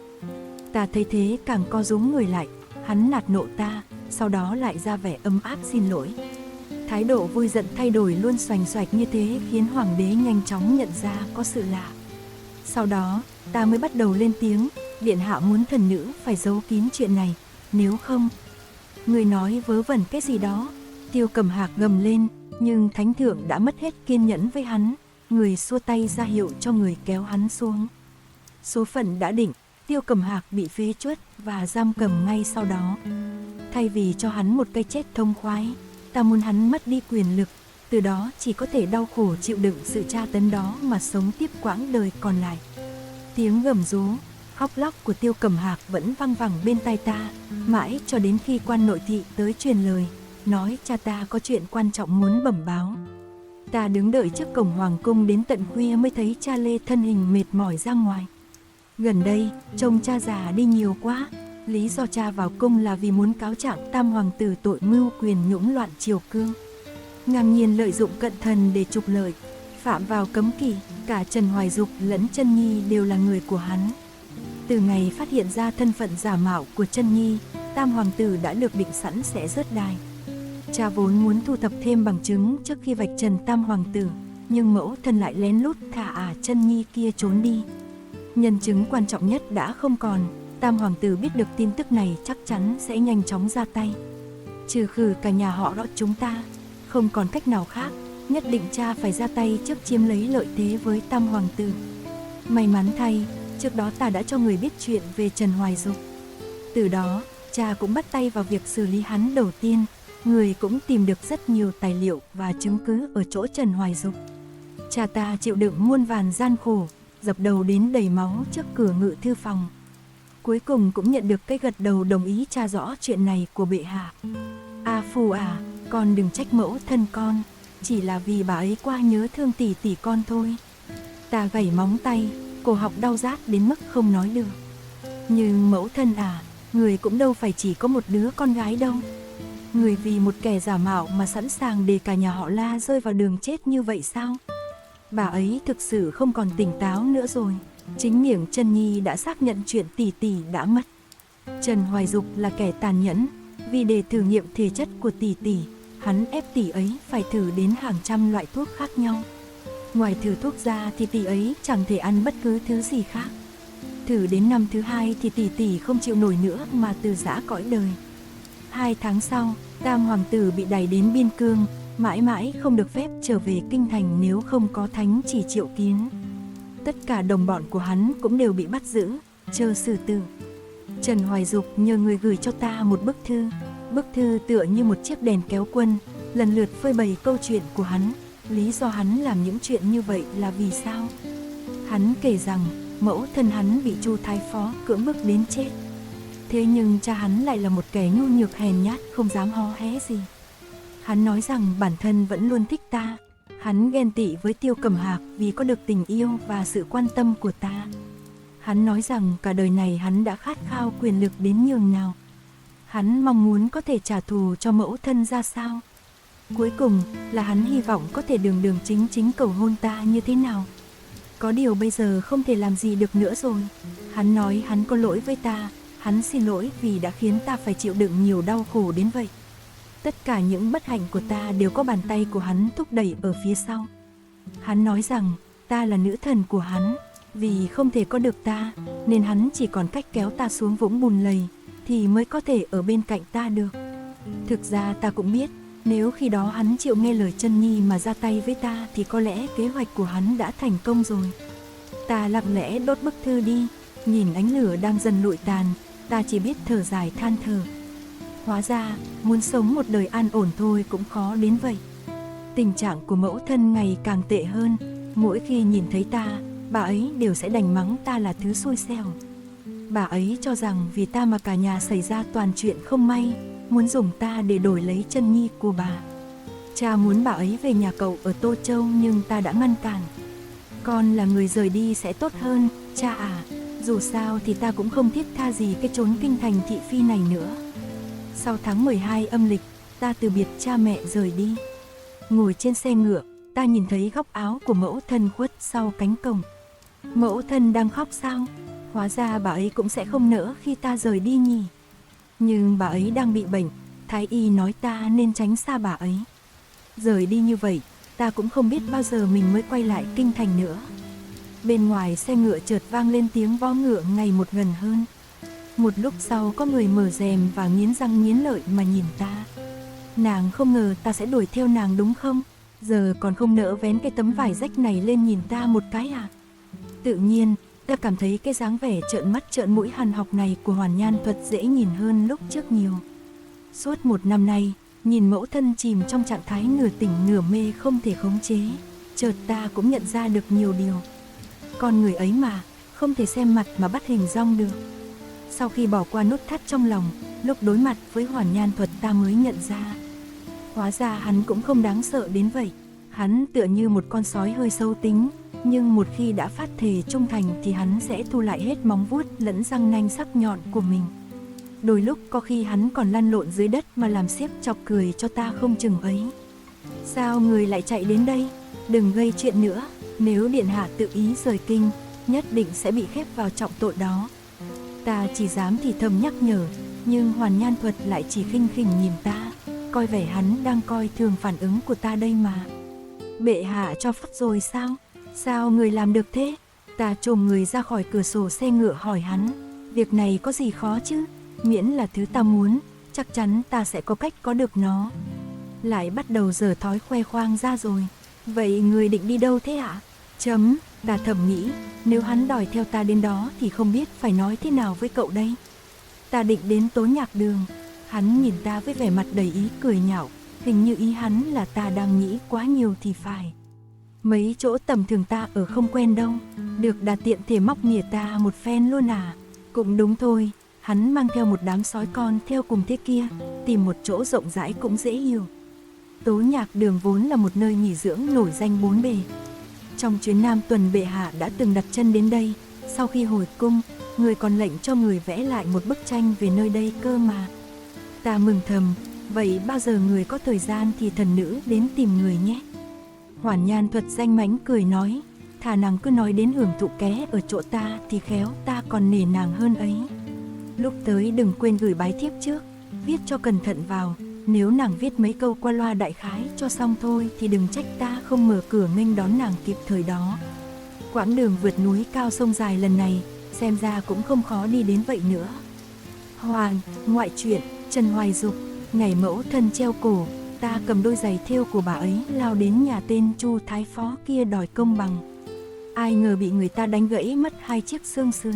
Ta thấy thế càng co rúm người lại, hắn nạt nộ ta, sau đó lại ra vẻ ấm áp xin lỗi. Thái độ vui giận thay đổi luôn xoành xoạch như thế khiến hoàng đế nhanh chóng nhận ra có sự lạ. Sau đó, ta mới bắt đầu lên tiếng, điện hạ muốn thần nữ phải giấu kín chuyện này, nếu không. Người nói vớ vẩn cái gì đó, Tiêu Cầm Hạc gầm lên, nhưng thánh thượng đã mất hết kiên nhẫn với hắn, người xua tay ra hiệu cho người kéo hắn xuống. Số phận đã định, Tiêu Cầm Hạc bị phế truất và giam cầm ngay sau đó. Thay vì cho hắn một cái chết thông khoái, ta muốn hắn mất đi quyền lực, từ đó chỉ có thể đau khổ chịu đựng sự tra tấn đó mà sống tiếp quãng đời còn lại. Tiếng gầm rú, khóc lóc của Tiêu Cầm Hạc vẫn văng vẳng bên tai ta, mãi cho đến khi quan nội thị tới truyền lời, nói cha ta có chuyện quan trọng muốn bẩm báo. Ta đứng đợi trước cổng hoàng cung đến tận khuya mới thấy cha Lê thân hình mệt mỏi ra ngoài. Gần đây, trông cha già đi nhiều quá, lý do cha vào cung là vì muốn cáo trạng tam hoàng tử tội mưu quyền nhũng loạn triều cương. Ngang nhiên lợi dụng cận thần để trục lợi, phạm vào cấm kỵ, cả Trần Hoài Dục lẫn Chân Nhi đều là người của hắn. Từ ngày phát hiện ra thân phận giả mạo của Chân Nhi, tam hoàng tử đã được định sẵn sẽ rớt đài. Cha vốn muốn thu thập thêm bằng chứng trước khi vạch trần tam hoàng tử, nhưng mẫu thân lại lén lút thả Chân Nhi kia trốn đi. Nhân chứng quan trọng nhất đã không còn, tam hoàng tử biết được tin tức này chắc chắn sẽ nhanh chóng ra tay. Trừ khử cả nhà họ đó chúng ta, không còn cách nào khác, nhất định cha phải ra tay trước chiếm lấy lợi thế với tam hoàng tử. May mắn thay, trước đó ta đã cho người biết chuyện về Trần Hoài Dục. Từ đó, cha cũng bắt tay vào việc xử lý hắn đầu tiên, người cũng tìm được rất nhiều tài liệu và chứng cứ ở chỗ Trần Hoài Dục. Cha ta chịu đựng muôn vàn gian khổ, dập đầu đến đầy máu trước cửa ngự thư phòng. Cuối cùng cũng nhận được cái gật đầu đồng ý tra rõ chuyện này của bệ hạ. Phu à, con đừng trách mẫu thân con, chỉ là vì bà ấy quá nhớ thương tỷ tỷ con thôi. Ta gảy móng tay, cổ họng đau rát đến mức không nói được. Nhưng mẫu thân à, người cũng đâu phải chỉ có một đứa con gái đâu. Người vì một kẻ giả mạo mà sẵn sàng để cả nhà họ La rơi vào đường chết như vậy sao? Bà ấy thực sự không còn tỉnh táo nữa rồi. Chính miệng Chân Nhi đã xác nhận chuyện tỷ tỷ đã mất. Trần Hoài Dục là kẻ tàn nhẫn, vì để thử nghiệm thể chất của tỷ tỷ, hắn ép tỷ ấy phải thử đến hàng trăm loại thuốc khác nhau. Ngoài thử thuốc ra thì tỷ ấy chẳng thể ăn bất cứ thứ gì khác. Thử đến năm thứ 2 thì tỷ tỷ không chịu nổi nữa mà từ giã cõi đời. 2 tháng sau, tam hoàng tử bị đày đến biên cương, mãi mãi không được phép trở về kinh thành nếu không có thánh chỉ triệu kiến. Tất cả đồng bọn của hắn cũng đều bị bắt giữ, chờ xử tử. Trần Hoài Dục nhờ người gửi cho ta một bức thư. Bức thư tựa như một chiếc đèn kéo quân, lần lượt phơi bày câu chuyện của hắn. Lý do hắn làm những chuyện như vậy là vì sao? Hắn kể rằng mẫu thân hắn bị Chu Thái Phó cưỡng bức đến chết. Thế nhưng cha hắn lại là một kẻ nhu nhược hèn nhát, không dám hó hé gì. Hắn nói rằng bản thân vẫn luôn thích ta. Hắn ghen tị với Tiêu Cầm Hạc vì có được tình yêu và sự quan tâm của ta. Hắn nói rằng cả đời này hắn đã khát khao quyền lực đến nhường nào. Hắn mong muốn có thể trả thù cho mẫu thân ra sao. Cuối cùng là hắn hy vọng có thể đường đường chính chính cầu hôn ta như thế nào. Có điều bây giờ không thể làm gì được nữa rồi. Hắn nói hắn có lỗi với ta, hắn xin lỗi vì đã khiến ta phải chịu đựng nhiều đau khổ đến vậy. Tất cả những bất hạnh của ta đều có bàn tay của hắn thúc đẩy ở phía sau. Hắn nói rằng ta là nữ thần của hắn, vì không thể có được ta nên hắn chỉ còn cách kéo ta xuống vũng bùn lầy thì mới có thể ở bên cạnh ta được. Thực ra ta cũng biết, nếu khi đó hắn chịu nghe lời Chân Nhi mà ra tay với ta thì có lẽ kế hoạch của hắn đã thành công rồi. Ta lặng lẽ đốt bức thư đi, nhìn ánh lửa đang dần lụi tàn, ta chỉ biết thở dài than thở. Hóa ra, muốn sống một đời an ổn thôi cũng khó đến vậy. Tình trạng của mẫu thân ngày càng tệ hơn, mỗi khi nhìn thấy ta, bà ấy đều sẽ đành mắng ta là thứ xui xẻo. Bà ấy cho rằng vì ta mà cả nhà xảy ra toàn chuyện không may, muốn dùng ta để đổi lấy Chân Nhi của bà. Cha muốn bà ấy về nhà cậu ở Tô Châu nhưng ta đã ngăn cản. Con là người rời đi sẽ tốt hơn, cha à, dù sao thì ta cũng không thiết tha gì cái chốn kinh thành thị phi này nữa. Sau tháng 12 âm lịch, ta từ biệt cha mẹ rời đi. Ngồi trên xe ngựa, ta nhìn thấy góc áo của mẫu thân khuất sau cánh cổng. Mẫu thân đang khóc sao? Hóa ra bà ấy cũng sẽ không nỡ khi ta rời đi nhỉ. Nhưng bà ấy đang bị bệnh, thái y nói ta nên tránh xa bà ấy. Rời đi như vậy, ta cũng không biết bao giờ mình mới quay lại kinh thành nữa. Bên ngoài xe ngựa chợt vang lên tiếng vó ngựa ngày một gần hơn. Một lúc sau có người mở rèm và nghiến răng nghiến lợi mà nhìn ta. Nàng không ngờ ta sẽ đuổi theo nàng đúng không? Giờ còn không nỡ vén cái tấm vải rách này lên nhìn ta một cái à? Tự nhiên, ta cảm thấy cái dáng vẻ trợn mắt trợn mũi hằn học này của Hoàn Nhan Thuật dễ nhìn hơn lúc trước nhiều. Suốt một năm nay, nhìn mẫu thân chìm trong trạng thái nửa tỉnh nửa mê không thể khống chế, chợt ta cũng nhận ra được nhiều điều. Con người ấy mà, không thể xem mặt mà bắt hình dong được. Sau khi bỏ qua nút thắt trong lòng, lúc đối mặt với Hoàn Nhan Thuật ta mới nhận ra. Hóa ra hắn cũng không đáng sợ đến vậy. Hắn tựa như một con sói hơi sâu tính, nhưng một khi đã phát thề trung thành thì hắn sẽ thu lại hết móng vuốt lẫn răng nanh sắc nhọn của mình. Đôi lúc có khi hắn còn lăn lộn dưới đất mà làm xiếc chọc cười cho ta không chừng ấy. Sao người lại chạy đến đây? Đừng gây chuyện nữa, nếu điện hạ tự ý rời kinh, nhất định sẽ bị khép vào trọng tội đó. Ta chỉ dám thì thầm nhắc nhở, nhưng Hoàn Nhan Thuật lại chỉ khinh khỉnh nhìn ta, coi vẻ hắn đang coi thường phản ứng của ta đây mà. Bệ hạ cho phép rồi sao? Sao người làm được thế? Ta chồm người ra khỏi cửa sổ xe ngựa hỏi hắn, việc này có gì khó chứ? Miễn là thứ ta muốn, chắc chắn ta sẽ có cách có được nó. Lại bắt đầu giở thói khoe khoang ra rồi. Vậy người định đi đâu thế ạ? Ta thầm nghĩ, nếu hắn đòi theo ta đến đó thì không biết phải nói thế nào với cậu đây. Ta định đến Tố Nhạc Đường. Hắn nhìn ta với vẻ mặt đầy ý cười nhạo, hình như ý hắn là ta đang nghĩ quá nhiều thì phải. Mấy chỗ tầm thường ta ở không quen đâu, được đà tiện thể móc mỉa ta một phen luôn à? Cũng đúng thôi, hắn mang theo một đám sói con theo cùng thế kia, tìm một chỗ rộng rãi cũng dễ hiểu. Tố Nhạc Đường vốn là một nơi nghỉ dưỡng nổi danh bốn bề. Trong chuyến Nam tuần bệ hạ đã từng đặt chân đến đây, sau khi hồi cung, người còn lệnh cho người vẽ lại một bức tranh về nơi đây cơ mà. Ta mừng thầm, vậy bao giờ người có thời gian thì thần nữ đến tìm người nhé. Hoàn Nhan Thuật danh mãnh cười nói, thà nàng cứ nói đến hưởng thụ ké ở chỗ ta thì khéo ta còn nể nàng hơn ấy. Lúc tới đừng quên gửi bái thiếp trước, viết cho cẩn thận vào, nếu nàng viết mấy câu qua loa đại khái cho xong thôi thì đừng trách ta không mở cửa nghênh đón nàng kịp thời đó. Quãng đường vượt núi cao sông dài lần này, xem ra cũng không khó đi đến vậy nữa. Ngoại truyện, Trần Hoài Dục. Ngày mẫu thân treo cổ, ta cầm đôi giày thêu của bà ấy lao đến nhà tên Chu Thái Phó kia đòi công bằng. Ai ngờ bị người ta đánh gãy mất 2 chiếc xương sườn.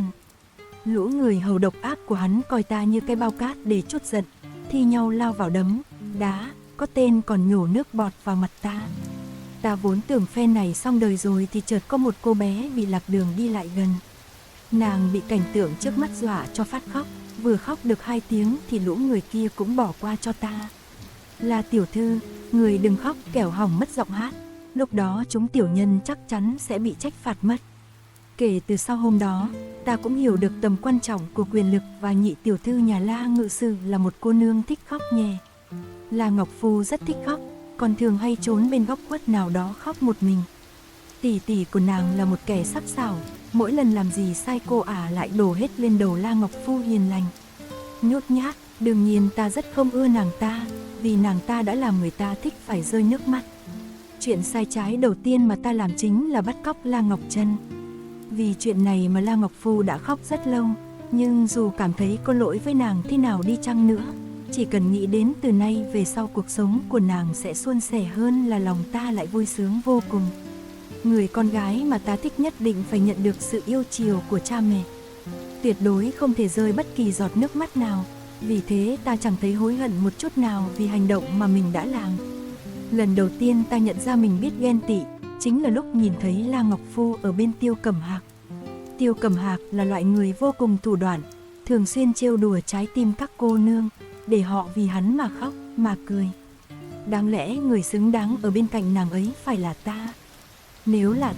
Lũ người hầu độc ác của hắn coi ta như cái bao cát để trút giận, thi nhau lao vào đấm, đá, có tên còn nhổ nước bọt vào mặt ta. Ta vốn tưởng phen này xong đời rồi thì chợt có một cô bé bị lạc đường đi lại gần. Nàng bị cảnh tượng trước mắt dọa cho phát khóc, vừa khóc được 2 tiếng thì lũ người kia cũng bỏ qua cho ta. Là tiểu thư, người đừng khóc kẻo hỏng mất giọng hát, lúc đó chúng tiểu nhân chắc chắn sẽ bị trách phạt mất. Kể từ sau hôm đó, ta cũng hiểu được tầm quan trọng của quyền lực và nhị tiểu thư nhà La Ngự Sử là một cô nương thích khóc nhè. La Ngọc Phu rất thích khóc, còn thường hay trốn bên góc khuất nào đó khóc một mình. Tỷ tỷ của nàng là một kẻ sắc sảo, mỗi lần làm gì sai cô ả lại đổ hết lên đầu La Ngọc Phu hiền lành. Nhút nhát, đương nhiên ta rất không ưa nàng ta, vì nàng ta đã làm người ta thích phải rơi nước mắt. Chuyện sai trái đầu tiên mà ta làm chính là bắt cóc La Ngọc Trân. Vì chuyện này mà La Ngọc Phu đã khóc rất lâu, nhưng dù cảm thấy có lỗi với nàng thế nào đi chăng nữa, chỉ cần nghĩ đến từ nay về sau cuộc sống của nàng sẽ suôn sẻ hơn là lòng ta lại vui sướng vô cùng. Người con gái mà ta thích nhất định phải nhận được sự yêu chiều của cha mẹ. Tuyệt đối không thể rơi bất kỳ giọt nước mắt nào, vì thế ta chẳng thấy hối hận một chút nào vì hành động mà mình đã làm. Lần đầu tiên ta nhận ra mình biết ghen tị, chính là lúc nhìn thấy La Ngọc Phu ở bên Tiêu Cẩm Hạc. Tiêu Cẩm Hạc là loại người vô cùng thủ đoạn, thường xuyên trêu đùa trái tim các cô nương, để họ vì hắn mà khóc, mà cười. Đáng lẽ người xứng đáng ở bên cạnh nàng ấy phải là ta. Nếu là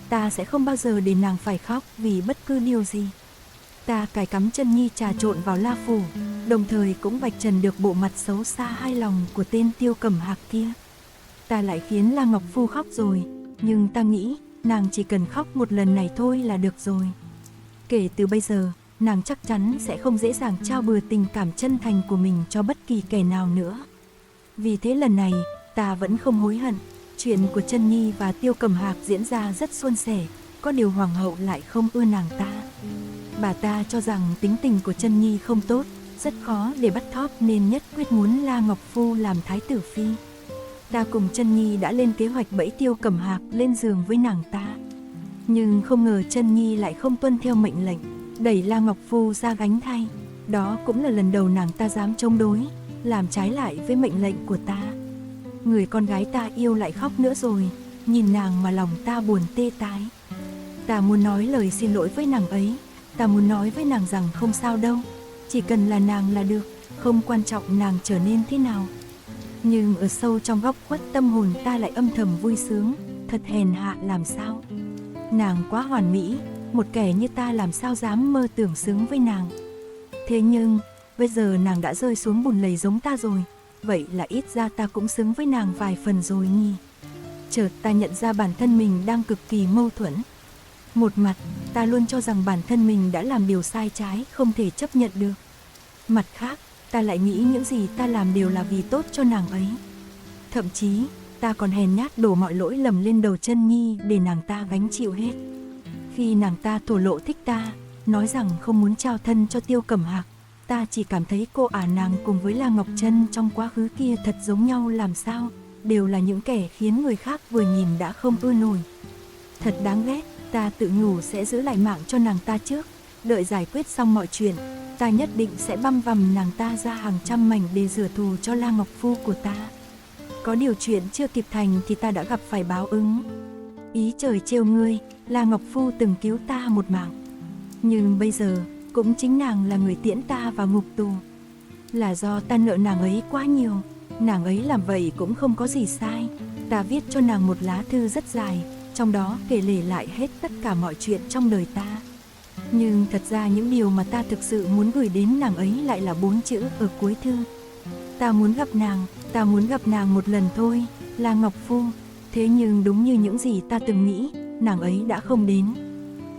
ta sẽ không bao giờ để nàng phải khóc vì bất cứ điều gì. Ta cài cắm chân nhi trà trộn vào La Phủ, đồng thời cũng vạch trần được bộ mặt xấu xa hai lòng của tên Tiêu Cẩm Hạc kia. Ta lại khiến La Ngọc Phu khóc rồi, nhưng ta nghĩ nàng chỉ cần khóc một lần này thôi là được rồi. Kể từ bây giờ, nàng chắc chắn sẽ không dễ dàng trao bừa tình cảm chân thành của mình cho bất kỳ kẻ nào nữa. Vì thế lần này, Ta vẫn không hối hận. Chuyện của Chân Nhi và Tiêu Cầm Hạc diễn ra rất suôn sẻ, có điều hoàng hậu lại không ưa nàng ta. Bà ta cho rằng tính tình của Chân Nhi không tốt, rất khó để bắt thóp nên nhất quyết muốn La Ngọc Phu làm thái tử phi. Ta cùng Chân Nhi đã lên kế hoạch bẫy Tiêu Cầm Hạc lên giường với nàng ta. Nhưng không ngờ Chân Nhi lại không tuân theo mệnh lệnh, đẩy La Ngọc Phu ra gánh thay. Đó cũng là lần đầu nàng ta dám chống đối, làm trái lại với mệnh lệnh của ta. Người con gái ta yêu lại khóc nữa rồi, nhìn nàng mà lòng ta buồn tê tái. Ta muốn nói lời xin lỗi với nàng ấy, ta muốn nói với nàng rằng không sao đâu, chỉ cần là nàng là được, không quan trọng nàng trở nên thế nào. Nhưng ở sâu trong góc khuất tâm hồn ta lại âm thầm vui sướng, thật hèn hạ làm sao. Nàng quá hoàn mỹ, một kẻ như ta làm sao dám mơ tưởng xứng với nàng. Thế nhưng, bây giờ nàng đã rơi xuống bùn lầy giống ta rồi, vậy là ít ra ta cũng xứng với nàng vài phần rồi nhỉ. Chợt ta nhận ra bản thân mình đang cực kỳ mâu thuẫn. Một mặt, ta luôn cho rằng bản thân mình đã làm điều sai trái không thể chấp nhận được. Mặt khác, ta lại nghĩ những gì ta làm đều là vì tốt cho nàng ấy. Thậm chí, ta còn hèn nhát đổ mọi lỗi lầm lên đầu Chân Nhi để nàng ta gánh chịu hết. Khi nàng ta thổ lộ thích ta, nói rằng không muốn trao thân cho Tiêu Cầm Hạc, ta chỉ cảm thấy cô nàng cùng với La Ngọc Trân trong quá khứ kia thật giống nhau làm sao, đều là những kẻ khiến người khác vừa nhìn đã không ưa nổi. Thật đáng ghét, ta tự nhủ sẽ giữ lại mạng cho nàng ta trước, đợi giải quyết xong mọi chuyện, ta nhất định sẽ băm vằm nàng ta ra hàng trăm mảnh để rửa thù cho La Ngọc Phu của ta. Có điều chuyện chưa kịp thành thì ta đã gặp phải báo ứng. Ý trời trêu ngươi, La Ngọc Phu từng cứu ta một mạng. Nhưng bây giờ, cũng chính nàng là người tiễn ta vào ngục tù. Là do ta nợ nàng ấy quá nhiều, nàng ấy làm vậy cũng không có gì sai. Ta viết cho nàng một lá thư rất dài, trong đó kể lể lại hết tất cả mọi chuyện trong đời ta. Nhưng thật ra những điều mà ta thực sự muốn gửi đến nàng ấy lại là 4 chữ ở cuối thư. Ta muốn gặp nàng một lần thôi, La Ngọc Phu. Thế nhưng đúng như những gì ta từng nghĩ, nàng ấy đã không đến.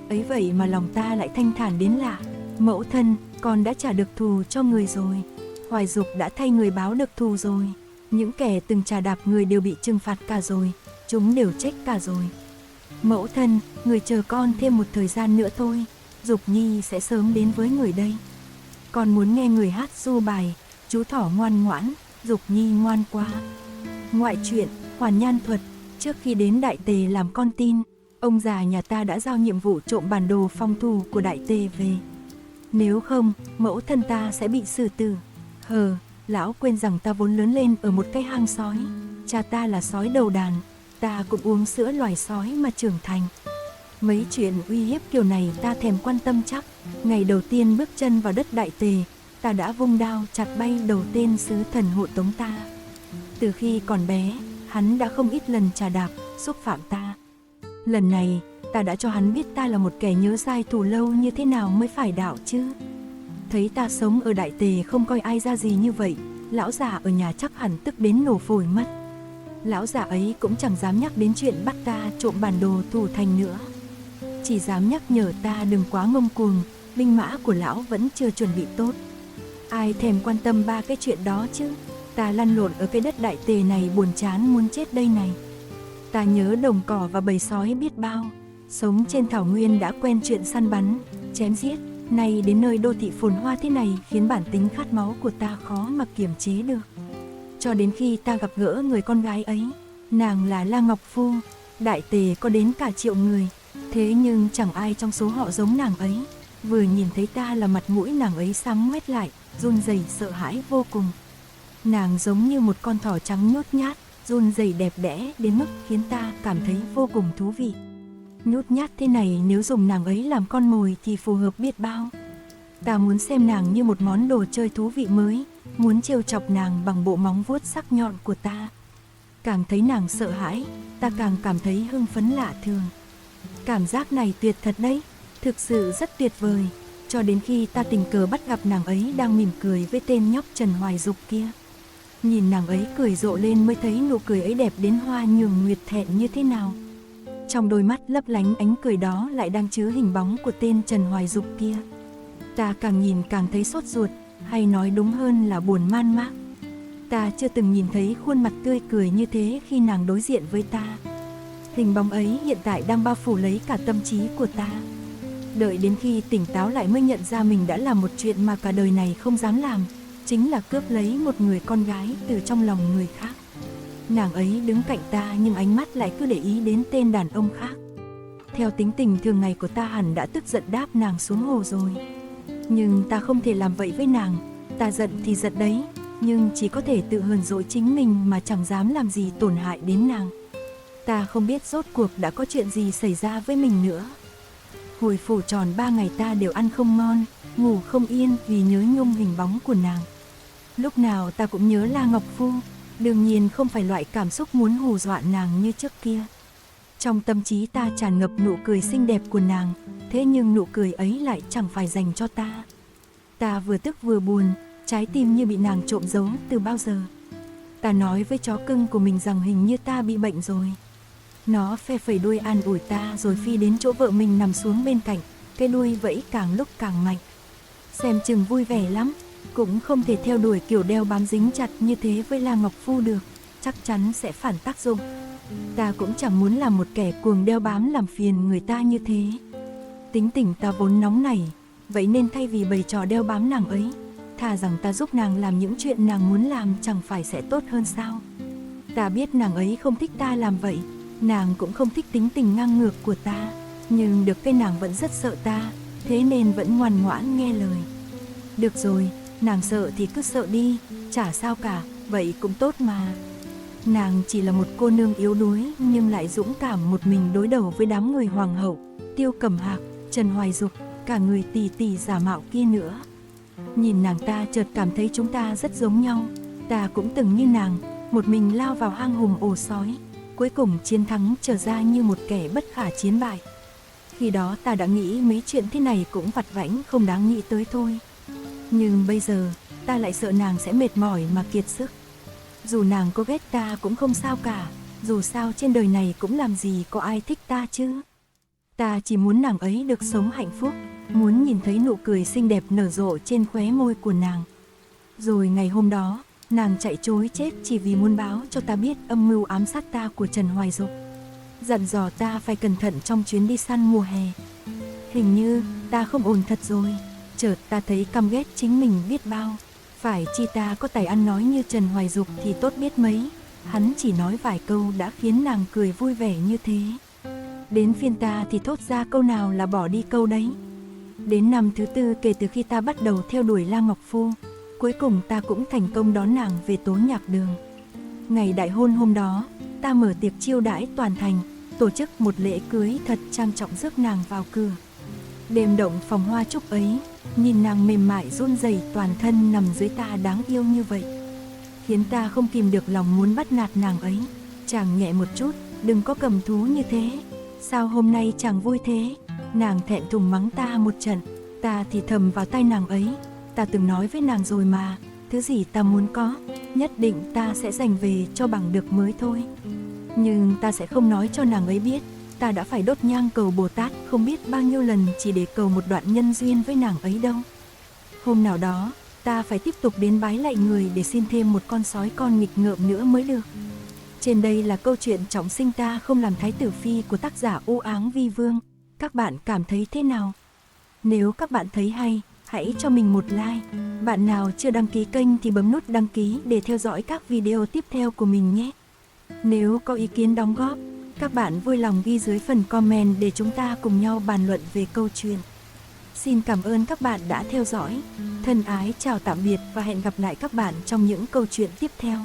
Ấy vậy mà lòng ta lại thanh thản đến lạ. Mẫu thân, con đã trả được thù cho người rồi. Hoài Dục đã thay người báo được thù rồi. Những kẻ từng trà đạp người đều bị trừng phạt cả rồi, chúng đều chết cả rồi. Mẫu thân, người chờ con thêm một thời gian nữa thôi, Dục Nhi sẽ sớm đến với người đây. Con muốn nghe người hát ru bài, chú thỏ ngoan ngoãn, Dục Nhi ngoan quá. Ngoại truyện, Hoàn Nhan Thuật. Trước khi đến Đại Tề làm con tin, ông già nhà ta đã giao nhiệm vụ trộm bản đồ phong thù của Đại Tề về. Nếu không, mẫu thân ta sẽ bị xử tử. Lão quên rằng ta vốn lớn lên ở một cái hang sói. Cha ta là sói đầu đàn, ta cũng uống sữa loài sói mà trưởng thành. Mấy chuyện uy hiếp kiểu này ta thèm quan tâm chắc. Ngày đầu tiên bước chân vào đất Đại Tề, ta đã vung đao chặt bay đầu tên sứ thần hộ tống ta. Từ khi còn bé, hắn đã không ít lần trà đạp, xúc phạm ta. Lần này, ta đã cho hắn biết ta là một kẻ nhớ dai thù lâu như thế nào mới phải đạo chứ. Thấy ta sống ở Đại Tề không coi ai ra gì như vậy, lão già ở nhà chắc hẳn tức đến nổ phổi mất. Lão già ấy cũng chẳng dám nhắc đến chuyện bắt ta trộm bản đồ thủ thành nữa. Chỉ dám nhắc nhở ta đừng quá ngông cuồng, binh mã của lão vẫn chưa chuẩn bị tốt. Ai thèm quan tâm ba cái chuyện đó chứ. Ta lăn lộn ở cái đất Đại Tề này buồn chán muốn chết đây này. Ta nhớ đồng cỏ và bầy sói biết bao. Sống trên thảo nguyên đã quen chuyện săn bắn, chém giết. Nay đến nơi đô thị phồn hoa thế này khiến bản tính khát máu của ta khó mà kiềm chế được. Cho đến khi ta gặp gỡ người con gái ấy, nàng là La Ngọc Phu. Đại Tề có đến cả 1 triệu người, thế nhưng chẳng ai trong số họ giống nàng ấy. Vừa nhìn thấy ta là mặt mũi nàng ấy xám ngoét lại, run rẩy sợ hãi vô cùng. Nàng giống như một con thỏ trắng nhút nhát, run rẩy đẹp đẽ đến mức khiến ta cảm thấy vô cùng thú vị. Nhút nhát thế này nếu dùng nàng ấy làm con mồi thì phù hợp biết bao. Ta muốn xem nàng như một món đồ chơi thú vị mới, muốn trêu chọc nàng bằng bộ móng vuốt sắc nhọn của ta. Càng thấy nàng sợ hãi, ta càng cảm thấy hưng phấn lạ thường. Cảm giác này tuyệt thật đấy, thực sự rất tuyệt vời. Cho đến khi ta tình cờ bắt gặp nàng ấy đang mỉm cười với tên nhóc Trần Hoài Dục kia. Nhìn nàng ấy cười rộ lên mới thấy nụ cười ấy đẹp đến hoa nhường nguyệt thẹn như thế nào. Trong đôi mắt lấp lánh ánh cười đó lại đang chứa hình bóng của tên Trần Hoài Dục kia. Ta càng nhìn càng thấy sốt ruột, hay nói đúng hơn là buồn man mác. Ta chưa từng nhìn thấy khuôn mặt tươi cười như thế khi nàng đối diện với ta. Hình bóng ấy hiện tại đang bao phủ lấy cả tâm trí của ta. Đợi đến khi tỉnh táo lại mới nhận ra mình đã làm một chuyện mà cả đời này không dám làm, chính là cướp lấy một người con gái từ trong lòng người khác. Nàng ấy đứng cạnh ta nhưng ánh mắt lại cứ để ý đến tên đàn ông khác. Theo tính tình thường ngày của ta hẳn đã tức giận đáp nàng xuống hồ rồi. Nhưng ta không thể làm vậy với nàng. Ta giận thì giận đấy, nhưng chỉ có thể tự hờn dỗi chính mình mà chẳng dám làm gì tổn hại đến nàng. Ta không biết rốt cuộc đã có chuyện gì xảy ra với mình nữa. Hồi phủ tròn 3 ngày ta đều ăn không ngon, ngủ không yên vì nhớ nhung hình bóng của nàng. Lúc nào ta cũng nhớ La Ngọc Phu, đương nhiên không phải loại cảm xúc muốn hù dọa nàng như trước kia. Trong tâm trí ta tràn ngập nụ cười xinh đẹp của nàng, thế nhưng nụ cười ấy lại chẳng phải dành cho ta. Ta vừa tức vừa buồn, trái tim như bị nàng trộm giấu từ bao giờ. Ta nói với chó cưng của mình rằng hình như ta bị bệnh rồi. Nó phe phẩy đuôi an ủi ta rồi phi đến chỗ vợ mình nằm xuống bên cạnh, cái đuôi vẫy càng lúc càng mạnh. Xem chừng vui vẻ lắm, cũng không thể theo đuổi kiểu đeo bám dính chặt như thế với La Ngọc Phu được, chắc chắn sẽ phản tác dụng. Ta cũng chẳng muốn là một kẻ cuồng đeo bám làm phiền người ta như thế. Tính tình ta vốn nóng nảy, vậy nên thay vì bày trò đeo bám nàng ấy, thà rằng ta giúp nàng làm những chuyện nàng muốn làm chẳng phải sẽ tốt hơn sao. Ta biết nàng ấy không thích ta làm vậy, nàng cũng không thích tính tình ngang ngược của ta, nhưng được cái nàng vẫn rất sợ ta, thế nên vẫn ngoan ngoãn nghe lời. Được rồi, nàng sợ thì cứ sợ đi, chả sao cả, vậy cũng tốt mà. Nàng chỉ là một cô nương yếu đuối nhưng lại dũng cảm một mình đối đầu với đám người Hoàng hậu, Tiêu Cẩm Hạc, Trần Hoài Dục, cả người tỷ tỷ giả mạo kia nữa. Nhìn nàng ta chợt cảm thấy chúng ta rất giống nhau. Ta cũng từng như nàng, một mình lao vào hang hùm ổ sói, cuối cùng chiến thắng trở ra như một kẻ bất khả chiến bại. Khi đó ta đã nghĩ mấy chuyện thế này cũng vặt vãnh không đáng nghĩ tới thôi. Nhưng bây giờ, ta lại sợ nàng sẽ mệt mỏi mà kiệt sức. Dù nàng có ghét ta cũng không sao cả, dù sao trên đời này cũng làm gì có ai thích ta chứ. Ta chỉ muốn nàng ấy được sống hạnh phúc, muốn nhìn thấy nụ cười xinh đẹp nở rộ trên khóe môi của nàng. Rồi ngày hôm đó, nàng chạy trối chết chỉ vì muốn báo cho ta biết âm mưu ám sát ta của Trần Hoài Dục, dặn dò ta phải cẩn thận trong chuyến đi săn mùa hè. Hình như ta không ổn thật rồi, chợt ta thấy căm ghét chính mình biết bao. Phải chi ta có tài ăn nói như Trần Hoài Dục thì tốt biết mấy, hắn chỉ nói vài câu đã khiến nàng cười vui vẻ như thế. Đến phiên ta thì thốt ra câu nào là bỏ đi câu đấy. Đến năm thứ 4 kể từ khi ta bắt đầu theo đuổi La Ngọc Phu, cuối cùng ta cũng thành công đón nàng về Tố Nhạc Đường. Ngày đại hôn hôm đó, ta mở tiệc chiêu đãi toàn thành, tổ chức một lễ cưới thật trang trọng rước nàng vào cửa. Đêm động phòng hoa trúc ấy, nhìn nàng mềm mại run rẩy toàn thân nằm dưới ta đáng yêu như vậy, khiến ta không kìm được lòng muốn bắt nạt nàng ấy. Chàng nhẹ một chút, đừng có cầm thú như thế. Sao hôm nay chàng vui thế? Nàng thẹn thùng mắng ta một trận. Ta thì thầm vào tai nàng ấy, ta từng nói với nàng rồi mà, thứ gì ta muốn có, nhất định ta sẽ giành về cho bằng được mới thôi. Nhưng ta sẽ không nói cho nàng ấy biết, ta đã phải đốt nhang cầu Bồ Tát không biết bao nhiêu lần chỉ để cầu một đoạn nhân duyên với nàng ấy đâu. Hôm nào đó, ta phải tiếp tục đến bái lạy người để xin thêm một con sói con nghịch ngợm nữa mới được. Trên đây là câu chuyện Trọng Sinh Ta Không Làm Thái Tử Phi của tác giả U Áng Vi Vương. Các bạn cảm thấy thế nào? Nếu các bạn thấy hay, hãy cho mình một like. Bạn nào chưa đăng ký kênh thì bấm nút đăng ký để theo dõi các video tiếp theo của mình nhé. Nếu có ý kiến đóng góp, các bạn vui lòng ghi dưới phần comment để chúng ta cùng nhau bàn luận về câu chuyện. Xin cảm ơn các bạn đã theo dõi. Thân ái chào tạm biệt và hẹn gặp lại các bạn trong những câu chuyện tiếp theo.